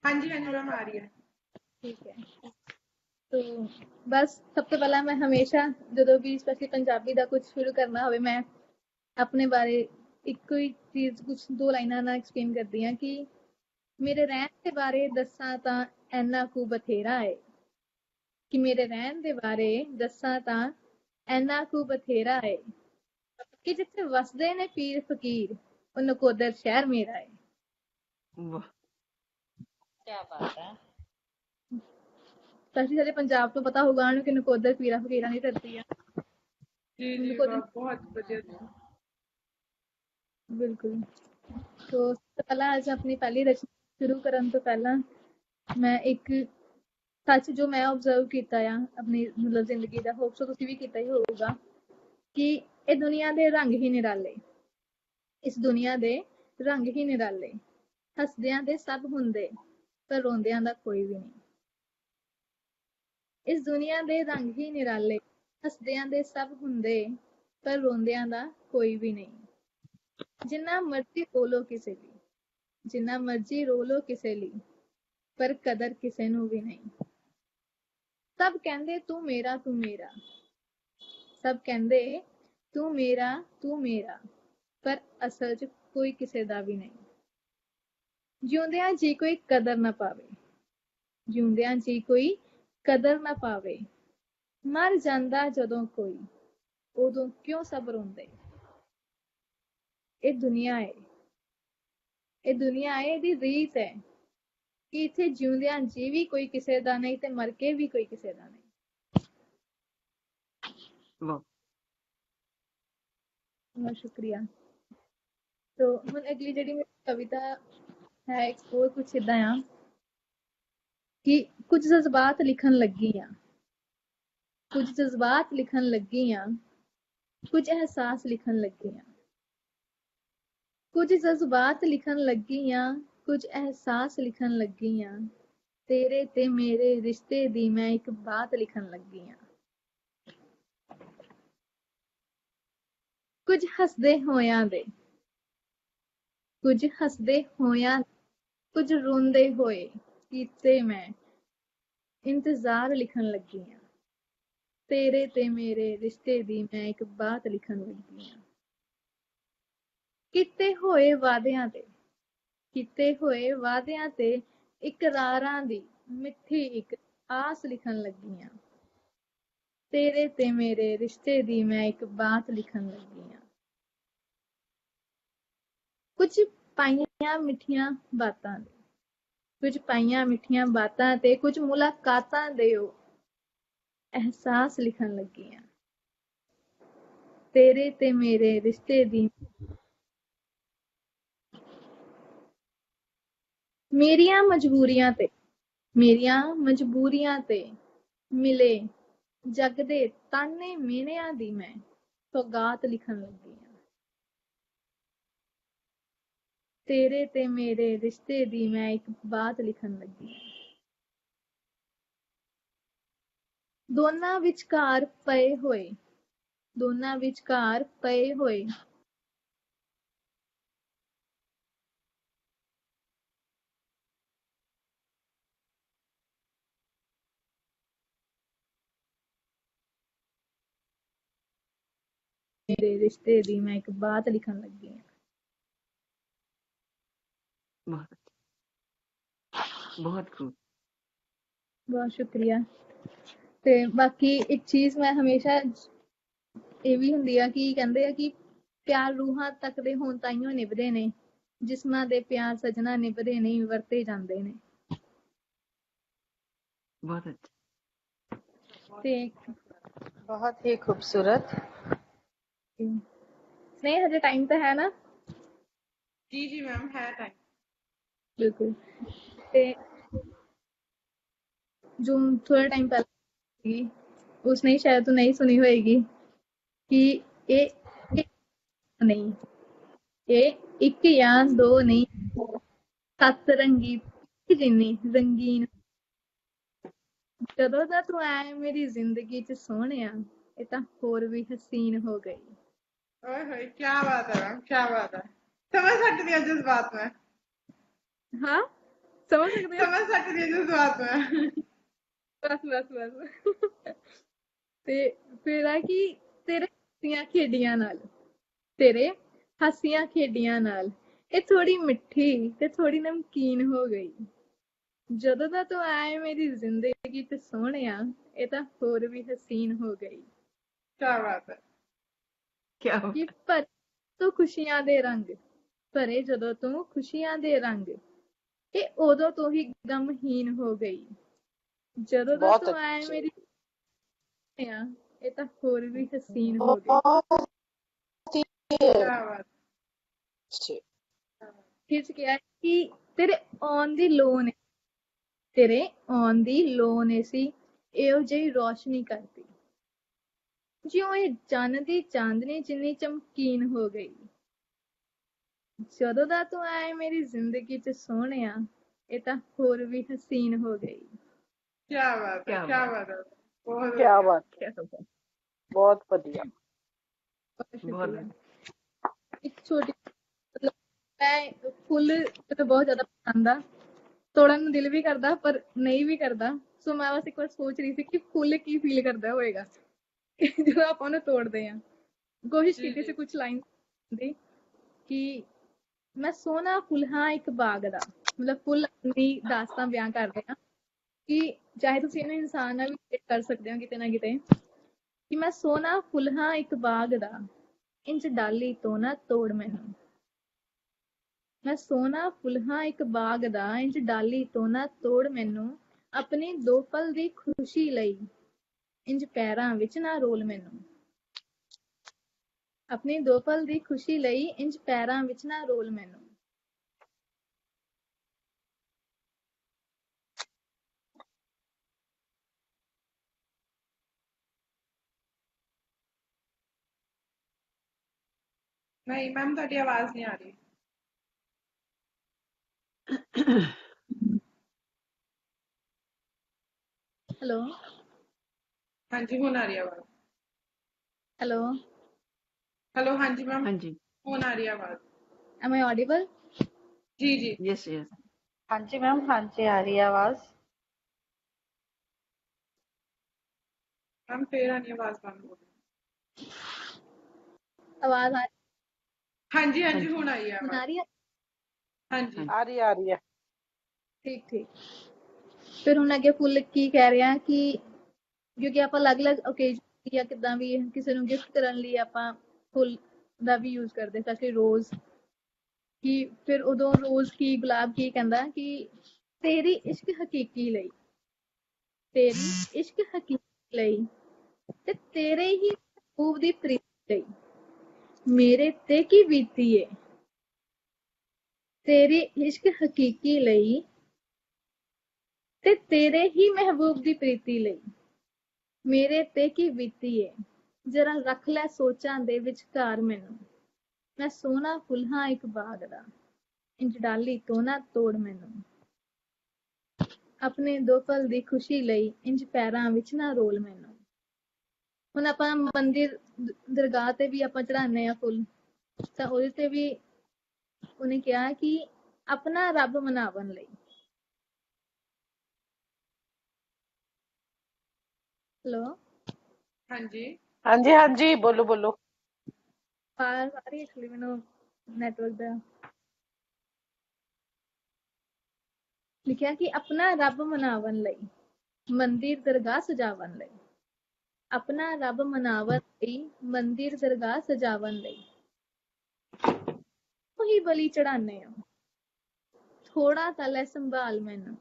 हाँ जी मैम आ रही है। ठीक है। तो बस सब तो पहला मैं हमेशा जो भी स्पेशली पंजाबी का कुछ शुरू करना हो मैं अपने बारे एक ही चीज कुछ 2 लाइनां ना एक्सप्लेन करदी हां कि मेरे रहन दे बारे दस्सां तां ऐना कु बथेरा है कि मेरे रहन दे बारे दस्सां तां ऐना कु बथेरा है कि जिथे वसदे ने पीर फकीर ਉਹ ਨਕੋਦਰ ਸ਼ਹਿਰ ਮੇਰਾ ਹੈ। ਵਾਹ ਕੀ ਬਾਤ ਹੈ। ਸਪੈਸ਼ਲੀ ਸਾਡੇ ਪੰਜਾਬ ਤੋਂ ਪਤਾ ਹੋਊਗਾ ਉਹਨੂੰ ਕਿ ਨਕੋਦਰ ਪੀਰਾਂ ਫਕੀਰਾਂ ਦੀ ਧਰਤੀ ਆ। जी जी ਨਕੋਦਰ बहुत बढ़िया जी। ਬਿਲਕੁਲ। तो ਸਭ ਤੋਂ ਪਹਿਲਾਂ ਅੱਜ ਆਪਣੀ ਪਹਿਲੀ ਰਚਨਾ ਸ਼ੁਰੂ ਕਰਨ ਤੋਂ ਪਹਿਲਾਂ ਮੈਂ ਇੱਕ ਸੱਚ ਜੋ ਮੈਂ observe ਕੀਤਾ ਆ ਆਪਣੀ ਮਤਲਬ ਜ਼ਿੰਦਗੀ ਦਾ ਹੋਪ ਸੋ ਤੁਸੀਂ ਵੀ ਕੀਤਾ ਹੀ ਹੋਊਗਾ ਕਿ ਇਹ ਦੁਨੀਆ ਦੇ ਰੰਗ ਹੀ ਨਿਰਾਲੇ ਇਸ ਦੁਨੀਆ ਦੇ ਰੰਗ ਹੀ ਨਿਰਾਲੇ ਹੱਸਦਿਆਂ ਦੇ ਸਭ ਹੁੰਦੇ ਪਰ ਰੋਂਦਿਆਂ ਦਾ ਕੋਈ ਵੀ ਨਹੀਂ। ਇਸ ਦੁਨੀਆ ਦੇ ਰੰਗ ਹੀ ਨਿਰਾਲੇ ਹੱਸਦਿਆਂ ਦੇ ਸਭ ਹੁੰਦੇ ਪਰ ਰੋਂਦਿਆਂ ਦਾ ਕੋਈ ਵੀ ਨਹੀਂ। ਜਿੰਨਾ ਮਰਜ਼ੀ ਰੋ ਲੋ ਕਿਸੇ ਲਈ ਜਿੰਨਾ ਮਰਜ਼ੀ ਰੋ ਲੋ ਕਿਸੇ ਲਈ ਪਰ ਕਦਰ ਕਿਸੇ ਨੂੰ ਵੀ ਨਹੀਂ। ਸਭ ਕਹਿੰਦੇ ਤੂੰ ਮੇਰਾ ਸਭ ਕਹਿੰਦੇ ਤੂੰ ਮੇਰਾ ਪਰ ਅਸਲ 'ਚ ਕੋਈ ਕਿਸੇ ਦਾ ਵੀ ਨਹੀਂ। ਜਿਉਂਦਿਆਂ ਜੀ ਕੋਈ ਕਦਰ ਨਾ ਪਾਵੇ ਜਿਉਂਦਿਆਂ ਜੀ ਕੋਈ ਕਦਰ ਨਾ ਪਾਵੇ ਮਰ ਜਾਂਦਾ ਜਦੋਂ ਕੋਈ ਉਦੋਂ ਕਿਉਂ ਸਭ ਰੋਂਦੇ। ਇਹ ਦੁਨੀਆ ਹੈ ਇਹਦੀ ਰੀਤ ਹੈ ਕਿ ਇੱਥੇ ਜਿਉਂਦਿਆਂ ਜੀ ਵੀ ਕੋਈ ਕਿਸੇ ਦਾ ਨਹੀਂ ਤੇ ਮਰ ਕੇ ਵੀ ਕੋਈ ਕਿਸੇ ਦਾ ਨਹੀਂ। ਵਾਹ ਬਹੁਤ ਸ਼ੁਕਰੀਆ। तो ਹੁਣ ਅਗਲੀ ਜਿਹੜੀ ਮੇਰੀ ਕਵਿਤਾ ਹੈ ਐਕਸਪੋਰ ਕੁਛ ਏਦਾਂ ਆ ਕਿ ਕੁਝ ਜਜ਼ਬਾਤ ਲਿਖਣ ਲੱਗੀ ਆ ਕੁਝ ਜਜ਼ਬਾਤ ਲਿਖਣ ਲੱਗੀ ਆ ਕੁਝ ਅਹਿਸਾਸ ਲਿਖਣ ਲੱਗੀ ਆ ਕੁਝ ਜਜ਼ਬਾਤ ਲਿਖਣ ਲੱਗੀ ਆ ਕੁਝ ਅਹਿਸਾਸ ਲਿਖਣ ਲੱਗੀ ਆ ਤੇਰੇ ਤੇ ਮੇਰੇ ਰਿਸ਼ਤੇ ਦੀ ਮੈਂ ਇੱਕ ਬਾਤ ਲਿਖਣ ਲੱਗੀ ਆ। ਕੁਝ ਹੱਸਦੇ ਹੋਇਆਂ ਕੁਝ ਰੋਂਦੇ ਹੋਏ ਕੀਤੇ ਮੈਂ ਇੰਤਜ਼ਾਰ ਲਿਖਣ ਲੱਗੀ ਆ ਤੇਰੇ ਤੇ ਮੇਰੇ ਰਿਸ਼ਤੇ ਦੀ ਮੈਂ ਇੱਕ ਬਾਤ ਲਿਖਣ ਲੱਗੀ ਆ। ਕੀਤੇ ਹੋਏ ਵਾਅਦਿਆਂ ਤੇ ਇਕਰਾਰਾਂ ਦੀ ਮਿੱਠੀ ਇੱਕ ਆਸ ਲਿਖਣ ਲੱਗੀ ਆ ਤੇਰੇ ਤੇ ਮੇਰੇ ਰਿਸ਼ਤੇ ਦੀ ਮੈਂ ਇੱਕ ਬਾਤ ਲਿਖਣ ਲੱਗੀ ਆ। ਕੁਝ ਪਾਈਆਂ ਮਿੱਠੀਆਂ ਬਾਤਾਂ ਤੇ ਕੁਝ ਮੁਲਾਕਾਤਾਂ ਦੇ ਉਹ ਅਹਿਸਾਸ ਲਿਖਣ ਲੱਗੀ ਆ ਤੇਰੇ ਤੇ ਮੇਰੇ ਰਿਸ਼ਤੇ ਦੀ ਮੇਰੀਆਂ ਮਜਬੂਰੀਆਂ ਤੇ ਮਿਲੇ ਜਗ ਦੇ ਤਾਨੇ ਮਿਹਣਿਆਂ ਦੀ ਮੈਂ ਸੌਗਾਤ ਲਿਖਣ ਲੱਗੀ ਆ ਤੇਰੇ ਤੇ ਮੇਰੇ ਰਿਸ਼ਤੇ ਦੀ ਮੈਂ ਇੱਕ ਬਾਤ ਲਿਖਣ ਲੱਗੀ ਆ। ਦੋਨਾਂ ਵਿਚਕਾਰ ਪਏ ਹੋਏ ਮੇਰੇ ਰਿਸ਼ਤੇ ਦੀ ਮੈਂ ਇੱਕ ਬਾਤ ਲਿਖਣ ਲੱਗੀ ਆ। ਬਹੁਤ ਖੂਬ ਬਹੁਤ ਸ਼ੁਕਰੀਆ। ਤੇ ਬਾਕੀ ਇੱਕ ਚੀਜ਼ ਮੈਂ ਹਮੇਸ਼ਾ ਇਹ ਵੀ ਹੁੰਦੀ ਆ ਕਿ ਕਹਿੰਦੇ ਆ ਕਿ ਪਿਆਰ ਰੂਹਾਂ ਤੱਕ ਦੇ ਹੋਣ ਤਾਈਓ ਨਿਭਦੇ ਨੇ ਜਿਸਮਾਂ ਦੇ ਪਿਆਰ ਸਜਣਾ ਨਿਭਦੇ ਨਹੀਂ ਵਰਤੇ ਜਾਂਦੇ ਨੇ। ਬਹੁਤ ਅੱਛਾ ਤੇ ਬਹੁਤ ਹੀ ਖੂਬਸੂਰਤ। स्नेह हजे टाइम तो है ना? जी जी मैम है टाइम बिल्कुल। ते जो थोड़ा टाइम पहले उसने शायद तो नहीं सुनी होएगी कि ये नहीं ये एक या दो नहीं सत रंगी जिन्नी रंगीन ਜਦੋਂ ਦਾ ਤੂੰ ਆਇਆ ਮੇਰੀ ਜ਼ਿੰਦਗੀ ਚ ਸੋਹਣਿਆ ਇਹ ਤਾਂ ਹੋਰ ਵੀ ਹਸੀਨ ਹੋ ਗਈ। ओए होए क्या बात है मैम क्या बात है समझ सकती हूँ जज्बात में। हाँ ਸਮਝ ਸਕਦੇ ਹੋ? ਸਮਝ ਸਕਦੀ ਹਾਂ ਜਜ਼ਬਾਤ ਮੈਂ। ਬਸ ਤੇ ਫਿਰ ਆ ਕਿ ਤੇਰੇ ਹਾਸੀਆਂ ਖੇਡੀਆਂ ਨਾਲ ਇਹ ਥੋੜੀ ਮਿੱਠੀ ਤੇ ਥੋੜੀ ਨਮਕੀਨ ਹੋ ਗਈ। ਜਦੋਂ ਦਾ ਤੂੰ ਆਇਆ ਮੇਰੀ ਜ਼ਿੰਦਗੀ ਤੇ ਸੋਹਣਿਆ ਇਹ ਤਾਂ ਹੋਰ ਵੀ ਹਸੀਨ ਹੋ ਗਈ। ਕਿਆ ਬਾਤ ਹੈ। क्या ਕਿ ਭਰੇ ਤੂੰ ਖੁਸ਼ੀਆਂ ਦੇ ਰੰਗ, ਭਰੇ ਜਦੋਂ ਤੂੰ ਖੁਸ਼ੀਆਂ ਦੇ ਰੰਗ, ਇਹ ਉਦੋਂ ਤੋਂ ਹੀ ਗਮਹੀਨ ਹੋ ਗਈ। ਜਦੋਂ ਦਾ ਬਹੁਤ ਤੂੰ ਆਇਆ ਅੱਛੇ ਮੇਰੀ ਆ ਇਹ ਤਾਂ ਹੋਰ ਵੀ ਹਸੀਨ ਹੋ ਗਈ। ਬਹੁਤ ਹੀ ਕਿਆ ਬਾਤ ਅੱਛੇ। ਖਿੱਚ ਕੇ ਆਇਆ ਕਿ ਤੇਰੇ ਆਉਣ ਦੀ ਲੋੜ ਨੇ, ਤੇਰੇ ਆਉਣ ਦੀ ਲੋੜ ਨੇ ਸੀ ਇਹੋ ਜਿਹੀ ਰੋਸ਼ਨੀ ਕਰਦੀ, ਜਿਉਂ ਇਹ ਚੰਨ ਦੀ ਚਾਂਦਨੀ ਜਿੰਨੀ ਚਮਕੀਨ ਹੋ ਗਈ। ਜਦੋਂ ਦਾ ਤੂੰ ਆਇਆ ਮੇਰੀ ਜ਼ਿੰਦਗੀ 'ਚ ਸੋਹਣਿਆ ਇਹ ਤਾਂ ਹੋਰ ਵੀ ਹਸੀਨ ਹੋ ਗਈ। ਕਿਆ ਬਾਤ ਹੈ। क्या ਕਿਆ बात ਬਾਤ ਹੈ। ਬਹੁਤ ਕਿਆ ਵਧੀਆ। ਬਾਤ ਹੈ, क्या बात ਬਹੁਤ ਵਧੀਆ। ਬਹੁਤ बहुत ਸ਼ੁਕਰੀਆ। ਇੱਕ ਛੋਟੀ ਮਤਲਬ ਮੈਂ ਫੁੱਲ ਮੈਨੂੰ ਬਹੁਤ ਜ਼ਿਆਦਾ ਪਸੰਦ ਆ, ਤੋੜਨ ਨੂੰ ਦਿਲ ਵੀ ਕਰਦਾ ਪਰ ਨਹੀਂ ਵੀ ਕਰਦਾ। ਸੋ ਮੈਂ ਬਸ ਇੱਕ ਵਾਰ ਸੋਚ ਰਹੀ ਸੀ ਕਿ ਫੁੱਲ ਕੀ ਫੀਲ ਕਰਦਾ ਹੋਏਗਾ ਜਦੋਂ ਆਪਾਂ ਉਹਨੂੰ ਤੋੜਦੇ ਹਾਂ। ਕੋਸ਼ਿਸ਼ ਜੀ ਕੀਤੀ ਸੀ ਜੀ ਕੁਛ ਲਾਈਨ ਦੀ ਕਿ ਮੈਂ ਸੋਹਣਾ ਫੁੱਲ ਹਾਂ ਇੱਕ ਬਾਗ ਦਾ, ਮਤਲਬ ਫੁੱਲ ਦੀ ਦਾਸਤਾਨ ਬਿਆਨ ਕਰਦੇ ਹਾਂ ਕਿ ਚਾਹੇ ਤੁਸੀਂ ਇਹਨੂੰ ਇਨਸਾਨ ਨਾਲ ਵੀ relate ਕਰ ਸਕਦੇ ਹੋ ਕਿਤੇ ਨਾ ਕਿਤੇ, ਕਿ ਮੈਂ ਸੋਹਣਾ ਫੁੱਲ ਹਾਂ ਇੱਕ ਬਾਗ ਦਾ, ਇੰਜ ਡਾਲੀ ਤੋਂ ਨਾ ਤੋੜ ਮੈਨੂੰ। ਮੈਂ ਸੋਹਣਾ ਫੁੱਲ ਹਾਂ ਇੱਕ ਬਾਗ ਦਾ, ਇੰਜ ਡਾਲੀ ਤੋਂ ਨਾ ਤੋੜ ਮੈਨੂੰ। ਆਪਣੀ ਦੋ ਪਲ ਦੀ ਖੁਸ਼ੀ ਲਈ ਇੰਜ ਪੈਰਾਂ ਵਿੱਚ ਨਾ ਰੋਲ ਮੈਨੂੰ। ਆਪਣੀ ਦੋ ਪਲ ਦੀ ਖੁਸ਼ੀ ਲਈ ਇੰਜ ਪੈਰਾਂ ਵਿੱਚ ਨਾ ਰੋਲ ਮੈਨੂੰ। ਨਹੀਂ ਮੈਮ ਤੁਹਾਡੀ ਆਵਾਜ਼ ਨਹੀਂ ਆ ਰਹੀ। ਹੈਲੋ ਹਾਂਜੀ ਹੁਣ ਆ ਰਹੀ ਹੈ ਆਵਾਜ਼। ਹੈਲੋ ਹੈਲੋ ਹਾਂਜੀ ਮੈਮ हाँ जी ਹੁਣ ਆ ਰਹੀ ਹੈ ਆਵਾਜ਼। am I audible? ਜੀ ਜੀ यस यस ਹਾਂਜੀ ਮੈਮ, ਹਾਂਜੀ ਆ ਰਹੀ ਹੈ ਆਵਾਜ਼। ਮੈਮ ਫੇਰ ਆਣੀ ਆਵਾਜ਼ ਬੰਦ ਹੋ ਗਈ। ਆਵਾਜ਼ ਆ ਹਾਂਜੀ हाँ ਹਾਂਜੀ जी ਹੁਣ ਆਈ ਹੈ ਹੁਣ ਆਵਾਜ਼। ਆ ਰਹੀ ਹੈ? ਹਾਂਜੀ ਆ ਰਹੀ ਹੈ। ਠੀਕ ਠੀਕ। ਫਿਰ ਹੁਣ ਅੱਗੇ ਫੁੱਲ ਕੀ ਕਹਿ ਰਿਹਾ ਕਿ ਕਿਉਂਕਿ ਆਪਾਂ ਅਲੱਗ-ਅਲੱਗ ਓਕੇਜ਼ਨ ਜਾਂ ਕਿੱਦਾਂ ਵੀ ਕਿਸੇ ਨੂੰ ਗਿਫਟ ਕਰਨ ਲਈ ਆਪਾਂ ਫੁੱਲ ਦਾ ਵੀ ਯੂਜ਼ ਕਰਦੇ, ਸਪੈਸ਼ਲੀ ਰੋਜ਼। ਕਿ ਫਿਰ ਉਦੋਂ ਰੋਜ਼ ਕੀ ਗੁਲਾਬ ਕੀ ਕਹਿੰਦਾ ਕਿ ਤੇਰੀ ਇਸ਼ਕ ਹਕੀਕੀ ਲਈ, ਤੇਰੀ ਇਸ਼ਕ ਹਕੀਕੀ ਲਈ ਤੇ ਤੇਰੇ ਹੀ ਮਹਿਬੂਬ ਦੀ ਪ੍ਰੀਤੀ ਲਈ ਮੇਰੇ ਤੇ ਕੀ ਬੀਤੀ ਏ। ਤੇਰੀ ਇਸ਼ਕ ਹਕੀਕੀ ਲਈ ਤੇ ਤੇਰੇ ਹੀ ਮਹਿਬੂਬ ਦੀ ਪ੍ਰੀਤੀ ਲਈ ਮੇਰੇ ਤੇ ਕੀ ਬੀਤੀ ਏ। ਜਰਾ ਰੱਖ ਲੈ ਸੋਚਾਂ ਦੇ ਵਿਚਕਾਰ ਮੈਨੂੰ। ਮੈਂ ਸੋਹਣਾ ਫੁੱਲ ਹਾਂ ਇੱਕ ਬਾਗ ਦਾ, ਇੰਜ ਡਾਲੀ ਤੋਂ ਨਾ ਤੋੜ ਮੈਨੂੰ। ਆਪਣੇ ਦੋ ਪਲ ਦੀ ਖੁਸ਼ੀ ਲਈ ਇੰਜ ਪੈਰਾਂ ਵਿੱਚ ਨਾ ਰੋਲ ਮੈਨੂੰ। ਹੁਣ ਆਪਾਂ ਮੰਦਿਰ ਦਰਗਾਹ ਤੇ ਵੀ ਆਪਾਂ ਚੜਾਉਂਦੇ ਆ ਫੁੱਲ, ਤਾਂ ਉਹਦੇ ਤੇ ਵੀ ਉਹਨੇ ਕਿਹਾ ਕਿ ਆਪਣਾ ਰੱਬ ਮਨਾਵਣ ਲਈ। ਹੈਲੋ ਹਾਂਜੀ ਹਾਂਜੀ ਹਾਂਜੀ ਬੋਲੋ ਬੋਲੋ। ਸਾਰੀ ਐਕਚੁਅਲੀ ਮੈਨੂੰ ਨੈਟਵਰਕ ਦਾ ਲਿਖਿਆ ਕਿ ਆਪਣਾ ਰੱਬ ਮਨਾਵਣ ਲਈ, ਮੰਦਿਰ ਦਰਗਾਹ ਸਜਾਵਣ ਲਈ। ਆਪਣਾ ਰੱਬ ਮਨਾਵਣ ਲਈ, ਮੰਦਿਰ ਦਰਗਾਹ ਸਜਾਵਣ ਲਈ ਉਹੀ ਬਲੀ ਚੜਾਨੇ ਆ। ਥੋੜਾ ਤਾਂ ਲੈ ਸੰਭਾਲ ਮੈਨੂੰ।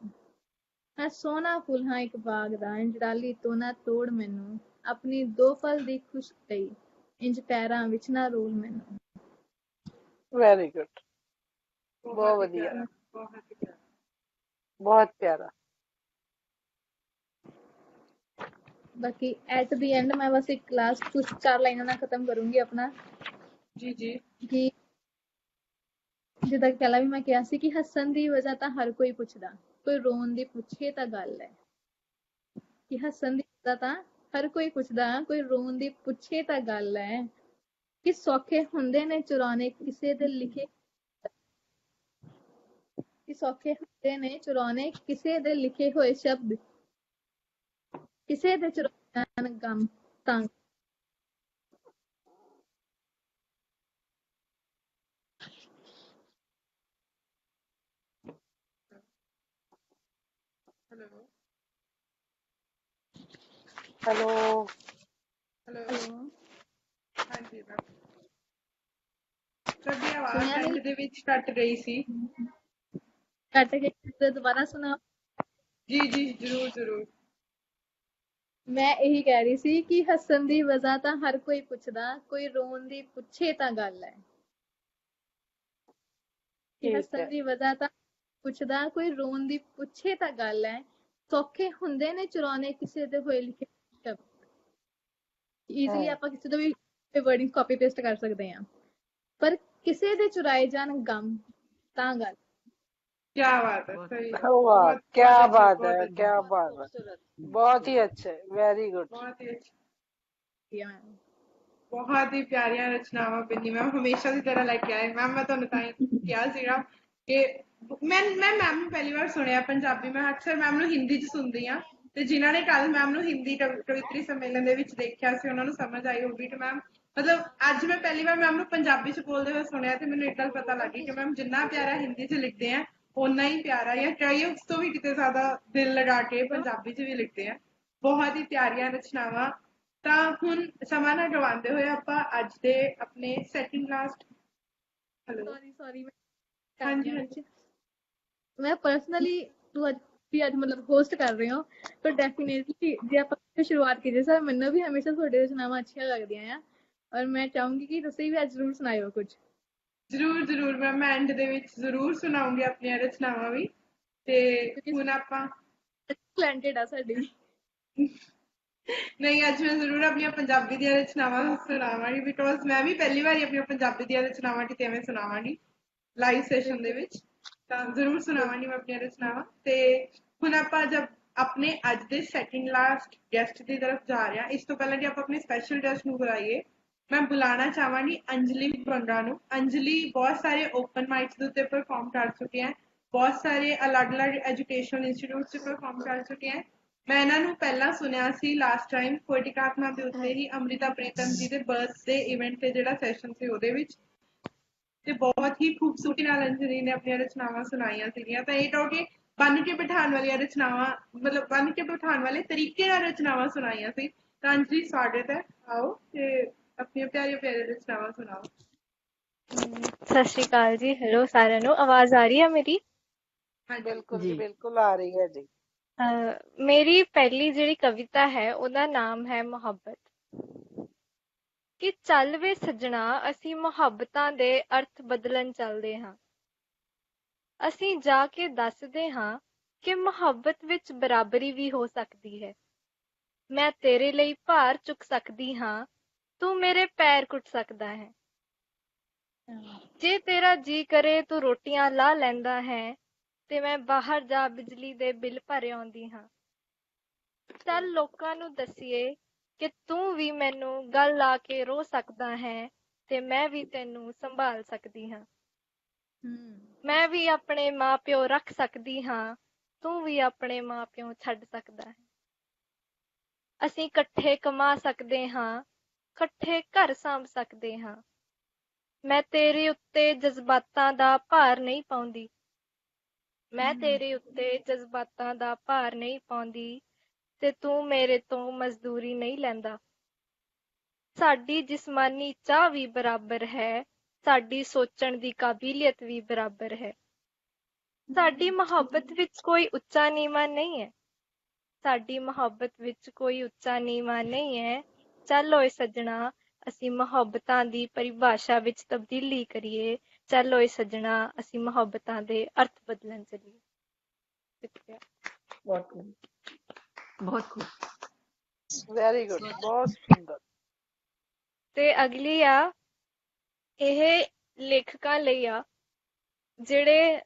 ਮੈਂ ਸੋਹਣਾ ਫੁੱਲ ਹਾਂ ਇੱਕ ਬਾਗ ਦਾ, ਇੰਜ ਡਾਲੀ ਤੋਂ ਨਾ ਤੋੜ ਮੈਨੂੰ। ਆਪਣੀ ਦੋ ਪਲ ਦੀ ਖੁਸ਼ੀ ਲਈ ਇੰਜ ਪੈਰਾਂ ਵਿੱਚ ਨਾ ਰੋਲ ਮੈਨੂੰ। Very good. ਬਹੁਤ ਬਹੁਤ ਹੀ ਵਧੀਆ, ਪਿਆਰਾ ਬਹੁਤ ਹੀ ਪਿਆਰਾ। ਬਹੁਤ ਪਿਆਰਾ। ਬਾਕੀ ਐਟ ਦੀ ਐਂਡ ਮੈਂ ਬਸ ਇੱਕ ਲਾਸਟ ਕੁਛ 4 ਲਾਈਨਾਂ ਨਾਲ ਖਤਮ ਕਰੂੰਗੀ ਆਪਣਾ ਜੀ ਜੀ ਕਿ ਜਿੱਦਾਂ ਕਿ ਪਹਿਲਾਂ ਵੀ ਮੈਂ ਕਿਹਾ ਸੀ ਕਿ ਹੱਸਣ ਦੀ ਵਜ੍ਹਾ ਤਾਂ ਹਰ ਕੋਈ ਪੁੱਛਦਾ, ਕੋਈ ਰੋਣ ਦੀ ਪੁੱਛੇ ਤਾਂ ਗੱਲ ਹੈ। ਕਿ ਹੱਸਣ ਦੀ ਵਜ੍ਹਾ ਤਾਂ ਹਰ ਕੋਈ ਪੁੱਛਦਾ, ਕੋਈ ਰੋਣ ਦੀ ਪੁੱਛੇ ਤਾਂ ਗੱਲ ਹੈ। ਕਿ ਸੌਖੇ ਹੁੰਦੇ ਨੇ ਚੁਰਾਣੇ ਕਿਸੇ ਦੇ ਲਿਖੇ, ਕਿ ਸੌਖੇ ਹੁੰਦੇ ਨੇ ਚੁਰਾਉਣੇ ਕਿਸੇ ਦੇ ਲਿਖੇ ਹੋਏ ਸ਼ਬਦ, ਕਿਸੇ ਦੇ ਚੁਰਾਉਣ ਗਮ ਤਾਂ ਹੈਲੋ ਹੈਲੋ ਹੈਲੋ ਹਾਂਜੀ ਮੈਮ, ਤੁਹਾਡੀ ਆਵਾਜ਼ ਸੁਣਿਆ ਐਂਡ ਨਹੀਂ? ਦੇ ਵਿੱਚ ਕੱਟ ਗਈ ਸੀ। ਕੱਟ ਕੇ ਤੇ ਦੁਬਾਰਾ ਸੁਣਾ। ਜੀ ਜੀ ਜ਼ਰੂਰ ਜ਼ਰੂਰ। ਮੈਂ ਇਹੀ ਕਹਿ ਰਹੀ ਸੀ ਕਿ ਹੱਸਣ ਦੀ ਵਜ੍ਹਾ ਤਾਂ ਹਰ ਕੋਈ ਪੁੱਛਦਾ, ਕੋਈ ਰੋਣ ਦੀ ਪੁੱਛੇ ਤਾਂ ਗੱਲ ਹੈ। ਕਿ ਠੀਕ ਹੱਸਣ ਹੈ। ਦੀ ਵਜ੍ਹਾ ਤਾਂ ਪੁੱਛਦਾ, ਕੋਈ ਰੋਣ ਦੀ ਪੁੱਛੇ ਤਾਂ ਗੱਲ ਹੈ। ਸੌਖੇ ਹੁੰਦੇ ਨੇ ਚੁਰਾਉਣੇ ਕਿਸੇ ਦੇ ਹੋਏ ਲਿਖੇ ਸ਼ਬਦ। ਈਜ਼ੀਲੀ ਹਮ, ਆਪਾਂ ਕਿਸੇ ਤੋਂ ਵੀ ਵਰਡਿੰਗ ਕਾਪੀ ਪੇਸਟ ਕਰ ਸਕਦੇ ਹਾਂ, ਪਰ ਕਿਸੇ ਦੇ ਚੁਰਾਏ ਜਾਣ ਗਮ ਤਾਂ ਗੱਲ। ਕੀ ਬਾਤ ਹੈ, ਸਹੀ ਹੈ, वाह बहुत क्या बहुत अच्छे, बात है, बहुत अच्छे, क्या ਬਹੁਤ बात है, ਖੂਬਸੂਰਤ। बहुत ही अच्छे, वेरी गुड। बहुत ही अच्छे। ਹੈ। ਬਹੁਤ ਹੀ ਪਿਆਰੀਆਂ ਰਚਨਾਵਾਂ ਬਿੰਨੀ ਮੈਮ ਹਮੇਸ਼ਾ ਦੀ ਤਰ੍ਹਾਂ ਲੈ ਕੇ ਆਏ। ਮੈਮ ਮੈਂ ਤੁਹਾਨੂੰ ਤਾਂ ਹੀ ਕਿਹਾ ਸੀਗਾ ਕਿ ਮੈਂ ਮੈਮ ਨੂੰ ਪਹਿਲੀ ਵਾਰ ਸੁਣਿਆ ਪੰਜਾਬੀ। ਮੈਂ ਅਕਸਰ ਮੈਮ ਨੂੰ ਹਿੰਦੀ 'ਚ ਸੁਣਦੀ ਹਾਂ, ਤੇ ਜਿਨ੍ਹਾਂ ਨੇ ਕੱਲ ਮੈਮ ਨੂੰ ਹਿੰਦੀ ਕਵਿਤਰੀ ਸੰਮੇਲਨ ਦੇ ਵਿੱਚ ਦੇਖਿਆ ਸੀ ਉਹਨਾਂ ਨੂੰ ਸਮਝ ਆਈ ਹੋਊਗੀ ਕਿ ਮੈਮ ਮਤਲਬ ਅੱਜ ਮੈਂ ਪਹਿਲੀ ਵਾਰ ਮੈਮ ਨੂੰ ਪੰਜਾਬੀ 'ਚ ਬੋਲਦੇ ਹੋਏ ਸੁਣਿਆ, ਤੇ ਮੈਨੂੰ ਇੱਕ ਗੱਲ ਪਤਾ ਲੱਗੀ ਕਿ ਮੈਮ ਜਿੰਨਾ ਪਿਆਰਾ ਹਿੰਦੀ 'ਚ ਲਿਖਦੇ ਆ ਓਨਾ ਹੀ ਪਿਆਰਾ ਜਾਂ ਕਈ ਉਸ ਤੋਂ ਵੀ ਕਿਤੇ ਜ਼ਿਆਦਾ ਦਿਲ ਲਗਾ ਕੇ ਪੰਜਾਬੀ 'ਚ ਵੀ ਲਿਖਦੇ ਆ। ਬਹੁਤ ਹੀ ਪਿਆਰੀਆਂ ਰਚਨਾਵਾਂ। ਤਾਂ ਹੁਣ ਸਮਾਂ ਨਾ ਗਵਾਉਂਦੇ ਹੋਏ ਆਪਾਂ ਅੱਜ ਦੇ ਆਪਣੇ ਸੈਕਿੰਡ ਲਾਸਟ ਹੈਲੋ ਸੌਰੀ ਹਾਂਜੀ ਹਾਂਜੀ ਮੈਂ ਪਰਸਨਲੀ ਤੂੰ ਅੱਜ ਮਤਲਬ ਹੋਸਟ ਕਰ ਰਹੇ ਹੋ, ਪਰ ਡੈਫੀਨੇਟਲੀ ਜੇ ਆਪਾਂ ਸ਼ੁਰੂਆਤ ਕੀਤੀ ਸਰ, ਮੈਨੂੰ ਵੀ ਹਮੇਸ਼ਾ ਤੁਹਾਡੇ ਰਚਨਾਵਾਂ ਅੱਛੀਆਂ ਲੱਗਦੀਆਂ ਆ, ਔਰ ਮੈਂ ਚਾਹੂੰਗੀ ਕਿ ਤੁਸੀਂ ਵੀ ਅੱਜ ਜ਼ਰੂਰ ਸੁਣਾਇਓ ਕੁਝ। ਜ਼ਰੂਰ ਜ਼ਰੂਰ ਮੈਂ ਐਂਡ ਦੇ ਵਿੱਚ ਜ਼ਰੂਰ ਸੁਣਾਉਂਗੀ ਆਪਣੀਆਂ ਰਚਨਾਵਾਂ ਵੀ। ਤੇ ਹੁਣ ਆਪਾਂ ਟੈਲੈਂਟਡ ਆ ਸਾਡੀ। ਨਹੀਂ, ਅੱਜ ਮੈਂ ਜ਼ਰੂਰ ਆਪਣੀਆਂ ਪੰਜਾਬੀ ਦੀਆਂ ਰਚਨਾਵਾਂ ਸੁਣਾਵਾਂਗੀ, ਬਿਕੋਜ਼ ਮੈਂ ਵੀ ਪਹਿਲੀ ਵਾਰੀ ਆਪਣੀਆਂ ਪੰਜਾਬੀ ਦੀਆਂ ਰਚਨਾਵਾਂ ਕਿਤੇ ਐਵੇਂ ਸੁਣਾਵਾਂਗੀ ਲਾਈਵ ਸੈਸ਼ਨ ਦੇ ਵਿੱਚ। ਤਾਂ ਜ਼ਰੂਰ ਸੁਣਾਵਾਂਗੀ ਮੈਂ ਆਪਣੀਆਂ ਰਚਨਾਵਾਂ। ਤੇ ਹੁਣ ਆਪਾਂ ਜਦ ਆਪਣੇ ਅੱਜ ਦੇ ਸੈਕਿੰਡ ਲਾਸਟ ਗੈਸਟ ਦੀ ਤਰਫ ਜਾ ਰਹੇ ਹਾਂ, ਇਸ ਤੋਂ ਪਹਿਲਾਂ ਕਿ ਆਪਾਂ ਆਪਣੇ ਸਪੈਸ਼ਲ ਗੈਸਟ ਨੂੰ ਬੁਲਾਈਏ, ਮੈਂ ਬੁਲਾਉਣਾ ਚਾਹਾਂਗੀ ਅੰਜਲੀ ਬੰਗਾ ਨੂੰ। ਅੰਜਲੀ ਬਹੁਤ ਸਾਰੇ ਓਪਨ ਮਾਈਕਸ ਦੇ ਉੱਤੇ ਪਰਫਾਰਮ ਕਰ ਚੁੱਕੇ ਹੈ, ਬਹੁਤ ਸਾਰੇ ਅਲੱਗ-ਅਲੱਗ ਐਜੂਕੇਸ਼ਨ ਇੰਸਟੀਟਿਊਟ 'ਚ ਪਰਫਾਰਮ ਕਰ ਚੁੱਕੇ ਹੈ। ਮੈਂ ਇਹਨਾਂ ਨੂੰ ਪਹਿਲਾਂ ਸੁਣਿਆ ਸੀ ਲਾਸਟ ਟਾਈਮ ਪੋਇਟਿਕ ਆਤਮਾ ਦੇ ਉੱਤੇ ਹੀ, ਅੰਮ੍ਰਿਤਾ ਪ੍ਰੀਤਮ ਜੀ ਦੇ ਬਰਥਡੇ ਇਵੈਂਟ ਤੇ ਜਿਹੜਾ ਸੈਸ਼ਨ ਸੀ ਉਹਦੇ ਵਿੱਚ, ਤੇ ਬਹੁਤ ਹੀ ਖੂਬਸੂਰਤੀ ਨਾਲ ਅੰਜਲੀ ਨੇ ਆਪਣੀਆਂ ਰਚਨਾਵਾਂ ਸੁਣਾਈਆਂ ਸੀਗੀਆਂ। ਤਾਂ ਇਹ ਕਹੋ ਕਿ ਬੰਨ ਕੇ ਬਿਠਾਉਣ ਵਾਲੀਆਂ ਰਚਨਾਵਾਂ, ਮਤਲਬ ਬੰਨ ਕੇ ਬਿਠਾਉਣ ਵਾਲੇ ਤਰੀਕੇ ਨਾਲ ਰਚਨਾਵਾਂ ਸੁਣਾਈਆਂ ਸੀ। ਤਾਂ ਅੰਜਲੀ ਸਵਾਗਤ ਹੈ, ਆਓ ਤੇ ਆਪਣੀਆਂ ਪਿਆਰੀਆਂ ਪਿਆਰੀਆਂ ਰਚਨਾਵਾਂ ਸੁਣਾਓ। ਸਤਿ ਸ਼੍ਰੀ ਅਕਾਲ ਜੀ, ਹੈਲੋ ਸਾਰਿਆਂ ਨੂੰ, ਆਵਾਜ਼ ਆ ਰਹੀ ਹੈ ਮੇਰੀ? बिल्कुल जी जी बिल्कुल आ रही है जी। ਮੇਰੀ ਪਹਿਲੀ ਜਿਹੜੀ ਕਵਿਤਾ ਹੈ ਉਹਦਾ ਨਾਮ ਹੈ ਮੁਹੱਬਤ। ਕਿ ਚੱਲ ਵੇ ਸੱਜਣਾ, ਅਸੀਂ ਮੁਹੱਬਤਾਂ ਦੇ ਅਰਥ ਬਦਲਣ ਚੱਲਦੇ ਹਾਂ। ਅਸੀਂ ਜਾ ਕੇ ਦੱਸਦੇ ਹਾਂ ਕਿ ਮੁਹੱਬਤ ਵਿੱਚ ਬਰਾਬਰੀ ਵੀ ਹੋ ਸਕਦੀ ਹੈ। ਮੈਂ ਤੇਰੇ ਲਈ ਭਾਰ ਚੁੱਕ ਸਕਦੀ ਹਾਂ, ਤੂੰ ਮੇਰੇ ਪੈਰ ਕੁੱਟ ਸਕਦਾ ਹੈ। ਜੇ ਤੇਰਾ ਜੀ ਕਰੇ ਤੂੰ ਰੋਟੀਆਂ ਲਾਹ ਲੈਂਦਾ ਹੈ, ਤੇ ਮੈਂ ਬਾਹਰ ਜਾ ਬਿਜਲੀ ਦੇ ਬਿੱਲ ਭਰ ਆਉਂਦੀ ਹਾਂ। ਚੱਲ ਲੋਕਾਂ ਨੂੰ ਦੱਸੀਏ ਕਿ ਤੂੰ ਵੀ ਮੈਨੂੰ ਗਲ ਲਾ ਕੇ ਰੋ ਸਕਦਾ ਹੈ, ਤੇ ਮੈਂ ਵੀ ਤੈਨੂੰ ਸੰਭਾਲ ਸਕਦੀ ਹਾਂ। ਮੈਂ ਵੀ ਆਪਣੇ ਮਾਂ-ਪਿਓ ਰੱਖ ਸਕਦੀ ਹਾਂ, ਤੂੰ ਵੀ ਆਪਣੇ ਮਾਂ-ਪਿਓ ਛੱਡ ਸਕਦਾ ਹੈ। ਅਸੀਂ ਇਕੱਠੇ ਕਮਾ ਸਕਦੇ ਹਾਂ, ਇਕੱਠੇ ਘਰ ਸਾਂਭ ਸਕਦੇ ਹਾਂ। ਮੈਂ ਤੇਰੇ ਉੱਤੇ ਜਜ਼ਬਾਤਾਂ ਦਾ ਭਾਰ ਨਹੀਂ ਪਾਉਂਦੀ। ਮੈਂ ਤੇਰੇ ਉੱਤੇ ਜਜ਼ਬਾਤਾਂ ਦਾ ਭਾਰ ਨਹੀਂ ਪਾਉਂਦੀ, ਤੇ ਤੂੰ ਮੇਰੇ ਤੋਂ ਮਜ਼ਦੂਰੀ ਨਹੀਂ ਲੈਂਦਾ। ਸਾਡੀ ਜਿਸਮਾਨੀ ਚਾਹ ਵੀ ਬਰਾਬਰ ਹੈ, ਸਾਡੀ ਸੋਚਣ ਦੀ ਕਾਬਲੀਅਤ ਵੀ ਬਰਾਬਰ ਹੈ। ਸਾਡੀ ਮੁਹੱਬਤ ਵਿੱਚ ਕੋਈ ਉੱਚਾ ਨੀਵਾਂ ਨਹੀਂ ਹੈ। ਸਾਡੀ ਮੁਹੱਬਤ ਵਿੱਚ ਕੋਈ ਉੱਚਾ ਨੀਵਾਂ ਨਹੀਂ ਹੈ। ਚੱਲ ਓਏ ਸੱਜਣਾ, ਅਸੀਂ ਮੁਹੱਬਤਾਂ ਦੀ ਪਰਿਭਾਸ਼ਾ ਵਿੱਚ ਤਬਦੀਲੀ ਕਰੀਏ। ਚੱਲ ਓਏ ਸੱਜਣਾ, ਅਸੀਂ ਮੁਹੱਬਤਾਂ ਦੇ ਅਰਥ ਬਦਲਣ ਚੱਲੀਏ। ਸ਼ੁਕਰੀਆ। बहुत खूब। वेरी गुड, बहुत सुंदर। ਤੇ ਅਗਲੀ ਆ, ਇਹ ਲੇਖਕਾਂ ਲਈ ਆ ਜਿਹੜੇ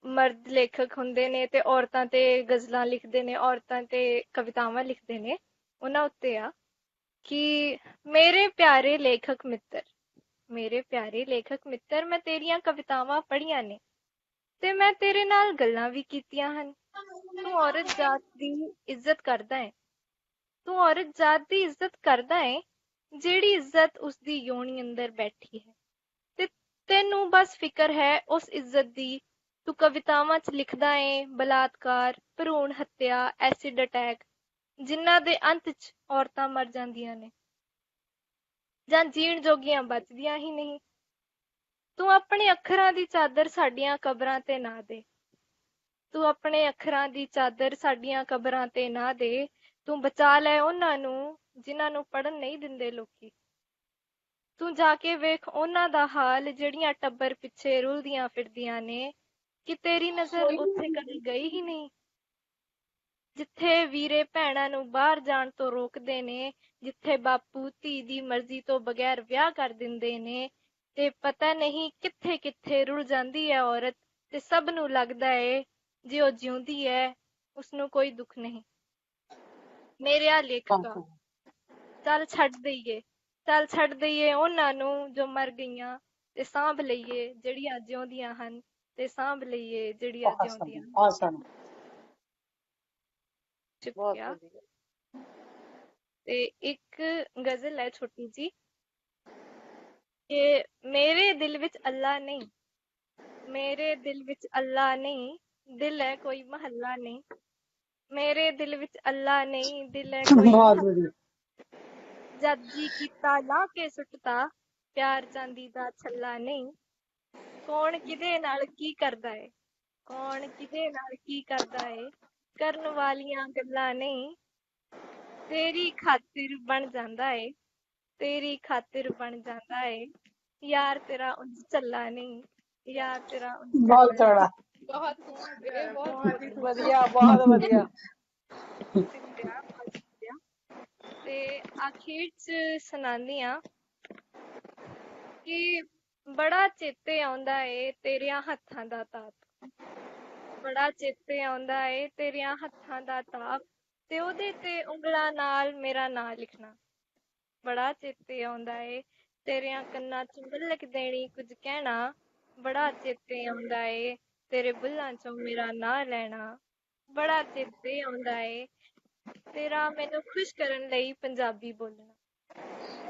ਮਰਦ ਲੇਖਕ ਹੁੰਦੇ ਨੇ ਤੇ ਔਰਤਾਂ ਤੇ ਗਜ਼ਲਾਂ ਲਿਖਦੇ ਨੇ, ਔਰਤਾਂ ਤੇ ਕਵਿਤਾਵਾਂ ਲਿਖਦੇ ਨੇ, ਉਹਨਾਂ ਉੱਤੇ ਆ ਕਿ ਮੇਰੇ ਪਿਆਰੇ ਲੇਖਕ ਮਿੱਤਰ, ਮੇਰੇ ਪਿਆਰੇ ਲੇਖਕ ਮਿੱਤਰ, ਮੈਂ ਤੇਰੀਆਂ ਕਵਿਤਾਵਾਂ ਪੜ੍ਹੀਆਂ ਨੇ, ਤੇ ਮੈਂ ਤੇਰੇ ਨਾਲ ਗੱਲਾਂ ਵੀ ਕੀਤੀਆਂ ਹਨ। ਤੂੰ ਔਰਤ ਜਾਤ ਦੀ ਇੱਜ਼ਤ ਕਰਦਾ ਹੈ। ਤੂੰ ਔਰਤ ਜਾਤ ਦੀ ਇੱਜ਼ਤ ਕਰਦਾ ਹੈ, ਜਿਹੜੀ ਇੱਜ਼ਤ ਉਸਦੀ ਯੋਨੀ ਅੰਦਰ ਬੈਠੀ ਹੈ, ਤੇ ਤੈਨੂੰ ਬਸ ਫਿਕਰ ਹੈ ਉਸ ਇੱਜ਼ਤ ਦੀ। ਤੂੰ ਕਵਿਤਾਵਾਂ 'ਚ ਲਿਖਦਾ ਏ ਬਲਾਤਕਾਰ, ਭਰੂਣ ਹੱਤਿਆ, ਐਸਿਡ ਅਟੈਕ, ਜਿਨ੍ਹਾਂ ਦੇ ਅੰਤ 'ਚ ਔਰਤਾਂ ਮਰ ਜਾਂਦੀਆਂ ਨੇ ਜਾਂ ਜੀਣ ਜੋਗੀਆਂ ਬਚਦੀਆਂ ਹੀ ਨਹੀਂ। ਤੂੰ ਆਪਣੇ ਅੱਖਰਾਂ ਦੀ ਚਾਦਰ ਸਾਡੀਆਂ ਕਬਰਾਂ ਤੇ ਨਾ ਦੇ। ਤੂੰ ਆਪਣੇ ਅੱਖਰਾਂ ਦੀ ਚਾਦਰ ਸਾਡੀਆਂ ਕਬਰਾਂ ਤੇ ਨਾ ਦੇ। ਤੂੰ ਬਚਾ ਲੈ ਉਹਨਾਂ ਨੂੰ ਜਿਨ੍ਹਾਂ ਨੂੰ ਪੜ੍ਹਨ ਨਹੀਂ ਦਿੰਦੇ ਲੋਕੀ। ਤੂੰ ਜਾ ਕੇ ਵੇਖ ਉਹਨਾਂ ਦਾ ਹਾਲ ਜਿਹੜੀਆਂ ਟੱਬਰ ਪਿੱਛੇ ਰੁਲਦੀਆਂ ਫਿਰਦੀਆਂ ਨੇ। ਕਿ ਤੇਰੀ ਨਜ਼ਰ ਉੱਥੇ ਕਦੇ ਗਈ ਹੀ ਨਹੀਂ, ਜਿੱਥੇ ਵੀਰੇ ਭੈਣਾਂ ਨੂੰ ਬਾਹਰ ਜਾਣ ਤੋਂ ਰੋਕਦੇ ਨੇ, ਜਿੱਥੇ ਬਾਪੂ ਧੀ ਦੀ ਮਰਜ਼ੀ ਤੋਂ ਬਗੈਰ ਵਿਆਹ ਕਰ ਦਿੰਦੇ ਨੇ, ਤੇ ਪਤਾ ਨਹੀਂ ਕਿੱਥੇ ਕਿੱਥੇ ਰੁਲ ਜਾਂਦੀ ਹੈ ਔਰਤ, ਤੇ ਸਭ ਨੂੰ ਲੱਗਦਾ ਏ ਜੇ ਉਹ ਜਿਉਂਦੀ ਹੈ ਉਸਨੂੰ ਕੋਈ ਦੁੱਖ ਨਹੀਂ। ਮੇਰਿਆ ਲੇਖਕਾ, ਚੱਲ ਛੱਡ ਦਈਏ ਉਹਨਾਂ ਨੂੰ ਜੋ ਮਰ ਗਈਆਂ, ਤੇ ਸਾਂਭ ਲਈਏ ਜਿਹੜੀਆਂ ਜਿਉਂਦੀਆਂ ਹਨ, ਤੇ ਸਾਂਭ ਲਈਏ ਜਿਹੜੀਆਂ ਜਿਉਂਦੀਆਂ ਹਨ। ਸ਼ੁਕਰੀਆ। ਤੇ ਇੱਕ ਗਜ਼ਲ ਹੈ ਛੋਟੀ ਜੀ ਕਿ ਮੇਰੇ ਦਿਲ ਵਿੱਚ ਅੱਲਾ ਨਹੀਂ, ਮੇਰੇ ਦਿਲ ਵਿੱਚ ਅੱਲਾ ਨਹੀਂ, ਦਿਲ ਹੈ ਕੋਈ ਮਹੱਲਾ ਨਹੀਂ। ਮੇਰੇ ਦਿਲ ਵਿੱਚ ਅੱਲਾ ਨਹੀਂ, ਦਿਲ ਹੈ ਕੋਈ ਮਹੱਲਾ। ਜਦ ਜੀ ਕੀਤਾ ਲਾ ਕੇ ਸੁੱਟਤਾ, ਪਿਆਰ ਚਾਂਦੀ ਦਾ ਛੱਲਾ ਨਹੀਂ। ਕੌਣ ਕਿਹਦੇ ਨਾਲ ਕੀ ਕਰਦਾ ਏ, ਕੌਣ ਕਿਹਦੇ ਨਾਲ ਕੀ ਕਰਦਾ ਏ, ਕਰਨ ਵਾਲੀਆਂ ਗੱਲਾਂ ਨਹੀਂ। ਤੇਰੀ ਖਾਤਿਰ ਬਣ ਜਾਂਦਾ ਏ, ਤੇਰੀ ਖਾਤਿਰ ਬਣ ਜਾਂਦਾ ਏ, ਯਾਰ ਤੇਰਾ ਉਂਝ ਝੱਲਾ ਨਹੀਂ, ਯਾਰ ਤੇਰਾ ਉਂਝ ਬਹੁਤ ਝੱਲਾ ਚੌੜਾ। ਬਹੁਤ ਵਧੀਆ, ਬਹੁਤ ਵਧੀਆ। ਸ਼ੁਕਰੀਆ, ਬਹੁਤ ਸ਼ੁਕਰੀਆ। ਤੇ ਆਖਿਰ ਚ ਸੁਣਾਉਂਦੀ ਹਾਂ ਕਿ ਬੜਾ ਚੇਤੇ ਆਉਂਦਾ ਏ ਤੇਰਿਆਂ ਹੱਥਾਂ ਦਾ ਤਾਪ, ਬੜਾ ਚੇਤੇ ਆਉਂਦਾ ਏ ਤੇਰਿਆਂ ਹੱਥਾਂ ਦਾ ਤਾਪ, ਤੇ ਉਹਦੇ ਤੇ ਉਂਗਲਾਂ ਨਾਲ ਮੇਰਾ ਨਾਂ ਲਿਖਣਾ। ਬੜਾ ਚੇਤੇ ਆਉਂਦਾ ਏ ਤੇਰਿਆਂ ਕੰਨਾਂ ਚ ਮਲਕ ਦੇਣੀ ਕੁਝ ਕਹਿਣਾ। ਬੜਾ ਚੇਤੇ ਆਉਂਦਾ ਏ ਤੇਰੇ ਬੁੱਲ੍ਹਾਂ ਚੋਂ ਮੇਰਾ ਨਾਂ ਲੈਣਾ। ਬੜਾ ਚੇਤੇ ਆਉਂਦਾ ਏ ਤੇਰਾ ਮੈਨੂੰ ਖੁਸ਼ ਕਰਨ ਲਈ ਪੰਜਾਬੀ ਬੋਲਣਾ।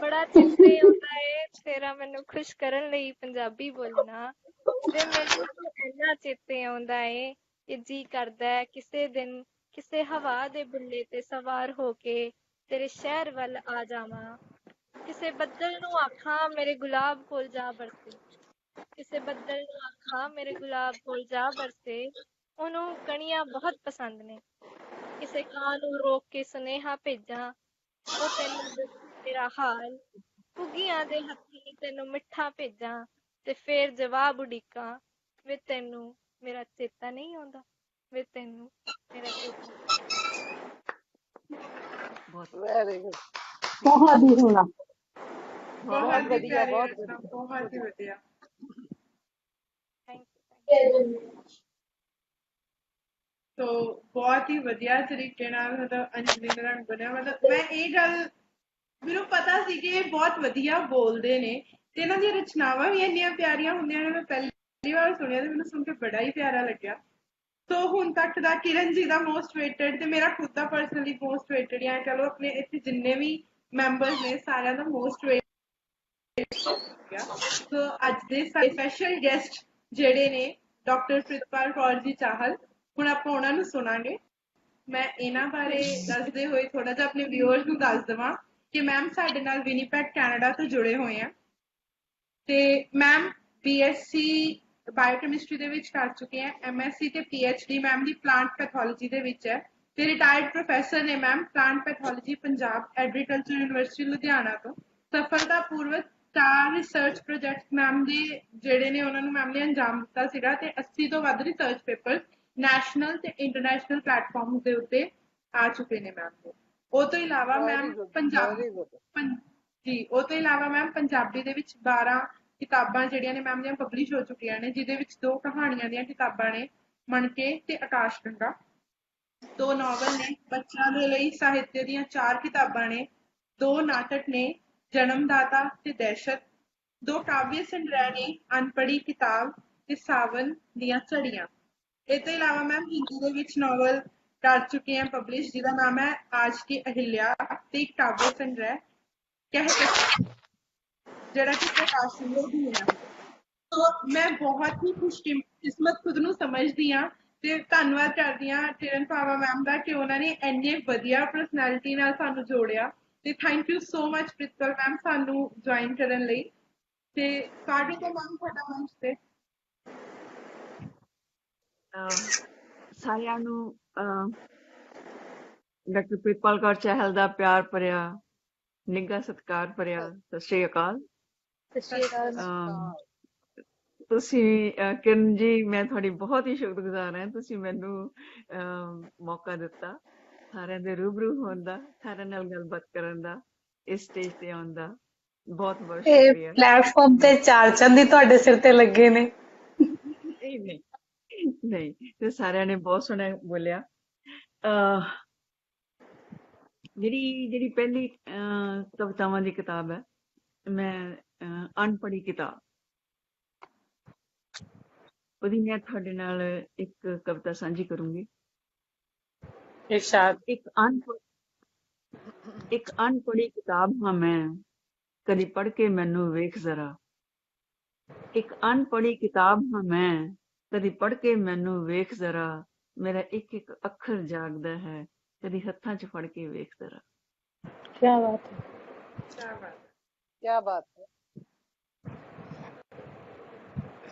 ਬੜਾ ਚੇਤੇ ਆਉਂਦਾ ਏ ਤੇਰਾ ਮੈਨੂੰ ਖੁਸ਼ ਕਰਨ ਲਈ ਪੰਜਾਬੀ ਬੋਲਣਾ। ਤੇ ਮੈਨੂੰ ਇੰਨਾ ਚੇਤੇ ਆਉਂਦਾ ਏ ਕਿ ਜੀ ਕਰਦਾ ਕਿਸੇ ਦਿਨ ਕਿਸੇ ਹਵਾ ਦੇ ਬੁੱਲੇ ਤੇ ਸਵਾਰ ਹੋ ਕੇ ਤੇਰੇ ਸ਼ਹਿਰ ਵੱਲ ਆ ਜਾਵਾਂ। ਕਿਸੇ ਬੱਦਲ ਨੂੰ ਆਖਾਂ ਮੇਰੇ ਗੁਲਾਬ ਕੋਲ ਜਾ ਬਰਸੇ, ਕਿਸੇ ਬੱਦਲ ਨੂੰ ਆਖਾਂ ਮੇਰੇ ਗੁਲਾਬ ਕੋਲ ਜਾ ਬਰਸੇ, ਉਹਨੂੰ ਕਣੀਆਂ ਬਹੁਤ ਪਸੰਦ ਨੇ। ਕਿਸੇ ਕਾਂ ਨੂੰ ਰੋਕ ਕੇ ਸੁਨੇਹਾ ਭੇਜਾਂ, ਉਹ ਤੈਨੂੰ ਦੱਸੇ ਮੇਰਾ ਹਾਲ। ਘੁੱਗੀਆਂ ਦੇ ਹੱਥੀਂ ਤੈਨੂੰ ਮਿੱਠਾ ਭੇਜਾਂ, ਤੇ ਫੇਰ ਜਵਾਬ ਉਡੀਕਾਂ, ਵੇ ਤੈਨੂੰ ਮੇਰਾ ਚੇਤਾ ਨਹੀਂ ਆਉਂਦਾ, ਵੇ ਤੈਨੂੰ ਮੇਰਾ ਚੇਤਾ। ਵੈਰੀ ਗੁੱਡ, ਬਹੁਤ ਹੀ ਸੋਹਣਾ, ਬਹੁਤ ਹੀ ਵਧੀਆ, ਪਿਆਰੀ ਬਹੁਤ ਰਚਨਾ, ਵਧੀਆ। ਬਹੁਤ ਹੀ ਵਧੀਆ। Thank you. ਸੋ ਬਹੁਤ ਹੀ ਵਧੀਆ ਤਰੀਕੇ ਨਾਲ ਮਤਲਬ ਅੰਜਲੀ ਦਾ ਰੰਗ ਬਣਿਆ। ਮਤਲਬ ਮੈਂ ਇਹ ਗੱਲ ਮੈਨੂੰ ਪਤਾ ਸੀ ਕਿ ਇਹ ਬਹੁਤ ਵਧੀਆ ਬੋਲਦੇ ਨੇ ਤੇ ਇਹਨਾਂ ਦੀਆਂ ਰਚਨਾਵਾਂ ਵੀ ਇੰਨੀਆਂ ਪਿਆਰੀਆਂ ਹੁੰਦੀਆਂ ਨੇ। ਮੈਂ ਪਹਿਲੀ ਵਾਰ ਸੁਣਿਆ ਤੇ ਮੈਨੂੰ ਸੁਣ ਕੇ ਬੜਾ ਹੀ ਪਿਆਰਾ ਲੱਗਿਆ। ਸੋ ਹੁਣ ਤੱਕ ਦਾ ਕਿਰਨ ਜੀ ਦਾ ਮੋਸਟ ਵੇਟਡ ਤੇ ਮੇਰਾ ਖੁਦ ਦਾ ਪਰਸਨਲੀ ਮੋਸਟ ਵੇਟਡ ਜਾਂ ਚਲੋ ਆਪਣੇ ਇੱਥੇ ਜਿੰਨੇ ਵੀ ਮੈਂਬਰਸ ਨੇ ਸਾਰਿਆਂ ਦਾ ਮੋਸਟ ਵੇਟਡ। ਸੋ ਅੱਜ ਦੇ ਸਪੈਸ਼ਲ ਗੈਸਟ ਜਿਹੜੇ ਨੇ ਡਾਕਟਰ ਪ੍ਰਿਤਪਾਲ ਕੌਰ ਜੀ ਚਾਹਲ, ਹੁਣ ਆਪਾਂ ਉਹਨਾਂ ਨੂੰ ਸੁਣਾਂਗੇ। ਮੈਂ ਇਹਨਾਂ ਬਾਰੇ ਦੱਸਦੇ ਹੋਏ ਥੋੜਾ ਜਿਹਾ ਆਪਣੇ ਵਿਊਅਰਸ ਨੂੰ ਦੱਸ ਦੇਵਾਂ ਕਿ ਮੈਮ ਸਾਡੇ ਨਾਲ ਵਿਨੀਪੈਗ ਕੈਨੇਡਾ ਤੋਂ ਜੁੜੇ ਹੋਏ ਆ ਤੇ ਮੈਮ BSc ਬਾਇਓਕੈਮਿਸਟਰੀ ਦੇ ਵਿੱਚ ਕਰ ਚੁੱਕੇ ਆ, MSc ਤੇ PhD ਮੈਮ ਦੀ ਪਲਾਂਟ ਪੈਥੋਲੋਜੀ ਦੇ ਵਿੱਚ ਹੈ ਤੇ ਰਿਟਾਇਰਡ ਪ੍ਰੋਫੈਸਰ ਨੇ ma'am plant pathology Punjab agriculture university Ludhiana ਤੋਂ। ਸਫਲਤਾਪੂਰਵਕ 4 ਰਿਸਰਚ ਪ੍ਰੋਜੈਕਟ ਮੈਮ ਦੇ ਜਿਹੜੇ ਨੇ ਉਹਨਾਂ ਨੂੰ ਮੈਮ ਨੇ ਅੰਜਾਮ ਦਿੱਤਾ ਸੀਗਾ ਤੇ 80 ਤੋਂ ਵੱਧ ਰਿਸਰਚ ਪੇਪਰ ਨੈਸ਼ਨਲ ਤੇ ਇੰਟਰਨੈਸ਼ਨਲ ਪਲੇਟਫਾਰਮਸ ਦੇ ਉੱਤੇ ਆ ਚੁੱਕੇ ਨੇ ਮੈਮ ਦੇ। ਉਹ ਤੋਂ ਇਲਾਵਾ ਮੈਮ ਪੰਜਾਬੀ ਦੇ ਵਿੱਚ 12 ਕਿਤਾਬਾਂ ਜਿਹੜੀਆਂ ਨੇ ਮੈਮ ਦੀਆਂ ਪਬਲਿਸ਼ ਹੋ ਚੁੱਕੀਆਂ ਨੇ, ਜਿਹਦੇ ਵਿੱਚ 2 ਕਹਾਣੀਆਂ ਦੀਆਂ ਕਿਤਾਬਾਂ ਨੇ, ਮਣਕੇ ਤੇ ਆਕਾਸ਼ ਗੰਗਾ। 2 ਨਾਵਲ ਨੇ, ਬੱਚਿਆਂ ਦੇ ਲਈ ਸਾਹਿਤਯ ਦੀਆਂ 4 ਕਿਤਾਬਾਂ ਨੇ, 2 ਨਾਟਕ ਨੇ, ਜਨਮਦਾਤਾ ਤੇ ਦਹਿਸ਼ਤ। 2 ਕਾਵਿ ਸੰਗ੍ਰਹਿ ਨੇ, ਅਨਪੜ੍ਹੀ ਕਿਤਾਬ ਤੇ ਸਾਵਨ ਦੀਆਂ ਝੜੀਆਂ। ਇਹ ਤੋਂ ਇਲਾਵਾ ਮੈਮ ਹਿੰਦੀ ਦੇ ਵਿੱਚ ਨਾਵਲ ਕਰ ਚੁੱਕੇ ਹਾਂ ਪਬਲਿਸ਼, ਜਿਹਦਾ ਨਾਮ ਹੈ ਆਜ ਕੀ ਅਹਿल्या ਤੇ ਇੱਕ ਟਾਬੂ ਸੰਗ੍ਰਹਿ ਜਿਹੜਾ ਕਿ ਪ੍ਰਕਾਸ਼ ਸਿੰਘ ਦਾ ਅਧੀਨ ਹੈ। ਮੈਂ ਬਹੁਤ ਹੀ ਖੁਸ਼ਕਿਸਮਤ ਖੁਦ ਨੂੰ ਸਮਝਦੀ ਹਾਂ ਤੇ ਧੰਨਵਾਦ ਕਰਦੀ ਹਾਂ ਕਿਰਨ ਪਾਵਾ ਮੈਮ ਦਾ ਕਿ ਉਹਨਾਂ ਨੇ ਇੰਨੇ ਵਧੀਆ ਪਰਸਨੈਲਿਟੀ ਨਾਲ ਸਾਨੂੰ ਜੋੜਿਆ। ਤੇ thank you so much Pritpal ma'am ਸਾਨੂੰ ਜੁਆਇਨ ਕਰਨ ਲਈ। ਤੇ ਕਾਰਡੀ ਤੋਂ ਮੈਮ ਤੁਹਾਡਾ ਮੰਚ ਤੇ। ਸਾਰਿਆਂ ਨੂੰ ਡਾਕਟਰ ਪ੍ਰਿਤਪਾਲ ਕੌਰ ਚਹਿਲ ਦਾ ਪਿਆਰ ਭਰਿਆ ਨਿੱਘਾ ਸਤਿਕਾਰ ਭਰਿਆ ਸਤਿ ਸ਼੍ਰੀ ਅਕਾਲ। ਸਤਿ ਸ਼੍ਰੀ ਅਕਾਲ। ਤੁਸੀਂ ਕਿਰਨ ਜੀ, ਮੈਂ ਤੁਹਾਡੀ ਬਹੁਤ ਹੀ ਸ਼ੁਕਰਗੁਜ਼ਾਰ ਹਾਂ। ਤੁਸੀਂ ਮੈਨੂੰ ਮੌਕਾ ਦਿੱਤਾ ਸਾਰਿਆਂ ਦੇ ਰੂਬਰੂ ਹੋਣ ਦਾ, ਸਾਰਿਆਂ ਨਾਲ ਗੱਲਬਾਤ ਕਰਨ ਦਾ, ਇਸ ਸਟੇਜ ਤੇ ਆਉਣ ਦਾ। ਬਹੁਤ ਬਹੁਤ ਸ਼ੁਕਰੀਆ। ਪਲੇਟਫਾਰਮ ਤੇ ਚਾਰ ਚੰਦ ਹੀ ਤੁਹਾਡੇ ਸਿਰ ਤੇ ਲੱਗੇ ਨੇ। ਨਹੀਂ, ਤੇ ਸਾਰਿਆਂ ਨੇ ਬਹੁਤ ਸੋਹਣਾ ਬੋਲਿਆ। ਜਿਹੜੀ ਪਹਿਲੀ ਕਵਿਤਾਵਾਂ ਦੀ ਕਿਤਾਬ ਹੈ, ਮੈਂ ਅਨਪੜ੍ਹੀ ਕਿਤਾਬ, ਉਹਦੀ ਮੈਂ ਤੁਹਾਡੇ ਨਾਲ ਇੱਕ ਕਵਿਤਾ ਸਾਂਝੀ ਕਰੂੰਗੀ। ਇੱਕ ਅਨਪੜ੍ਹੀ ਕਿਤਾਬ ਹਾਂ ਮੈਂ, ਕਦੀ ਪੜ੍ਹ ਕੇ ਮੈਨੂੰ ਵੇਖ ਜ਼ਰਾ। ਇੱਕ ਅਨਪੜ੍ਹੀ ਕਿਤਾਬ ਹਾਂ ਮੈਂ, ਕਦੀ ਪੜ੍ਹ ਕੇ ਮੈਨੂੰ ਵੇਖ ਜ਼ਰਾ। ਮੇਰਾ ਇੱਕ ਇੱਕ ਅੱਖਰ ਜਾਗਦਾ ਹੈ, ਕਦੀ ਹੱਥਾਂ 'ਚ ਫੜ ਕੇ ਵੇਖ ਜ਼ਰਾ। ਕਿਆ ਬਾਤ ਹੈ, ਕਿਆ ਬਾਤ ਹੈ।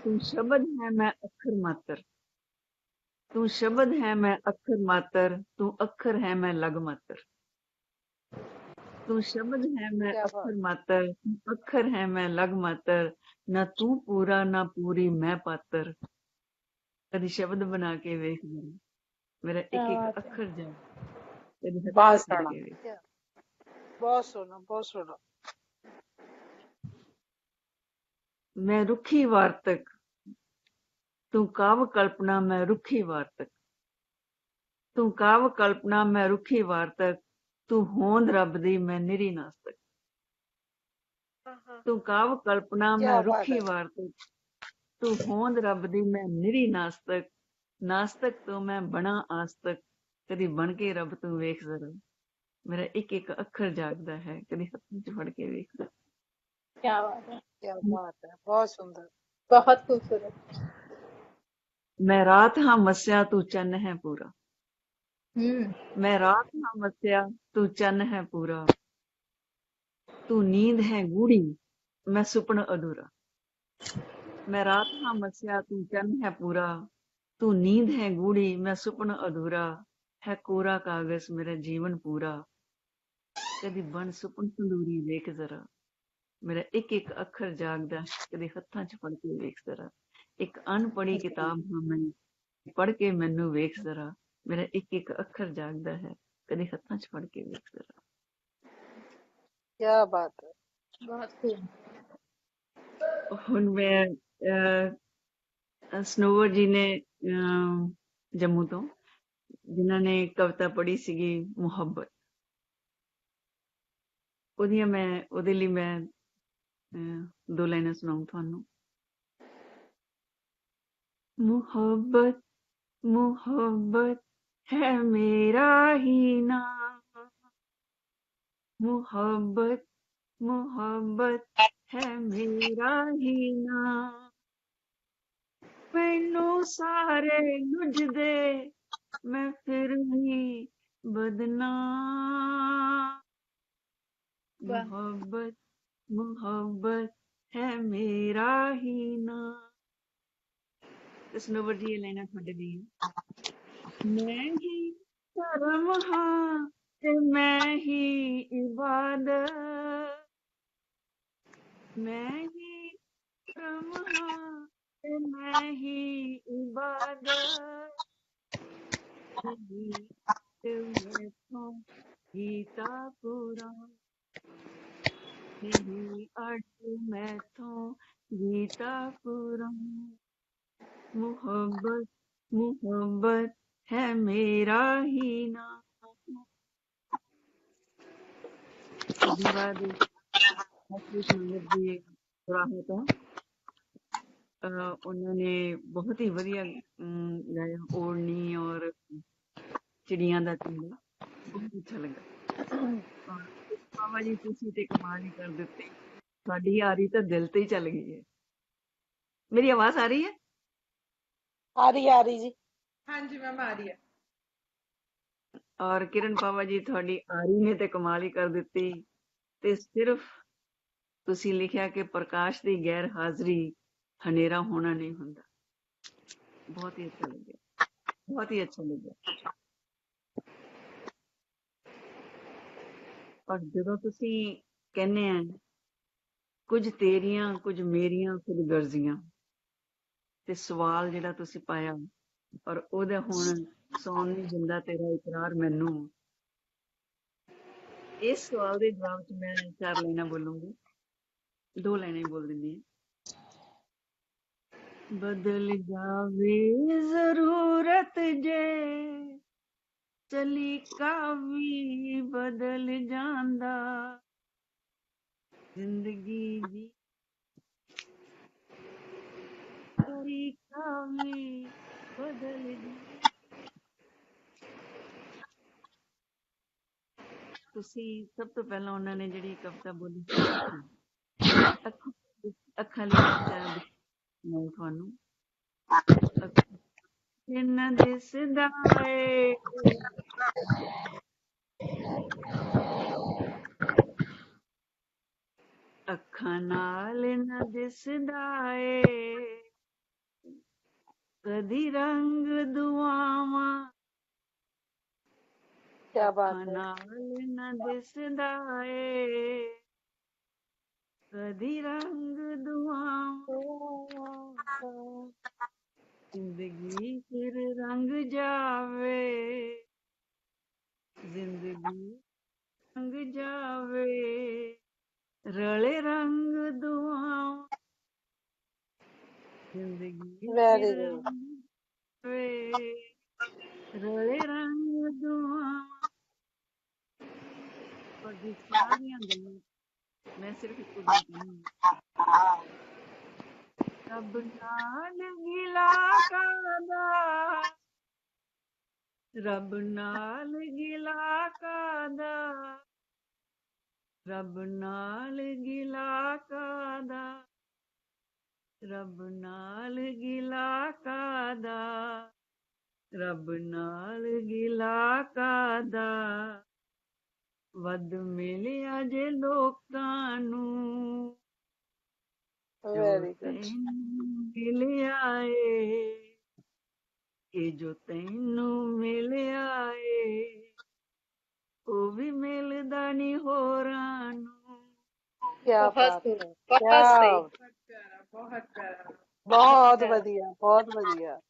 ਤੂੰ ਸ਼ਬਦ ਹੈ ਮੈਂ ਅੱਖਰ ਮਾਤਰ, ਤੂੰ ਸ਼ਬਦ ਹੈ ਮੈਂ ਅੱਖਰ ਮਾਤਰ, ਤੂੰ ਅੱਖਰ ਹੈ ਮੈਂ ਲਗ ਮਾਤਰ। ਤੂੰ ਸ਼ਬਦ ਹੈ ਮੈਂ ਅੱਖਰ ਮਾਤਰ, ਤੂੰ ਅੱਖਰ ਹੈ ਮੈਂ ਲਗ ਮਾਤਰ। ਨਾ ਤੂੰ ਪੂਰਾ ਨਾ ਪੂਰੀ ਮੈਂ ਪਾਤਰ। ਕਦੀ ਸ਼ਬਦ ਬਣਾ ਕੇ ਵੇਖ ਜ਼ਰਾ, ਮੇਰਾ ਇੱਕ ਇੱਕ ਅੱਖਰ ਜਾ, ਕਦੀ ਬਹੁਤ ਸੋਹਣਾ, ਬਹੁਤ ਸੋਹਣਾ, ਬਹੁਤ ਸੋਹਣਾ। ਮੈਂ ਰੁੱਖੀ ਵਾਰਤਕ, ਤੂੰ ਕਾਵ ਕਲਪਨਾ ਮੈਂ ਰੁੱਖੀ ਵਾਰਤਕ। ਤੂੰ ਕਾਵ ਕਲਪਨਾ ਮੈਂ ਰੁੱਖੀ ਵਾਰਤਕ, ਤੂੰ ਹੋਂਦ ਰੱਬ ਦੀ ਮੈਂ ਨਿਰੀ ਨਾਸਤਕ। ਤੂੰ ਕਾਵ ਕਲਪਨਾ ਮੈਂ ਰੁੱਖੀ ਵਾਰਤਕ, ਤੂੰ ਹੋਂਦ ਰੱਬ ਦੀ ਮੈਂ ਨਿਰੀ ਨਾਸਤਕ। ਨਾਸਤਕ ਤੋਂ ਮੈਂ ਬਣਾ ਆਸਤਕ, ਕਦੀ ਬਣ ਕੇ ਰੱਬ ਤੂੰ ਵੇਖ ਜ਼ਰਾ। ਮੇਰਾ ਇੱਕ ਇੱਕ ਅੱਖਰ ਜਾਗਦਾ ਹੈ, ਕਦੀ ਹੱਥਾਂ 'ਚ ਫੜ ਕੇ ਵੇਖ ਜ਼ਰਾ। ਕਿਆ ਬਾਤ ਹੈ, ਕਿਆ ਬਾਤ ਹੈ, ਬਹੁਤ ਸੁੰਦਰ, ਬਹੁਤ ਖੂਬਸੂਰਤ। ਮੈਂ ਰਾਤ ਹਾਂ ਮੱਸਿਆ ਤੂੰ ਚੰਨ ਹੈ ਪੂਰਾ। ਮੈਂ ਰਾਤ ਹਾਂ ਮੱਸਿਆ ਤੂੰ ਚੰਨ ਹੈ ਪੂਰਾ। ਤੂੰ ਨੀਂਦ ਹੈ ਗੂੜੀ ਮੈਂ ਸੁਪਨ ਅਧੂਰਾ। ਮੈਂ ਰਾਤ ਹਾਂ ਮੱਸਿਆ ਤੂੰ ਚੰਨ ਹੈ ਪੂਰਾ। ਤੂੰ ਨੀਂਦ ਹੈ ਗੂੜੀ ਮੈਂ ਸੁਪਨ ਅਧੂਰਾ। ਹੈ ਕੋਰਾ ਕਾਗਜ਼ ਮੇਰਾ ਜੀਵਨ ਪੂਰਾ। ਕਦੀ ਬਣ ਸੁਪਨ ਸੰਦੂਰੀ ਵੇਖ ਜ਼ਰਾ। ਮੇਰਾ ਇੱਕ ਇੱਕ ਅੱਖਰ ਜਾਗਦਾ, ਕਦੇ ਹੱਥਾਂ 'ਚ ਫੜ ਕੇ ਵੇਖ ਜ਼ਰਾ। ਇੱਕ ਅਨਪੜ੍ਹੀ ਕਿਤਾਬ ਹਾਂ ਮੈਂ, ਪੜ੍ਹ ਕੇ ਮੈਨੂੰ ਵੇਖ ਜ਼ਰਾ। ਮੇਰਾ ਇੱਕ ਇੱਕ ਅੱਖਰ ਜਾਗਦਾ ਹੈ, ਕਦੇ ਹੱਥਾਂ 'ਚ ਫੜ ਕੇ ਵੇਖ ਜ਼ਰਾ। ਕਿਆ ਬਾਤ ਹੈ, ਬਹੁਤ ਖੂਬ। ਹੁਣ ਮੈਂ ਸਨੋਵਰ ਜੀ ਨੇ ਜੰਮੂ ਤੋਂ, ਜਿਨ੍ਹਾਂ ਨੇ ਕਵਿਤਾ ਪੜ੍ਹੀ ਸੀਗੀ ਮੁਹੱਬਤ, ਉਹਦੇ ਲਈ ਮੈਂ ਦੋ ਲਾਈਨਾਂ ਸੁਣਾਉਂ ਤੁਹਾਨੂੰ। ਮੁਹੱਬਤ ਮੁਹੱਬਤ ਹੈ ਮੇਰਾ ਹੀ ਨਾਮ। ਮੁਹੱਬਤ ਮੁਹੱਬਤ ਹੈ ਮੇਰਾ ਹੀ ਨਾਮ। ਮੈਨੂੰ ਸਾਰੇ ਲੁਝਦੇ ਮੈਂ ਫਿਰ ਵੀ ਬਦਨਾਮ। ਮੁਹੱਬਤ ਮੁਹੱਬਤ ਹੈ ਮੇਰਾ ਹੀ ਨਾਮ। ਸਨੋਵਰ ਜੀ ਇਹ ਲਾਈਨਾਂ ਤੁਹਾਡੇ ਲਈ। ਮੈਂ ਹੀ ਧਰਮ ਹਾਂ ਤੇ ਮੈਂ ਹੀ ਇਬਾਦਤ। ਮੈਂ ਹੀ ਧਰਮ ਹਾਂ ਤੇ ਮੈਂ ਹੀ ਇਬਾਦਤ। ਮੈਥੋਂ ਗੀਤਾ ਪੁਰਾਣ ਨਹੀਂ ਅੜ ਮੈਥੋਂ ਗੀਤਾ ਪੁਰਾਣ। ਮੁਹੱਬਤ ਮੁਹੱਬਤ ਹੈ ਮੇਰਾ ਹੀ ਨਾਮ। ਧੰਨਵਾਦ। ਉਹਨਾਂ ਨੇ ਬਹੁਤ ਹੀ ਵਧੀਆ ਗਾਇਆ, ਓੜਨੀ ਔਰ ਚਿੜੀਆਂ ਦਾ ਚੁੰਡਾ, ਬਹੁਤ ਅੱਛਾ ਲੱਗਾ। ਬਾਬਾ ਜੀ ਤੁਸੀਂ ਤੇ ਕਮਾਲ ਹੀ ਕਰ ਦਿੱਤੀ, ਤੁਹਾਡੀ ਯਾਰੀ ਤਾਂ ਦਿਲ ਤੇ ਹੀ ਚੱਲ ਗਈ ਹੈ। ਮੇਰੀ ਆਵਾਜ਼ ਆ ਰਹੀ ਹੈ? ਆ ਰਹੀ ਜੀ। ਹਾਂਜੀ ਮੈਮ ਆ ਰਹੀ ਹੈ। ਔਰ ਕਿਰਨ ਬਾਬਾ ਜੀ ਤੁਹਾਡੀ ਆਰੀ ਨੇ ਤੇ ਕਮਾਲ ਹੀ ਕਰ ਦਿੱਤੀ। ਤੇ ਸਿਰਫ ਤੁਸੀਂ ਲਿਖਿਆ ਕਿ ਪ੍ਰਕਾਸ਼ ਦੀ ਗੈਰ ਹਾਜ਼ਰੀ ਹਨੇਰਾ ਹੋਣਾ ਨਹੀਂ ਹੁੰਦਾ। ਬਹੁਤ ਹੀ ਅੱਛਾ ਲੱਗਿਆ, ਬਹੁਤ ਹੀ ਅੱਛਾ ਲੱਗਿਆ। ਔਰ ਜਦੋਂ ਤੁਸੀਂ ਕਹਿੰਦੇ ਆ ਕੁਝ ਤੇਰੀਆਂ ਕੁਝ ਮੇਰੀਆਂ ਕੁਝ ਗਰਜ਼ੀਆਂ, ਤੇ ਸਵਾਲ ਜਿਹੜਾ ਤੁਸੀਂ ਪਾਇਆ ਔਰ ਉਹਦਾ ਹੁਣ ਸੌਣ ਨਹੀਂ ਦਿੰਦਾ ਤੇਰਾ ਇਕਰਾਰ ਮੈਨੂੰ, ਇਸ ਸਵਾਲ ਦੇ ਜਵਾਬ ਚ ਮੈਂ 4 ਲਾਈਨਾਂ ਬੋਲੂੰਗੀ, 2 ਲਾਈਨਾਂ ਹੀ ਬੋਲ ਦਿੰਦੀ ਹਾਂ। ਬਦਲ ਜਾਵੇ ਜ਼ਰੂਰਤ ਜੇ ਸਲੀਕਾ ਵੀ ਬਦਲ ਜਾਂਦਾ, ਜ਼ਿੰਦਗੀ ਦੀ ਤਰੀਕਾ ਵੀ ਬਦਲ ਜਾਂਦਾ। ਤੁਸੀਂ ਸਭ ਤੋਂ ਪਹਿਲਾਂ ਉਹਨਾਂ ਨੇ ਜਿਹੜੀ ਕਵਿਤਾ ਬੋਲੀ ਅੱਖਾਂ ਲਈ ਮੈਂ ਤੁਹਾਨੂੰ ਇਹਨਾਂ ਦਿਸਦਾ ਏ ਅੱਖਾਂ ਨਾਲ ਨਾ ਦਿਸਦਾ ਏ, ਕਦੀ ਰੰਗ ਦੁਆਵਾਂ ਅੱਖਾਂ ਨਾਲ ਨਾ ਦਿਸਦਾ ਏ, ਕਦੀ ਰੰਗ ਦੁਆਵਾਂ, ਜ਼ਿੰਦਗੀ ਫਿਰ ਰੰਗ ਜਾਵੇ, ਜ਼ਿੰਦਗੀ ਰੰਗ ਜਾਵੇ, ਰਲੇ ਰੰਗ ਦੁਆਵਾਂ, ਜ਼ਿੰਦਗੀ ਫਿਰ ਰੰਗ ਜਾਵੇ, ਰਲੇ ਰੰਗ ਦੁਆਵਾਂ। ਤੁਹਾਡੀ ਸਾਰੀਆਂ ਗੱਲਾਂ ਮੈਂ ਸਿਰਫ ਇੱਕੋ ਗੱਲ ਕਹੂੰਗੀ, ਰੱਬ ਨਾਲ ਗਿਲਾ ਕਾਹਦਾ, ਰੱਬ ਨਾਲ ਗਿਲਾ ਕਾਹਦਾ, ਰੱਬ ਨਾਲ ਗਿਲਾ ਕਾਹਦਾ, ਰੱਬ ਨਾਲ ਗਿਲਾ ਕਾਹਦਾ, ਰੱਬ ਨਾਲ ਗਿਲਾ ਕਾਹਦਾ, ਵੱਧ ਮਿਲਿਆ ਜੇ ਲੋਕਾਂ ਨੂੰ ਜੋ ਤੈਨੂੰ ਮਿਲਿਆ ਏ, ਇਹ ਜੋ ਤੈਨੂੰ ਮਿਲਿਆ ਏ, ਉਹ ਵੀ ਮਿਲਦਾ ਨੀ ਹੋਰਾਂ ਨੂੰ। ਕਿਆ ਬਾਤ ਹੈ, ਬਹੁਤ ਸਹੀ। ਬਹੁਤ ਵਧੀਆ, ਬਹੁਤ ਵਧੀਆ,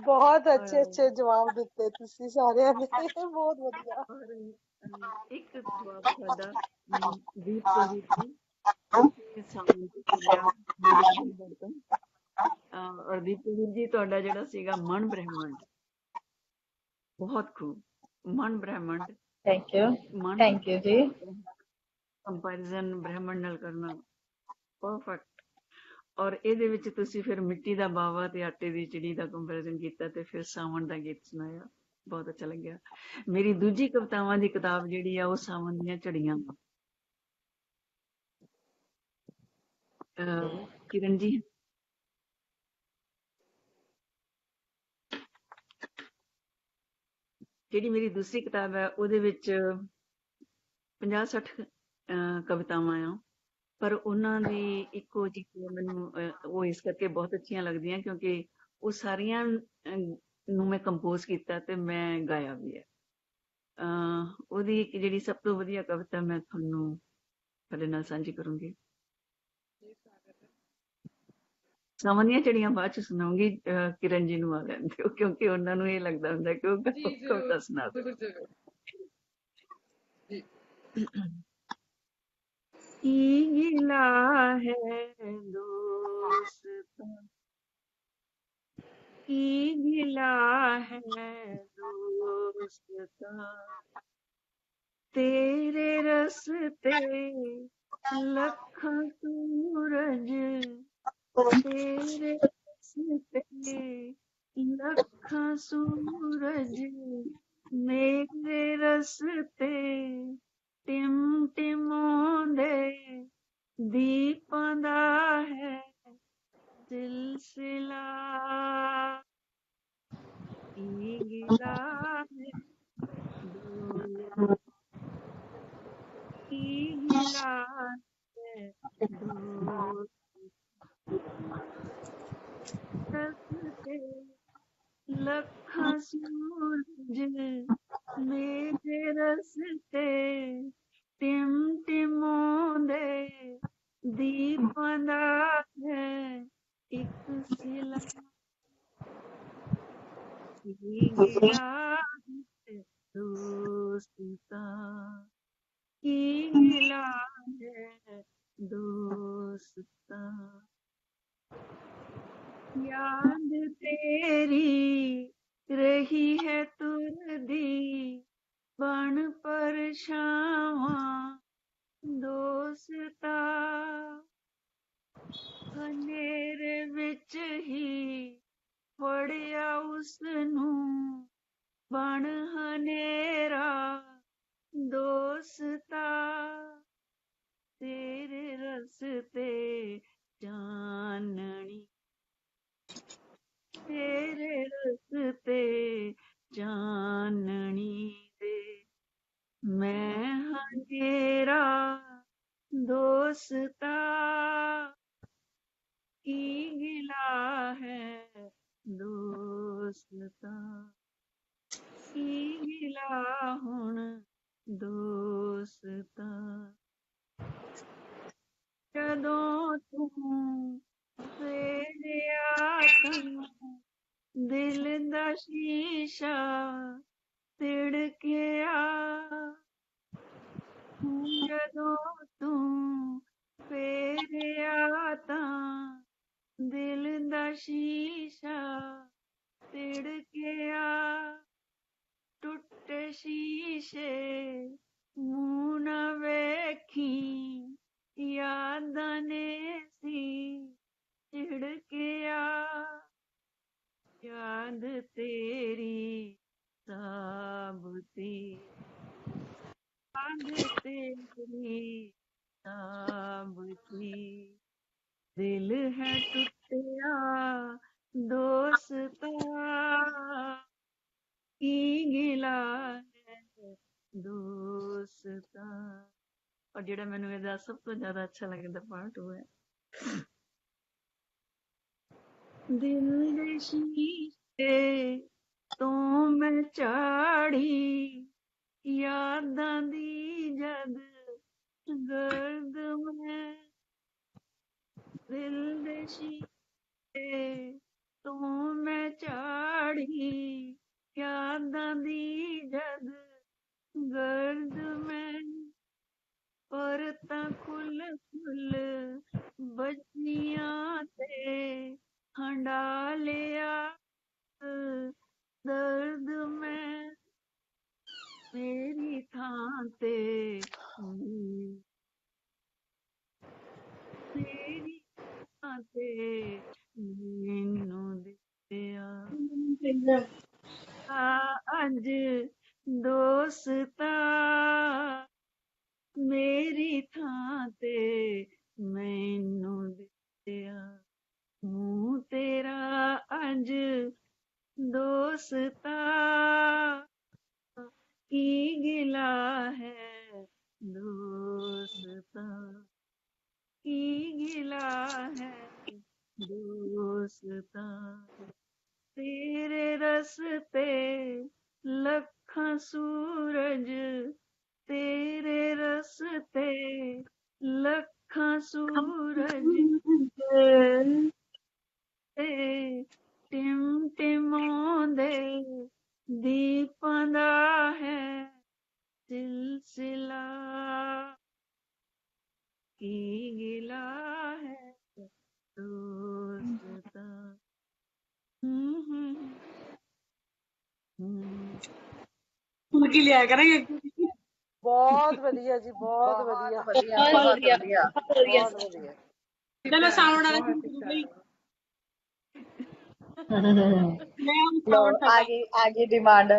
ਬਹੁਤ ਅੱਛੇ ਜਵਾਬ ਦਿੱਤੇ ਤੁਸੀਂ ਸਾਰਿਆਂ ਨੇ, ਬਹੁਤ ਵਧੀਆ। ਇੱਕ ਜਵਾਬ ਸਾਡਾ ਦੀਪ ਕੁਲਦੀਪ ਜੀ ਸਾਹਮਣੇ ਚੱਲਿਆ ਬਰਤਨ, ਔਰ ਦੀਪ ਕੁਲਦੀਪ ਜੀ ਤੁਹਾਡਾ ਜਿਹੜਾ ਸੀਗਾ ਮਨ ਬ੍ਰਹਿਮੰਡ, ਬਹੁਤ ਖੂਬ, ਮਨ ਬ੍ਰਹਿਮੰਡ। ਥੈਂਕ ਯੂ ਜੀ। ਕੰਪੈਰੀਜ਼ਨ ਬ੍ਰਹਿਮੰਡ ਨਾਲ ਕਰਨਾ ਪਰਫੈਕਟ। ਔਰ ਇਹਦੇ ਵਿੱਚ ਤੁਸੀਂ ਫਿਰ ਮਿੱਟੀ ਦਾ ਬਾਵਾ ਤੇ ਆਟੇ ਦੀ ਚਿੜੀ ਦਾ ਕੰਪੈਰੀਜ਼ਨ ਕੀਤਾ ਤੇ ਫਿਰ ਸਾਵਣ ਦਾ ਗੀਤ ਸੁਣਾਇਆ, ਬਹੁਤ ਅੱਛਾ ਲੱਗਿਆ। ਮੇਰੀ ਦੂਜੀ ਕਵਿਤਾਵਾਂ ਦੀ ਕਿਤਾਬ ਜਿਹੜੀ ਆ ਉਹ ਸਾਵਣ ਦੀਆਂ ਝੜੀਆਂ। ਕਿਰਨ ਜੀ ਜਿਹੜੀ ਮੇਰੀ ਦੂਸਰੀ ਕਿਤਾਬ ਹੈ ਉਹਦੇ ਵਿੱਚ 50-60 ਕਵਿਤਾਵਾਂ ਆ, ਪਰ ਉਹਨਾਂ ਦੀ ਇੱਕੋ ਜਿਹੀ ਮੈਨੂੰ ਉਹ ਇਸ ਕਰਕੇ ਬਹੁਤ ਅੱਛੀਆਂ ਲੱਗਦੀਆਂ ਕਿਉਂਕਿ ਉਹ ਸਾਰੀਆਂ ਨੂੰ ਮੈਂ ਕੰਪੋਜ਼ ਕੀਤਾ ਤੇ ਮੈਂ ਗਾਇਆ ਵੀ ਹੈ। ਉਹਦੀ ਇੱਕ ਜਿਹੜੀ ਸਭ ਤੋਂ ਵਧੀਆ ਕਵਿਤਾ ਮੈਂ ਤੁਹਾਨੂੰ ਤੁਹਾਡੇ ਨਾਲ ਸਾਂਝੀ ਕਰੂੰਗੀ। ਸਾਵਣ ਦੀਆਂ ਝੜੀਆਂ ਬਾਅਦ ਚ ਸੁਣਾਉਂਗੀ, ਕਿਰਨ ਜੀ ਨੂੰ ਆ ਲੈਣ ਦਿਓ ਕਿਉਂਕਿ ਉਹਨਾਂ ਨੂੰ ਇਹ ਲੱਗਦਾ ਹੁੰਦਾ ਕਿ ਉਹ ਕਵਿਤਾ ਸੁਣਾ ਦਿਓ। ਕੀ ਗਿਲਾ ਹੈ ਦੋਸਤਾਂ, ਕੀ ਗਿਲਾ ਹੈ ਦੋਸਤਾਂ, ਤੇਰੇ ਰਸਤੇ ਲੱਖਾਂ ਸੂਰਜ ਤੇਰੇ ਰਸਤੇ ਲੱਖਾਂ ਸੂਰਜ ਮੇਰੇ ਰਸਤੇ ਟਿਮਟਿਮਾਉਂਦੇ ਦੀਪਾਂ ਦਾ ਹੈ ਸਿਲਸਿਲਾ ਕੀ ਗਿਲਾ ਹੈ ਕੀ ਗਿਲਾ ਹੈ ਰਸਤੇ ਲੱਖਾਂ ਸੂਰਜ ਮੇਰੇ ਰਸਤੇ ਟਿਮਟਿਮਾਉਂਦੇ ਦੀਪਾਂ ਦਾ ਹੈ ਇੱਕ ਸਿਲਾ ਕੀ ਗਿਲਾ ਦੋਸਤਾਂ ਕੀ ਗਿਲਾ ਹੈ ਦੋਸਤਾਂ याद तेरी रही है तुरदी बन परछावां दोस्ता हनेरे विच ही फड़िया उसनूं बन हनेरा दोस्ता तेरे रस्ते चाननी तेरे रस्ते चाननी दे मैं हनेरा दोस्ता की गिला है दोस्ता की गिला हुण दोस्ता जदों तू फेरिया तू दिल दा शीशा तिड़किया जदों तू फेरिया तां दिल दा शीशा तिड़किया टुटे शीशे मूंह ना वेखी यादां ने सी चिड़किया याद तेरी साबती याद तेरी साबती दिल है टूटिया दोस्ता की गिला है दोस्ता। और ਜਿਹੜਾ ਮੈਨੂੰ ਇਹਦਾ ਸਭ ਤੋਂ ਜ਼ਿਆਦਾ ਅੱਛਾ ਲੱਗਦਾ ਪਾਰਟ ਉਹ ਹੈ ਦਿਲ ਦੇ ਸ਼ੀਸ਼ੇ ਤੋਂ ਮੈਂ ਝਾੜੀ ਯਾਦਾਂ ਦੀ ਜਦ ਗਰਦ ਮੈਂ ਦਿਲ ਦੇ ਸ਼ੀਸ਼ੇ ਤੋਂ ਮੈਂ ਝਾੜੀ ਯਾਦਾਂ ਦੀ ਜਦ ਗਰਦ ਮੈਂ ਪਰਤਾਂ ਖੁੱਲ ਖੁੱਲ ਬਚੀਆਂ ਤੇ ਹੰਡਾ ਲਿਆ ਦਰਦ ਮੈਂ ਮੇਰੀ ਥਾਂ ਤੇ ਮੇਰੀ ਥਾਂ ਤੇ ਮੈਨੂੰ ਦਿੱਤਿਆ ਅੱਜ ਦੋਸਤਾ ਮੇਰੀ ਥਾਂ ਤੇ ਮੈਨੂੰ ਦਿੱਤਿਆ ਮੂੰਹ ਤੇਰਾ ਅੱਜ ਦੋਸਤਾ ਕੀ ਗਿਲਾ ਹੈ ਦੋਸਤਾ ਕੀ ਗਿਲਾ ਹੈ ਦੋਸਤਾ ਤੇਰੇ ਰਸਤੇ ਲੱਖਾਂ ਸੂਰਜ तेरे रस्ते लखां सूरज टिमटिमाਉਂਦੇ ਦੀਪਾਂ ਦਾ ਹੈ ਸਿਲਸਿਲਾ ਕੀ ਗਿਲਾ ਹੈ ਦੋਸਤਾ ਹੁਣ ਕੀ ਲਿਆ ਕਰਾਂਗੇ ਬਹੁਤ ਵਧੀਆ ਜੀ ਬਹੁਤ ਵਧੀਆ ਚਲੋ ਸਾਉਣ ਵਾਲਾ लो आगे डिमांड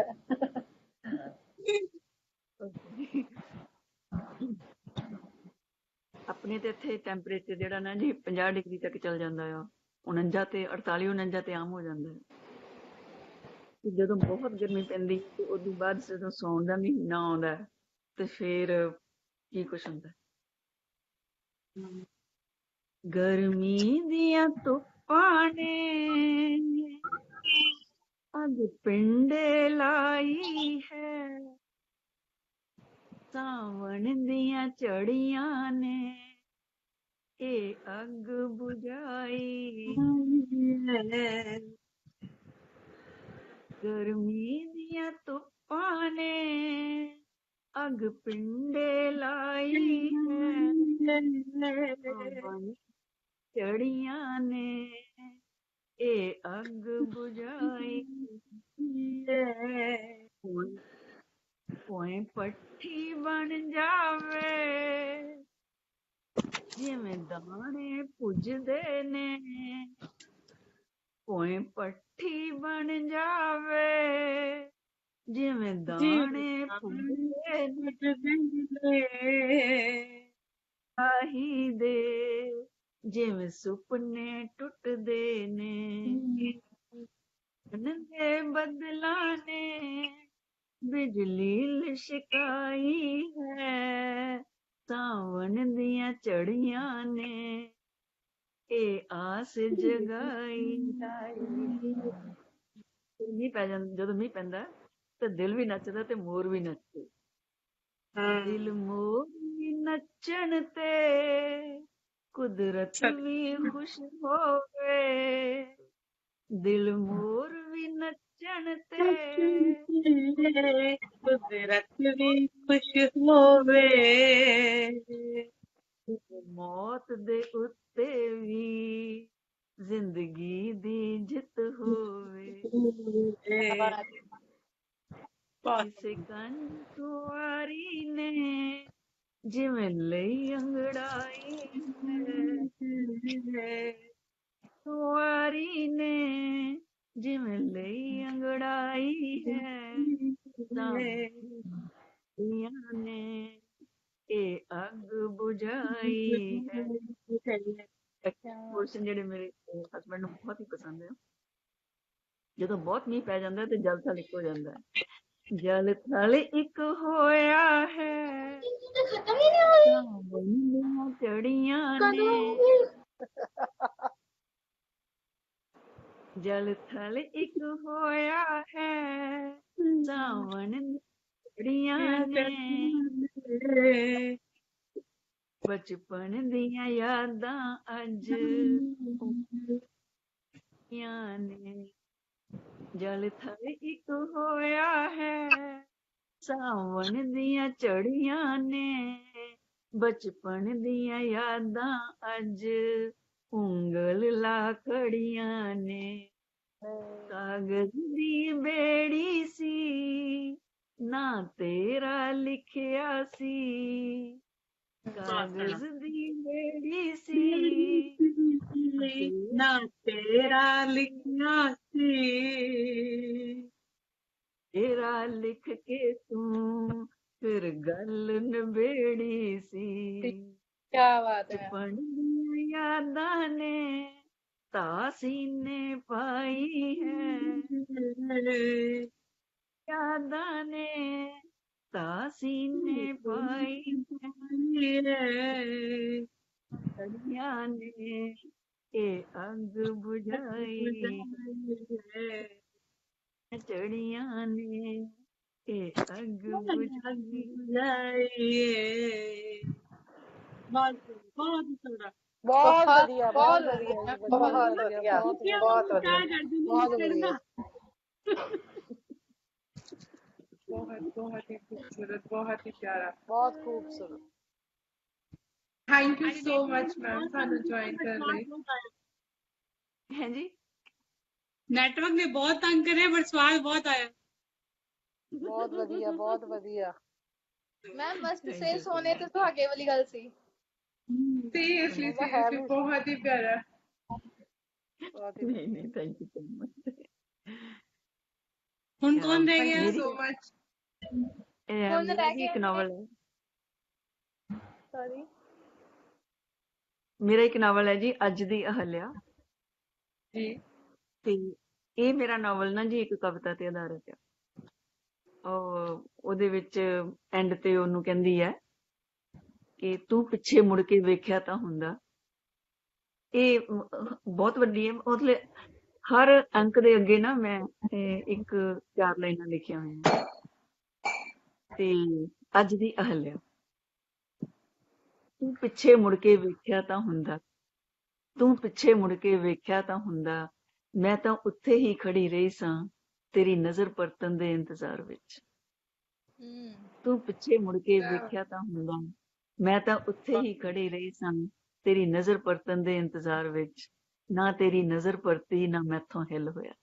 ਆਪਣੇ ਤੇ ਇੱਥੇ ਟੈਂਪਰੇਚਰ ਜਿਹੜਾ ਨਾ ਜੀ 50 ਡਿਗਰੀ ਤੱਕ ਚੱਲ ਜਾਂਦਾ ਆ 49 ਤੇ 48 49 ਤੇ ਆਮ ਹੋ ਜਾਂਦਾ ਹੈ। ਤੇ ਜਦੋਂ ਬਹੁਤ ਗਰਮੀ ਪੈਂਦੀ ਤੇ ਉਦੋਂ ਬਾਅਦ ਜਦੋਂ ਸੌਣ ਦਾ ਮਹੀਨਾ ਆਉਂਦਾ ਤੇ ਫਿਰ ਕੀ ਕੁਛ ਹੁੰਦਾ। ਗਰਮੀ ਦੀਆਂ ਧੁੱਪਾਂ ਨੇ ਅੱਗ ਪਿੰਡੇ ਲਾਈ ਹੈ, ਸਾਵਣ ਦੀਆਂ ਝੜੀਆਂ ਨੇ ਇਹ ਅੱਗ ਬੁਝਾਈ ਹੈ। ਗਰਮੀ ਦੀਆਂ ਧੁੱਪਾਂ ਨੇ ਅੱਗ ਪਿੰਡੇ ਲਾਈ ਹੈ, ਸਾਵਣ ਝੜੀਆਂ ਨੇ ਇਹ ਅੱਗ ਬੁਝਾਈ ਹੈ। ਕੋਈ ਪੱਠੀ ਬਣ ਜਾਵੇ ਜਿਵੇਂ ਦਾਣੇ ਭੁੱਜਦੇ ਨੇ, ਕੋਈ ਪੱਠੀ ਬਣ ਜਾਵੇ ਜਿਵੇਂ ਦਾਣੇ ਭੁੱਜਦੇ ਨੇ, ਆਹੀ ਦੇ ਜਿਵੇਂ ਸੁਪਨੇ ਟੁੱਟਦੇ ਨੇ, ਨੰਗੇ ਬੱਦਲਾਂ ਨੇ ਬਿਜਲੀ ਲਿਸ਼ਕਾਈ ਹੈ, ਸਾਵਣ ਦੀਆਂ ਝੜੀਆਂ ਨੇ ਇਹ ਆਸ ਜਗਾਈ। ਮੀਂਹ ਪੈ ਜਾਂਦਾ, ਜਦੋਂ ਮੀਂਹ ਪੈਂਦਾ ਤੇ ਦਿਲ ਵੀ ਨੱਚਦਾ ਤੇ ਮੋਰ ਵੀ ਨੱਚਦੇ। ਦਿਲ ਮੋਰ ਵੀ ਨੱਚਣ ਤੇ ਕੁਦਰਤ ਵੀ ਖੁਸ਼ ਹੋਵੇ, ਦਿਲ ਮੋਰ ਵੀ ਨੱਚਣ ਤੇ ਕੁਦਰਤ ਵੀ ਖੁਸ਼ ਹੋਵੇ, ਮੌਤ ਦੇ ਉੱਤੇ ਵੀ ਜ਼ਿੰਦਗੀ ਦੀ ਜਿੱਤ ਹੋਵੇ। ਕਿਸੇ ਕੰਨ ਕੁਆਰੀ ਨੇ ਜਿਵੇਂ ਲਈ ਅੰਗੜਾਈ ਹੈ, ਕੁਆਰੀ ਨੇ ਜਿਵੇਂ ਲਈ ਅੰਗੜਾਈ ਹੈ, ਸਾਵੀਆਂ ਨੇ ਇਹ ਅੱਗ ਬੁਝਾਈ ਹੈ। ਪੋਰਸ਼ਨ ਜਿਹੜੇ ਮੇਰੇ ਹਸਬੈਂਡ ਨੂੰ ਬਹੁਤ ਹੀ ਪਸੰਦ ਹੈ। ਜਦੋਂ ਬਹੁਤ ਮੀਂਹ ਪੈ ਜਾਂਦਾ ਤੇ ਜਲ ਥਲ ਇੱਕ ਹੋ ਜਾਂਦਾ ਹੈ, ਜਲ ਥਲ ਇੱਕ ਹੋਇਆ ਹੈ, ਸਾਵਣ ਝੜੀਆਂ ਨੇ, ਜਲ ਥਲ ਇੱਕ ਹੋਇਆ ਹੈ, ਸਾਵਣ ਝੜੀਆਂ ਨੇ, ਬਚਪਨ ਦੀਆਂ ਯਾਦਾਂ ਅੱਜ ਨੇ, ਜਲ ਥਲ ਇੱਕ ਹੋਇਆ ਹੈ, ਸਾਵਣ ਦੀਆਂ ਝੜੀਆਂ ਨੇ, ਬਚਪਨ ਦੀਆਂ ਯਾਦਾਂ ਅੱਜ ਉਂਗਲ ਲਾ ਖੜੀਆਂ ਨੇ, ਕਾਗਜ਼ ਦੀ ਬੇੜੀ ਸੀ ਨਾ ਤੇਰਾ ਲਿਖਿਆ ਸੀ, ਕਾਗਜ਼ ਦੀ ਬੇੜੀ ਸੀ ਨਾ ਤੇਰਾ ਲਿਖਿਆ ਸੀ, ਤੇਰਾ ਲਿਖ ਕੇ ਤੂੰ ਫਿਰ ਗੱਲ ਨਿਬੇੜੀ ਸੀ। ਕਿਆ ਬਾਤ ਹੈ। ਬਚਪਨ ਦੀਆਂ ਯਾਦਾਂ ਨੇ ਤਾਂ ਸੀਨੇ ਪਾਈ ਹੈ, ਯਾਦਾਂ ਨੇ ਤਾਂ ਸੀਨੇ ਪਾਈ ਹੈ, ਝੜੀਆਂ ਨੇ ਇਹ ਅੱਗ ਬੁਝਾਈ ਹੈ, ਝੜੀਆਂ ਨੇ ਇਹ ਅੱਗ ਬੁਝਾਈ ਹੈ। ਬਹੁਤ ਸੋਹਣਾ। ਬਹੁਤ ਵਧੀਆ, ਬਹੁਤ ਵਧੀਆ, ਬਹੁਤ ਵਧੀਆ, ਬਹੁਤ ਵਧੀਆ, ਬਹੁਤ ਵਧੀਆ। बहुत ही खूबसूरत, बहुत ही प्यारा। बहुत खूबसूरत। Thank you so much ma'am सानू ज्वाइन कर ਲਈ। है जी, नेटवर्क ने बहुत तंग करे पर स्वाद बहुत आया। ਬਹੁਤ ਵਧੀਆ, ਬਹੁਤ ਵਧੀਆ। मैम मस्त से सोने ते सुहागे वाली गल सी। सीरियसली बहुत ही प्यारा। बहुत ही नहीं नहीं, थैंक यू सो मच। ਹੁਣ ਕੌਣ ਰਹਿ थैंक ਗਿਆ? यू मेरी सो मच। कौन मेरा रह भी गया एक नावल है, सॉरी। मेरा एक नावल है जी अज दी अहल्या। जी ਤੇ ਇਹ ਮੇਰਾ ਨਾਵਲ ਨਾ ਜੀ ਇੱਕ ਕਵਿਤਾ ਤੇ ਆਧਾਰਿਤ ਆ। ਉਹਦੇ ਵਿੱਚ ਐਂਡ ਤੇ ਉਹਨੂੰ ਕਹਿੰਦੀ ਹੈ ਕਿ ਤੂੰ ਪਿੱਛੇ ਮੁੜ ਕੇ ਵੇਖਿਆ ਤਾਂ ਹੁੰਦਾ। ਇਹ ਬਹੁਤ ਵੱਡੀ ਹੈ, ਉਹਦੇ ਹਰ ਅੰਕ ਦੇ ਅੱਗੇ ਨਾ ਮੈਂ ਇੱਕ 4 ਲਾਈਨਾਂ ਲਿਖੀਆਂ ਹੋਈਆਂ। ਤੇ ਅੱਜ ਦੀ ਅਹਲਿਆ, ਤੂੰ ਪਿੱਛੇ ਮੁੜ ਕੇ ਵੇਖਿਆ ਤਾਂ ਹੁੰਦਾ, ਤੂੰ ਪਿੱਛੇ ਮੁੜ ਕੇ ਵੇਖਿਆ ਤਾਂ ਹੁੰਦਾ, ਮੈਂ ਤਾਂ ਉੱਥੇ ਹੀ ਖੜੀ ਰਹੀ ਸਾਂ ਤੇਰੀ ਨਜ਼ਰ ਪਰਤਣ ਦੇ ਇੰਤਜ਼ਾਰ ਵਿੱਚ। ਤੂੰ ਪਿੱਛੇ ਮੁੜ ਕੇ ਵੇਖਿਆ ਤਾਂ ਹੁੰਦਾ, ਮੈਂ ਤਾਂ ਉੱਥੇ ਹੀ ਖੜੀ ਰਹੀ ਸਾਂ ਤੇਰੀ ਨਜ਼ਰ ਪਰਤਣ ਦੇ ਇੰਤਜ਼ਾਰ ਵਿੱਚ। ਨਾ ਤੇਰੀ ਨਜ਼ਰ ਪਰਤੀ ਨਾ ਮੈਥੋਂ ਹਿੱਲ ਹੋਇਆ।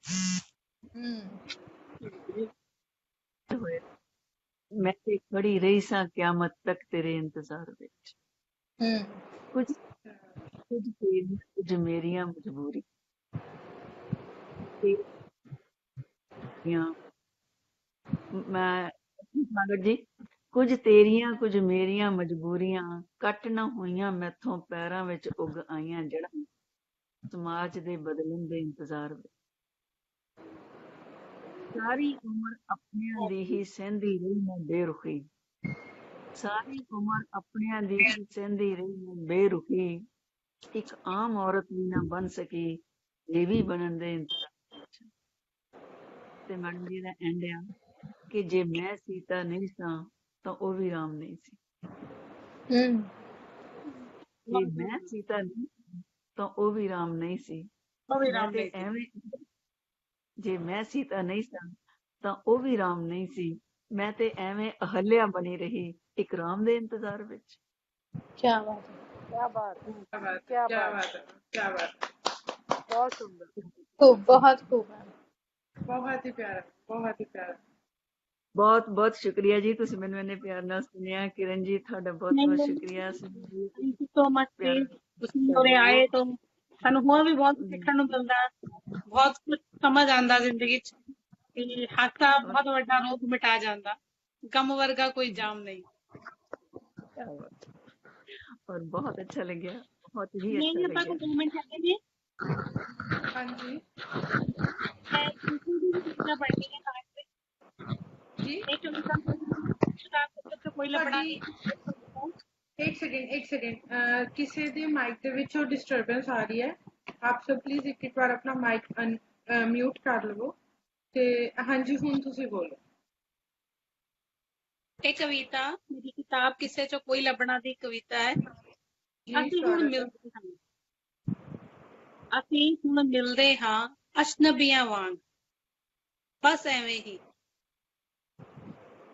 ਮੈਂ ਤੇ ਖੜੀ ਰਹੀ ਸਾਂ ਕਿਆਮਤ ਤੱਕ ਤੇਰੇ ਇੰਤਜ਼ਾਰ ਵਿੱਚ। ਕੁਝ ਤੇਰੀ ਕੁਝ ਮੇਰੀਆਂ ਮਜਬੂਰੀ ਮੈਂ ਮਗਰ ਜੀ, ਕੁਝ ਤੇਰੀਆਂ ਕੁਝ ਮੇਰੀਆਂ ਮਜਬੂਰੀਆਂ, ਕੱਟ ਨਾ ਹੋਈਆਂ ਮੈਥੋਂ ਪੈਰਾਂ ਵਿੱਚ ਉੱਗ ਆਈਆਂ ਜੜ੍ਹਾਂ, ਸਮਾਜ ਦੇ ਬਦਲਣ ਦੇ ਇੰਤਜ਼ਾਰ ਵਿੱਚ। ਸਾਰੀ ਉਮਰ ਆਪਣਿਆਂ ਦੀ ਹੀ ਸਹਿੰਦੀ ਰਹੀ ਮੈਂ ਬੇਰੁਖੀ, ਸਾਰੀ ਉਮਰ ਆਪਣਿਆਂ ਦੀ ਹੀ ਸਹਿੰਦੀ ਰਹੀ ਮੈਂ ਬੇਰੁਖੀ, ਇੱਕ ਆਮ ਔਰਤ ਵੀ ਨਾ ਬਣ ਸਕੀ ਦੇਵੀ ਬਣਨ ਦੇ ਇੰਤਜ਼ਾਰ ਵਿੱਚ। ਤੇ ਮੈਡਮ ਜੀ ਦਾ ਐਂਡ ਆ ਕਿ ਜੇ ਮੈਂ ਸੀਤਾ ਨਹੀਂ ਸਾਂ ਤਾਂ ਉਹ ਵੀ ਰਾਮ ਨਹੀਂ ਸੀ। ਜੇ ਮੈਂ ਸੀਤਾ ਨਹੀਂ ਤਾਂ ਉਹ ਵੀ ਰਾਮ ਨਹੀਂ ਸੀ। ਮੈਂ ਤੇ ਐਵੇਂ, ਜੇ ਮੈਂ ਸੀਤਾ ਨਹੀਂ ਸਾਂ ਤਾਂ ਉਹ ਵੀ ਰਾਮ ਨਹੀਂ ਸੀ। ਮੈਂ ਤੇ ਐਵੇਂ ਅਹਲਿਆ ਬਣੀ ਰਹੀ ਇੱਕ ਰਾਮ ਦੇ ਇੰਤਜ਼ਾਰ ਵਿੱਚ। क्या बात है, क्या बात है, क्या बात क्या क्या बात बात है, क्या बात है। बहुत सुंदर। खूब, बहुत खूब है। बहुत ही प्यारा, बहुत ही प्यारा। ਬਹੁਤ ਬਹੁਤ ਸ਼ੁਕਰੀਆ ਜੀ, ਤੁਸੀਂ ਮੈਨੂੰ ਇੰਨੇ ਪਿਆਰ ਨਾਲ ਸੁਣਿਆ। ਕਿਰਨ ਜੀ ਤੁਹਾਡਾ ਬਹੁਤ ਬਹੁਤ ਸ਼ੁਕਰੀਆ। ਥੈਂਕ ਯੂ ਸੋ ਮਚ ਜੀ, ਤੁਸੀਂ ਉਰੇ ਆਏ ਤਾਂ ਸਾਨੂੰ ਹੋਰ ਵੀ ਬਹੁਤ ਸਿੱਖਣ ਨੂੰ ਮਿਲਦਾ, ਬਹੁਤ ਕੁਝ ਸਮਝ ਆਉਂਦਾ ਜ਼ਿੰਦਗੀ 'ਚ ਕਿ ਹਾਸਾ ਬਹੁਤ ਵੱਡਾ ਰੋਗ ਮਿਟਾ ਜਾਂਦਾ, ਗਮ ਵਰਗਾ ਕੋਈ ਜਾਮ ਨਹੀਂ। और बहुत अच्छा लगा, बहुत ही नहीं अच्छा अपना लगा। कोई 2 मिनट है जी। हाँ जी मैं दूसरी भी कविता पढ़नी है आज से। जी एक कविता तो कोई लपड़ा नहीं। एक सेकेंड किसी ਦੇ ਮਾਈਕ ਦੇ ਵਿੱਚੋਂ ਡਿਸਟਰਬੈਂਸ ਆ ਰਹੀ ਹੈ। ਆਪ ਸਭ ਪਲੀਜ਼ ਇੱਕ ਵਾਰ ਆਪਣਾ ਮਾਈਕ ਮਿਊਟ ਕਰ ਲਵੋ ਤੇ ਹਾਂਜੀ ਹੁਣ ਤੁਸੀਂ ਬੋਲੋ। ਇਹ ਕਵਿਤਾ ਮੇਰੀ ਕਿਤਾਬ ਕਿਸੇ ਚੋਂ ਕੋਈ ਲੱਭਣਾ ਦੀ ਕਵਿਤਾ ਹੈ। ਅਸੀਂ ਹੁਣ ਮਿਲਦੇ ਹਾਂ, ਅਸੀਂ ਹੁਣ ਮਿਲਦੇ ਹਾਂ ਅਜਨਬੀਆਂ ਵਾਂਗ, ਬਸ ਐਵੇਂ ਹੀ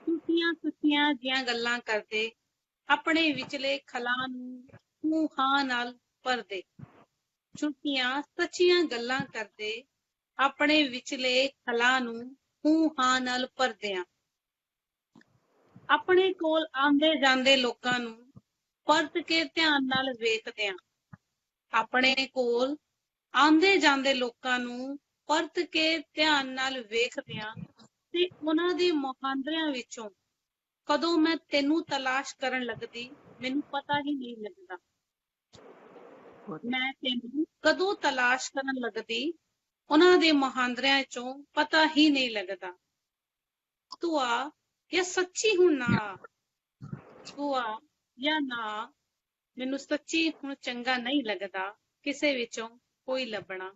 ਟੁੱਟੀਆਂ ਟੁੱਟੀਆਂ ਜੀਆਂ ਗੱਲਾਂ ਕਰਦੇ, ਆਪਣੇ ਵਿਚਲੇ ਖਲਾਂ ਨੂੰ ਹਾਂ ਨਾਲ ਭਰਦੇ। ਝੂਠੀਆਂ ਸੱਚੀਆਂ ਗੱਲਾਂ ਕਰਦੇ, ਆਪਣੇ ਵਿਚਲੇ ਖਲਾਂ ਨੂੰ ਹਾਂ ਨਾਲ ਭਰਦਿਆਂ। ਆਪਣੇ ਕੋਲ ਆਉਂਦੇ ਜਾਂਦੇ ਲੋਕਾਂ ਨੂੰ ਪਰਤ ਕੇ ਧਿਆਨ ਨਾਲ ਵੇਖਦਿਆਂ। ਆਪਣੇ ਕੋਲ ਆਉਂਦੇ ਜਾਂਦੇ ਲੋਕਾਂ ਨੂੰ ਪਰਤ ਕੇ ਧਿਆਨ ਨਾਲ ਵੇਖਦਿਆਂ ਤੇ ਉਹਨਾਂ ਦੇ ਮੁਹਾਂਦਰਿਆਂ ਵਿੱਚੋਂ ਕਦੋਂ ਮੈਂ ਤੈਨੂੰ ਤਲਾਸ਼ ਕਰਨ ਲੱਗਦੀ, ਮੈਨੂੰ ਪਤਾ ਹੀ ਨਹੀਂ ਲੱਗਦਾ। ਮੈਂ ਤੈਨੂੰ ਕਦੋਂ ਤਲਾਸ਼ ਕਰਨ ਲੱਗਦੀ, ਉਹਨਾਂ ਦੇ ਮੁਹਾਂਦਰਿਆਂ ਚੋਂ ਪਤਾ ਹੀ ਨਹੀਂ ਲੱਗਦਾ। ਤੂੰ ਆ ਜਾਂ ਸੱਚੀ ਹੁਣ ਨਾ, ਤੂੰ ਆ ਜਾਂ ਨਾ, ਮੈਨੂੰ ਸੱਚੀ ਹੁਣ ਚੰਗਾ ਨਹੀਂ ਲੱਗਦਾ। ਕਿਸੇ ਵਿੱਚੋਂ ਕੋਈ ਲੱਭਣਾ,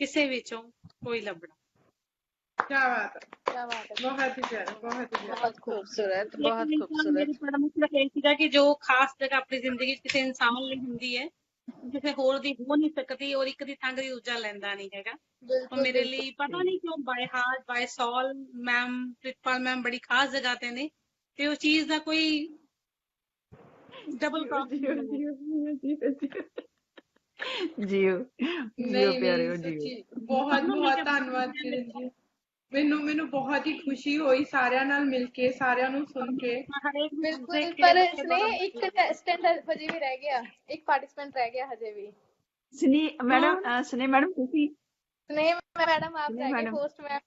ਕਿਸੇ ਵਿੱਚੋਂ ਕੋਈ ਲੱਭਣਾ। क्या बात है, क्या बात है, बहुत ही प्यारा, बहुत ही प्यारा। ਬਹੁਤ ਖੂਬਸੂਰਤ, ਬਹੁਤ ਮੇਰੀ ਖੂਬਸੂਰਤ। ਪੜ੍ਹਨ ਵਿੱਚ ਸਿਰਫ ਇਹ ਸੀਗਾ ਕਿ ਜੋ ਖਾਸ ਜਗ੍ਹਾ ਆਪਣੀ ਜ਼ਿੰਦਗੀ 'ਚ ਕਿਸੇ ਇਨਸਾਨ ਲਈ ਹੁੰਦੀ ਹੈ, ਕਿਸੇ ਹੋਰ ਦੀ ਹੋ ਨਹੀਂ ਸਕਦੀ, ਔਰ ਇੱਕ ਦੀ ਥਾਂ ਦੀ ਦੂਜਾ ਲੈਂਦਾ ਨਹੀਂ ਹੈਗਾ। ਉਹ ਮੇਰੇ ਲਈ ਪਤਾ ਨਹੀਂ ਕਿਉਂ ਬਾਏ ਹਾਰਟ ਬਾਏ ਸੋਲ ਮੈਮ, ਪ੍ਰਿਤਪਾਲ ਮੈਮ ਬੜੀ ਖਾਸ ਜਗ੍ਹਾ ਤੇ ਨੇ, ਤੇ ਉਹ ਚੀਜ਼ ਦਾ ਕੋਈ ਡਬਲ ਜੀਓ ਜੀਓ ਪਿਆਰਿਓ ਨਹੀਂ ਜੀਓ। ਸੱਚੀ ਬਹੁਤ ਬਹੁਤ ਧੰਨਵਾਦ ਕਿਰਨ ਜੀ। ਮੈਨੂੰ ਬਹੁਤ ਹੀ ਖੁਸ਼ੀ ਹੋਈ ਸਾਰਿਆਂ ਨਾਲ ਮਿਲ ਕੇ, ਸਾਰਿਆਂ ਨੂੰ ਸੁਣ ਕੇ। बिल्कुल, पर इसने एक कंटेस्टेंट हजे भी रह गया, एक पार्टिसिपेंट रह गया हजे भी। ਸਨੀ ਮੈਡਮ ਸਨੇ ਮੈਡਮ ਤੁਸੀਂ स्नेह मैडम आप ਸਨੇ रह गए ਮੈਡਮ होस्ट मैम।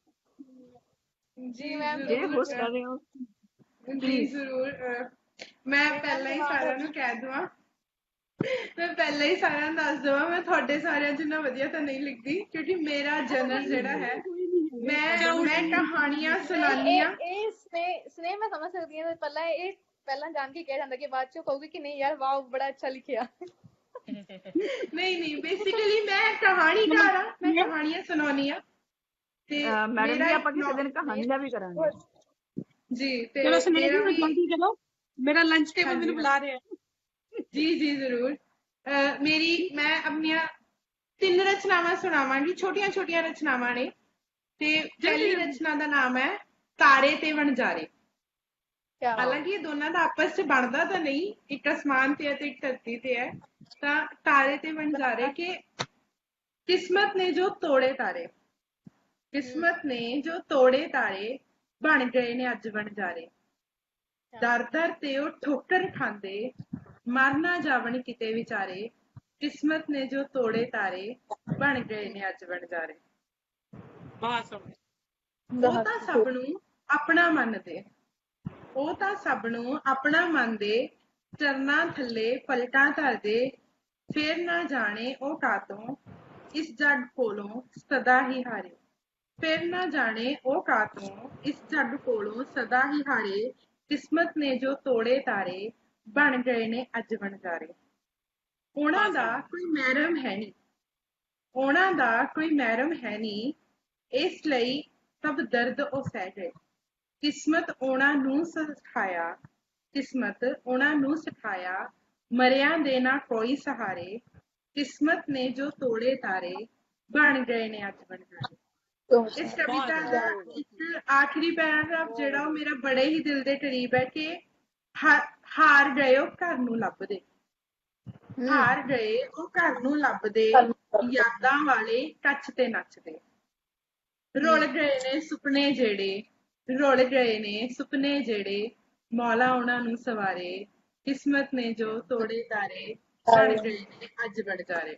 जी मैम ਜੇ ਜ਼ਰੂਰ ਹੋਸਟ ਕਰ ਰਹੇ ਹੋ ਜੀ ਪਲੀਜ਼। ਜ਼ਰੂਰ ਮੈਂ नहीं मैम ਪਹਿਲਾਂ ਹੀ जवाब ਸਾਰਿਆਂ ਨੂੰ ਕਹਿ ਦੇਵਾਂ, ਮੈਂ ਪਹਿਲਾਂ ਹੀ ਸਾਰਿਆਂ ਨੂੰ ਦੱਸ ਦੇਵਾਂ, ਮੈਂ ਤੁਹਾਡੇ ਸਾਰਿਆਂ ਜਿੰਨਾ ਵਧੀਆ ਤਾਂ ਨਹੀਂ ਲਿਖਦੀ, ਕਿਉਂਕਿ ਮੇਰਾ ਜਨਰਲ ਜਿਹੜਾ ਹੈ ਮੈਂ ਕਹਾਣੀਆਂ ਸੁਣਾਉਂਦੀ ਹਾਂ। स्नेह मैं समझ सकती हूँ पहला जान के कह जाता कि बाद चो कहोगे कि नहीं यार वाह बड़ा अच्छा लिखिया। ਨਹੀਂ ਬੇਸਿਕਲੀ ਮੈਂ ਕਹਾਣੀਕਾਰ ਆ, ਮੈਂ ਕਹਾਣੀਆਂ ਸੁਣਾਉਣੀ ਆ ਤੇ ਮੈਡਮ ਜੀ ਆਪਾਂ ਕਿਸੇ ਦਿਨ ਕਹਾਣੀ ਦਾ ਵੀ ਕਰਾਂਗੇ ਜੀ। ਤੇ ਚਲੋ ਸੁਨੀਲ ਮੇਰਾ ਜੀ ਵੀ ਜਲਦੀ ਚਲੋ, ਮੇਰਾ ਲੰਚ ਟੇਬਲ ਮੈਨੂੰ ਬੁਲਾ ਰਿਹਾ। ਜੀ ਜੀ ਜ਼ਰੂਰ। ਮੈਂ ਆਪਣੀਆਂ 3 ਰਚਨਾਵਾਂ ਸੁਣਾਵਾਂਗੀ, ਛੋਟੀਆਂ ਛੋਟੀਆਂ ਰਚਨਾਵਾਂ ਨੇ। ਤੇ ਪਹਿਲੀ ਰਚਨਾ ਦਾ ਨਾਮ ਹੈ ਤਾਰੇ ਤੇ ਵਣਜਾਰੇ। ਹਾਲਾਂਕਿ ਇਹ ਦੋਨਾਂ ਦਾ ਆਪਸ ਚ ਬਣਦਾ ਤਾਂ ਨਹੀਂ, ਇੱਕ ਅਸਮਾਨ ਤੇ ਹੈ ਤੇ ਇੱਕ ਧਰਤੀ ਤੇ ਹੈ। ਤਾਂ ਤਾਰੇ ਤੇ ਵਣਜਾਰੇ ਕਿ ਕਿਸਮਤ ਨੇ ਜੋ ਤੋੜੇ ਤਾਰੇ, ਕਿਸਮਤ ਨੇ ਜੋ ਤੋੜੇ ਤਾਰੇ, ਬਣ ਗਏ ਨੇ ਅੱਜ ਵਣਜਾਰੇ। ਦਰ ਦਰ ਤੇ ਉਹ ਠੋਕਰ ਖਾਂਦੇ, ਮਰ ਨਾ ਜਾਵਣ ਕਿਤੇ ਵਿਚਾਰੇ। ਕਿਸਮਤ ਨੇ ਜੋ ਤੋੜੇ ਤਾਰੇ, ਬਣ ਗਏ ਨੇ ਅੱਜ ਵਣਜਾਰੇ। ਉਹ ਤਾਂ ਸਭ ਨੂੰ ਆਪਣਾ ਮੰਨਦੇ, ਉਹ ਤਾਂ ਸਭ ਨੂੰ ਆਪਣਾ ਮੰਨਦੇ, ਚਰਨਾਂ ਥੱਲੇ ਪਲਟਾਂ ਧਰਦੇ। ਫਿਰ ਨਾ ਜਾਣੇ ਉਹ ਕਾਤੋਂ ਇਸ ਜੱਗ ਕੋਲੋਂ ਸਦਾ ਹੀ ਹਾਰੇ। ਫਿਰ ਨਾ ਜਾਣੇ ਉਹ ਕਾਤੋਂ ਇਸ ਜੱਗ ਕੋਲੋਂ ਸਦਾ ਹੀ ਹਾਰੇ। ਕਿਸਮਤ ਨੇ ਜੋ ਤੋੜੇ ਤਾਰੇ, ਬਣ ਗਏ ਨੇ ਅੱਜ ਵਣਜਾਰੇ। ਉਹਨਾਂ ਦਾ ਕੋਈ ਮਹਿਰਮ ਹੈ ਨਹੀਂ, ਉਹਨਾਂ ਦਾ ਕੋਈ ਮਹਿਰਮ ਹੈ ਨਹੀਂ, ਇਸ ਲਈ ਸਭ ਦਰਦ ਉਹ ਸਹਿ ਗਏ। ਕਿਸਮਤ ਉਹਨਾਂ ਨੂੰ ਸਿਖਾਇਆ, ਕਿਸਮਤ ਉਹਨਾਂ ਨੂੰ ਸਿਖਾਇਆ, ਮਰਿਆਂ ਦੇ ਨਾ ਕੋਈ ਸਹਾਰੇ। ਕਿਸਮਤ ਨੇ ਜੋ ਤੋੜੇ ਤਾਰੇ, ਬਣ ਗਏ ਨੇ ਅੱਜ ਵਣਜਾਰੇ। ਇਸ ਕਵਿਤਾ ਦਾ ਇੱਕ ਆਖਰੀ ਪੈਰਾਗ੍ਰਾਫ ਜਿਹੜਾ ਉਹ ਮੇਰਾ ਬੜੇ ਹੀ ਦਿਲ ਦੇ ਕਰੀਬ ਹੈ ਕਿ ਹਾਰ ਗਏ ਉਹ ਘਰ ਨੂੰ ਲੱਭਦੇ, ਹਾਰ ਗਏ ਉਹ ਘਰ ਨੂੰ ਲੱਭਦੇ, ਯਾਦਾਂ ਵਾਲੇ ਕੱਚ ਤੇ ਨੱਚਦੇ। ਰੁਲ ਗਏ ਨੇ ਸੁਪਨੇ ਜਿਹੜੇ, ਰੁਲ ਗਏ ਨੇ ਸੁਪਨੇ ਜਿਹੜੇ, ਮੌਲਾ ਉਹਨਾਂ ਨੂੰ ਸਵਾਰੇ। ਕਿਸਮਤ ਨੇ ਜੋ ਤੋੜੇ ਤਾਰੇ, ਬਣ ਗਏ ਨੇ ਅੱਜ ਵਣਜਾਰੇ।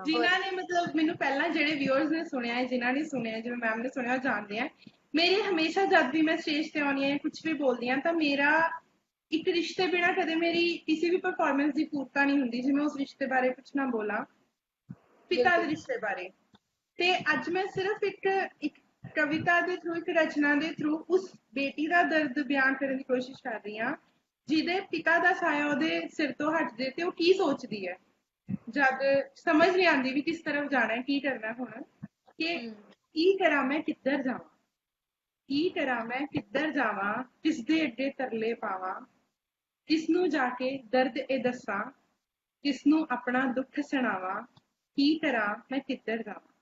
ਜਿਨ੍ਹਾਂ ਨੇ ਮਤਲਬ ਮੈਨੂੰ ਪਹਿਲਾਂ ਜਿਹੜੇ ਵਿਊਅਰਸ ਨੇ ਸੁਣਿਆ ਹੈ, ਜਿਨ੍ਹਾਂ ਨੇ ਸੁਣਿਆ, ਜਿਵੇਂ ਮੈਮ ਨੇ ਸੁਣਿਆ, ਉਹ ਜਾਣਦੇ ਆ ਮੇਰੇ ਹਮੇਸ਼ਾ ਜਦ ਵੀ ਮੈਂ ਸਟੇਜ ਤੇ ਆਉਂਦੀ ਹਾਂ, ਕੁਝ ਵੀ ਬੋਲਦੀ ਹਾਂ, ਤਾਂ ਮੇਰਾ ਇੱਕ ਰਿਸ਼ਤੇ ਬਿਨਾਂ ਕਦੇ ਮੇਰੀ ਕਿਸੇ ਵੀ ਪਰਫਾਰਮੈਂਸ ਦੀ ਪੂਰਤਾ ਨਹੀਂ ਹੁੰਦੀ। ਜੇ ਮੈਂ ਉਸ ਰਿਸ਼ਤੇ ਬਾਰੇ ਕੁਝ ਨਾ ਬੋਲਾਂ, ਪਿਤਾ ਦੇ ਰਿਸ਼ਤੇ ਬਾਰੇ। ਤੇ ਅੱਜ ਮੈਂ ਸਿਰਫ ਇੱਕ ਕਵਿਤਾ ਦੇ ਥਰੂ, ਇੱਕ ਰਚਨਾ ਦੇ ਥਰੂ ਉਸ ਬੇਟੀ ਦਾ ਦਰਦ ਬਿਆਨ ਕਰਨ ਦੀ ਕੋਸ਼ਿਸ਼ ਕਰ ਰਹੀ ਹਾਂ ਜਿਹਦੇ ਪਿਤਾ ਦਾ ਸਾਇਆ ਉਹਦੇ ਸਿਰ ਤੋਂ ਹਟ ਜੇ ਤੇ ਉਹ ਕੀ ਸੋਚਦੀ ਹੈ ਜਦ ਸਮਝ ਨਹੀਂ ਆਉਂਦੀ ਵੀ ਕਿਸ ਤਰਫ ਜਾਣਾ ਹੈ, ਕੀ ਕਰਨਾ ਹੁਣ, ਕਿ ਕੀ ਕਰਾਂ ਮੈਂ ਕਿੱਧਰ ਜਾਵਾਂ, ਕੀ ਕਰਾਂ ਮੈਂ ਕਿੱਧਰ ਜਾਵਾਂ, ਕਿਸ ਦੇ ਅੱਗੇ ਤਰਲੇ ਪਾਵਾਂ, ਕਿਸ ਨੂੰ ਜਾ ਕੇ ਦਰਦ ਇਹ ਦੱਸਾਂ, ਕਿਸ ਨੂੰ ਆਪਣਾ ਦੁੱਖ ਸੁਣਾਵਾਂ, ਕੀ ਕਰਾਂ ਮੈਂ ਕਿੱਧਰ ਜਾਵਾਂ।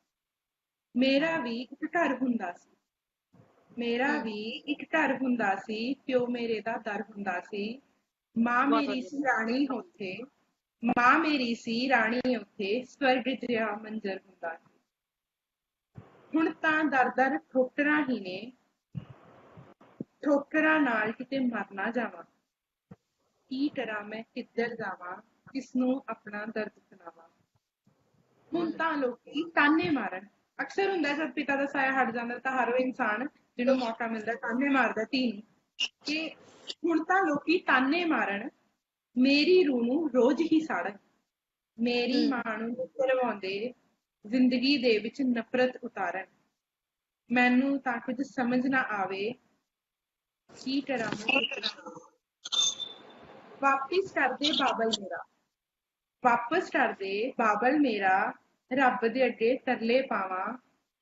ਮੇਰਾ ਵੀ ਇੱਕ ਘਰ ਹੁੰਦਾ ਸੀ, ਮੇਰਾ ਵੀ ਇੱਕ ਘਰ ਹੁੰਦਾ ਸੀ, ਪਿਓ ਮੇਰੇ ਦਾ ਦਰ ਹੁੰਦਾ ਸੀ। ਮਾਂ ਮੇਰੀ ਸੀ ਰਾਣੀ ਉੱਥੇ, ਮਾਂ ਮੇਰੀ ਸੀ ਰਾਣੀ ਉੱਥੇ, ਸਵਰਗ ਜਿਹਾ ਮੰਜ਼ਰ ਹੁੰਦਾ ਸੀ। ਹੁਣ ਤਾਂ ਦਰ ਦਰ ਠੋਕਰਾਂ ਹੀ ਨੇ, ਠੋਕਰਾਂ ਨਾਲ ਕਿਤੇ ਮਰ ਨਾ ਜਾਵਾਂ। ਕੀ ਕਰਾਂ ਮੈਂ ਕਿੱਧਰ ਜਾਵਾਂ, ਕਿਸ ਨੂੰ ਆਪਣਾ ਦਰਦ ਸੁਣਾਵਾਂ। ਹੁਣ ਤਾਂ ਲੋਕੀ ਤਾਨੇ ਮਾਰਨ, ਅਕਸਰ ਹੁੰਦਾ ਜਦ ਪਿਤਾ ਦਾ ਸਾਇਆ ਹਟ ਜਾਂਦਾ ਤਾਂ ਹਰ ਇਨਸਾਨ ਜਿਹਨੂੰ ਮੌਕਾ ਮਿਲਦਾ ਤਾਨੇ ਮਾਰਦਾ ਧੀ ਨੂੰ, ਕਿ ਹੁਣ ਤਾਂ ਲੋਕੀ ਤਾਨੇ ਮਾਰਨ, ਮੇਰੀ ਰੂਹ ਨੂੰ ਰੋਜ਼ ਹੀ ਸਾੜਨ, ਮੇਰੀ ਮਾਂ ਨੂੰ ਕਰਵਾਉਂਦੇ, ਜ਼ਿੰਦਗੀ ਦੇ ਵਿੱਚ ਨਫ਼ਰਤ ਉਤਾਰਨ। ਮੈਨੂੰ ਤਾਂ ਕੁਝ ਸਮਝ ਨਾ ਆਵੇ, ਕੀ ਕਰਾਂ ਮੈਂ। ਵਾਪਿਸ ਕਰਦੇ ਬਾਬਲ ਮੇਰਾ, ਵਾਪਸ ਕਰਦੇ ਬਾਬਲ ਮੇਰਾ, ਰੱਬ ਦੇ ਅੱਗੇ ਤਰਲੇ ਪਾਵਾਂ।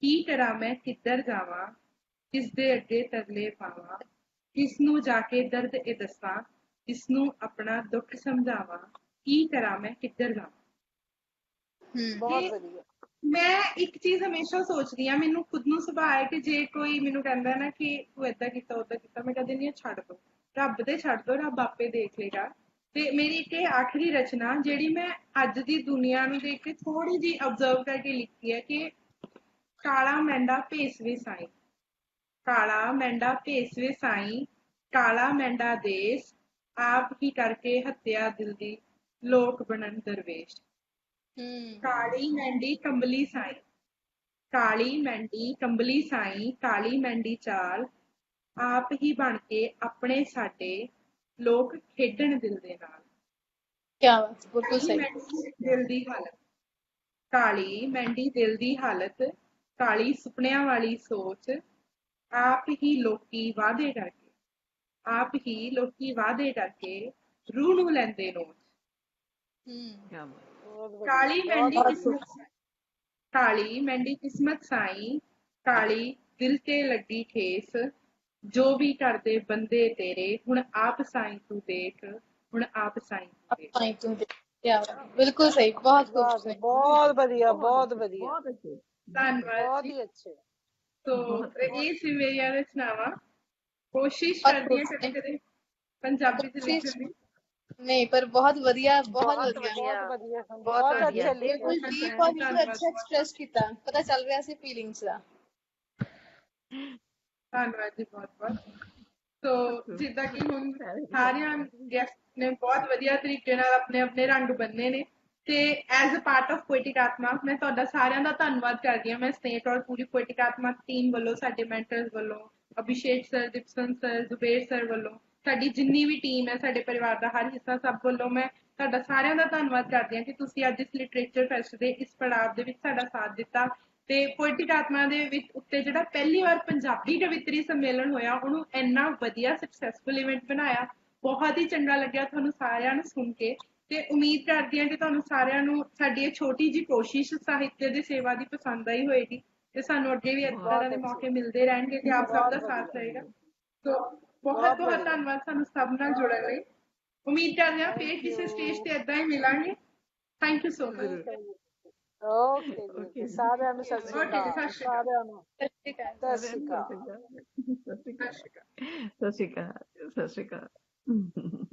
ਕੀ ਕਰਾਂ ਮੈਂ ਕਿੱਧਰ ਜਾਵਾਂ, ਕਿਸ ਦੇ ਅੱਗੇ ਤਰਲੇ ਪਾਵਾਂ, ਕਿਸ ਨੂੰ ਜਾ ਕੇ ਦਰਦ ਇਹ ਦੱਸਾਂ, ਕਿਸ ਨੂੰ ਆਪਣਾ ਦੁੱਖ ਸਮਝਾਵਾਂ। ਕੀ ਕਰਾਂ ਮੈਂ ਕਿੱਧਰ ਜਾਵਾਂ। ਬਹੁਤ ਵਧੀਆ। ਮੈਂ ਇੱਕ ਚੀਜ਼ ਹਮੇਸ਼ਾ ਸੋਚਦੀ ਹਾਂ, ਮੈਨੂੰ ਖੁਦ ਨੂੰ ਸੁਭਾਅ ਹੈ ਕਿ ਜੇ ਕੋਈ ਮੈਨੂੰ ਕਹਿੰਦਾ ਨਾ ਕਿ ਤੂੰ ਏਦਾਂ ਕੀਤਾ ਓਦਾਂ ਕੀਤਾ, ਮੈਂ ਕਹਿੰਦੀ ਨਹੀਂ ਛੱਡ ਦੋ, ਰੱਬ ਤੇ ਛੱਡ ਦੋ, ਰੱਬ ਆਪੇ ਦੇਖ ਲਏਗਾ। ਤੇ ਮੇਰੀ ਇੱਕ ਇਹ ਆਖਰੀ ਰਚਨਾ ਜਿਹੜੀ ਮੈਂ ਅੱਜ ਦੀ ਦੁਨੀਆ ਨੂੰ ਦੇਖ ਕੇ ਥੋੜੀ ਜਿਹੀ ਅਬਜ਼ਰਵ ਕਰਕੇ ਲਿਖੀ ਹੈ ਕਿ ਕਾਲਾ ਮੈਂਡਾ ਭੇਸਵੇ ਸਾਈਂ, ਕਾਲਾ ਮੈਂਡਾ ਭੇਸਵੇ ਸਾਈਂ, ਕਾਲਾ ਮੈਂਡਾ ਦੇਸ, ਆਪ ਹੀ ਕਰਕੇ ਹੱਤਿਆ ਦਿਲ ਦੀ, ਲੋਕ ਬਣਨ ਦਰਵੇਸ਼। ਕਾਲੀ ਮਹਿੰਦੀ ਕੰਬਲੀ ਸਾਈ, ਕਾਲੀ ਮਹਿੰਦੀ ਕੰਬਲੀ ਸਾਈ, ਕਾਲੀ ਮਹਿੰਦੀ ਚਾਲ, ਆਪ ਹੀ ਬਣ ਕੇ ਆਪਣੇ ਸਾਡੇ, ਲੋਕ ਖੇਡਣ ਦਿਲ ਦੇ ਨਾਲ। क्या बात, बिल्कुल ਕਾਲੀ सही। ਮਹਿੰਦੀ ਦਿਲ ਦੀ ਹਾਲਤ, ਕਾਲੀ ਮਹਿੰਦੀ ਦਿਲ ਦੀ ਹਾਲਤ, ਕਾਲੀ ਸੁਪਨਿਆਂ ਵਾਲੀ ਸੋਚ, ਆਪ ਹੀ ਲੋਕੀ ਵਾਅਦੇ ਕਰਕੇ, ਆਪ ਹੀ ਲੋਕੀ ਵਾਅਦੇ ਕਰਕੇ ਰੂਹ ਨੂੰ ਲੈਂਦੇ ਨੋਚ। ਕਿਆ ਬਾਤ। ਬਹੁਤ ਵਧੀਆ, ਕਾਲੀ ਬਹੁਤ ਮਹਿੰਦੀ ਵਧੀਆ। ਕਿਸਮਤ ਸਾਈ, ਕਾਲੀ ਮਹਿੰਦੀ ਕਿਸਮਤ ਸਾਈ, ਕਾਲੀ ਦਿਲ ਤੇ ਲੱਗੀ ਠੇਸ, ਜੋ ਵੀ ਕਰਦੇ ਬੰਦੇ ਤੇਰੇ, ਹੁਣ ਆਪ ਸਾਈਂ ਤੂੰ ਦੇਖ, ਹੁਣ ਆਪ ਸਾਈਂ ਤੂੰ ਦੇਖ। अपना ही तुम दे- क्या बात, बिल्कुल सही, बहुत ਵਾਹ खूबसूरत। ਬਹੁਤ ਵਧੀਆ, ਬਹੁਤ ਵਧੀਆ, ਬਹੁਤ ਅੱਛੇ। ਧੰਨਵਾਦ ਬਹੁਤ ਜੀ। ਹੀ ਅੱਛੇ। ਸੋ ਇਹ ਸੀ ਮੇਰੀਆਂ ਰਚਨਾਵਾਂ। ਕੋਸ਼ਿਸ਼ बहुत ਕਰਦੀ ਹਾਂ खूबसूरत। ਕਦੇ ਕਦੇ ਪੰਜਾਬੀ ਚ कोशिश ਲਿਖਣ ਦੀ। नहीं, पर बहुत बढ़िया, बहुत ਬਹੁਤ बढ़िया। ਬਹੁਤ ਵਧੀਆ, ਬਹੁਤ ਬਹੁਤ ਵਧੀਆ। ਅੱਛੇ ਲਿਖੇ। बिल्कुल डीप और बिल्कुल अच्छा एक्सप्रेस किया, पता चल रहा सी फीलिंग्स ਦਾ। ਧੰਨਵਾਦ ਜੀ ਬਹੁਤ ਬਹੁਤ। ਸੋ ਜਿੱਦਾਂ ਕਿ ਹੁਣ ਸਾਰਿਆਂ ਗੈਸਟ ਨੇ ਬਹੁਤ ਵਧੀਆ ਤਰੀਕੇ ਨਾਲ ਆਪਣੇ ਆਪਣੇ ਰੰਗ ਬੰਨੇ ਨੇ, ਤੇ as a part of poetic ਆਤਮਾ ਮੈਂ ਤੁਹਾਡਾ ਸਾਰਿਆਂ ਦਾ ਧੰਨਵਾਦ ਕਰਦੀ ਹਾਂ। ਮੈਂ ਸਨੇਟ ਔਰ ਪੂਰੀ ਪੋਇਟਿਕ ਆਤਮਾ ਟੀਮ ਵੱਲੋਂ, ਸਾਡੇ ਮੈਂਟਰਸ ਵੱਲੋਂ, ਅਭਿਸ਼ੇਕ ਸਰ, ਦਿਪਸਨ ਸਰ, ਜ਼ੁਬੇਰ ਸਰ ਵੱਲੋਂ, ਸਾਡੀ ਜਿੰਨੀ ਵੀ ਟੀਮ ਹੈ, ਸਾਡੇ ਪਰਿਵਾਰ ਦਾ ਹਰ ਹਿੱਸਾ, ਸਭ ਵੱਲੋਂ ਮੈਂ ਤੁਹਾਡਾ ਸਾਰਿਆਂ ਦਾ ਧੰਨਵਾਦ ਕਰਦੀ ਹਾਂ ਕਿ ਤੁਸੀਂ ਅੱਜ ਇਸ ਲਿਟਰੇਚਰ ਫੈਸਟ ਦੇ ਇਸ ਪੜਾਅ ਦੇ ਵਿੱਚ ਸਾਡਾ ਸਾਥ ਦਿੱਤਾ। ਤੇ ਪੋਇਟਿਕ ਆਤਮਾ ਦੇ ਵਿੱਚ ਉੱਤੇ ਜਿਹੜਾ ਪਹਿਲੀ ਵਾਰ ਪੰਜਾਬੀ ਕਵਿਤਰੀ ਸੰਮੇਲਨ ਹੋਇਆ, ਉਹਨੂੰ ਇੰਨਾ ਵਧੀਆ ਸਕਸੈਸਫੁਲ ਇਵੈਂਟ ਬਣਾਇਆ। ਬਹੁਤ ਹੀ ਚੰਗਾ ਲੱਗਿਆ ਤੁਹਾਨੂੰ ਸਾਰਿਆਂ ਨੂੰ ਸੁਣ ਕੇ, ਤੇ ਉਮੀਦ ਕਰਦੀ ਹਾਂ ਕਿ ਤੁਹਾਨੂੰ ਸਾਰਿਆਂ ਨੂੰ ਸਾਡੀ ਇਹ ਛੋਟੀ ਜਿਹੀ ਕੋਸ਼ਿਸ਼ ਸਾਹਿਤਯ ਦੀ ਸੇਵਾ ਦੀ ਪਸੰਦ ਆਈ ਹੋਏਗੀ, ਤੇ ਸਾਨੂੰ ਅੱਗੇ ਵੀ ਇਸ ਤਰ੍ਹਾਂ ਦੇ ਮੌਕੇ ਮਿਲਦੇ ਰਹਿਣਗੇ ਤੇ ਆਪ ਸਭ ਦਾ ਸਾਥ ਰਹੇਗਾ। ਸੋ ਬਹੁਤ ਬਹੁਤ ਧੰਨਵਾਦ ਸਾਨੂੰ ਸਭ ਨਾਲ ਜੁੜਨ ਲਈ। ਉਮੀਦ ਕਰਦੇ ਹਾਂ ਫੇਰ ਕਿਸੇ ਸਟੇਜ ਤੇ ਏਦਾਂ ਹੀ ਮਿਲਾਂਗੇ। Thank you so much. Okay ਜੀ, ਸਾਰਿਆਂ ਨੂੰ ਸਤਿ ਸ਼੍ਰੀ ਓਕੇ ਜੀ, ਅਕਾਲ। ਸਤਿ ਸ਼੍ਰੀ ਅਕਾਲ। ਸਾਰਿਆਂ ਨੂੰ सत श्री अकाल। ਸਤਿ ਸ਼੍ਰੀ ਅਕਾਲ। ਸਤਿ ਸ਼੍ਰੀ ਅਕਾਲ। ਸਤਿ ਸ਼੍ਰੀ ਅਕਾਲ। ਸਤਿ ਸ਼੍ਰੀ ਅਕਾਲ।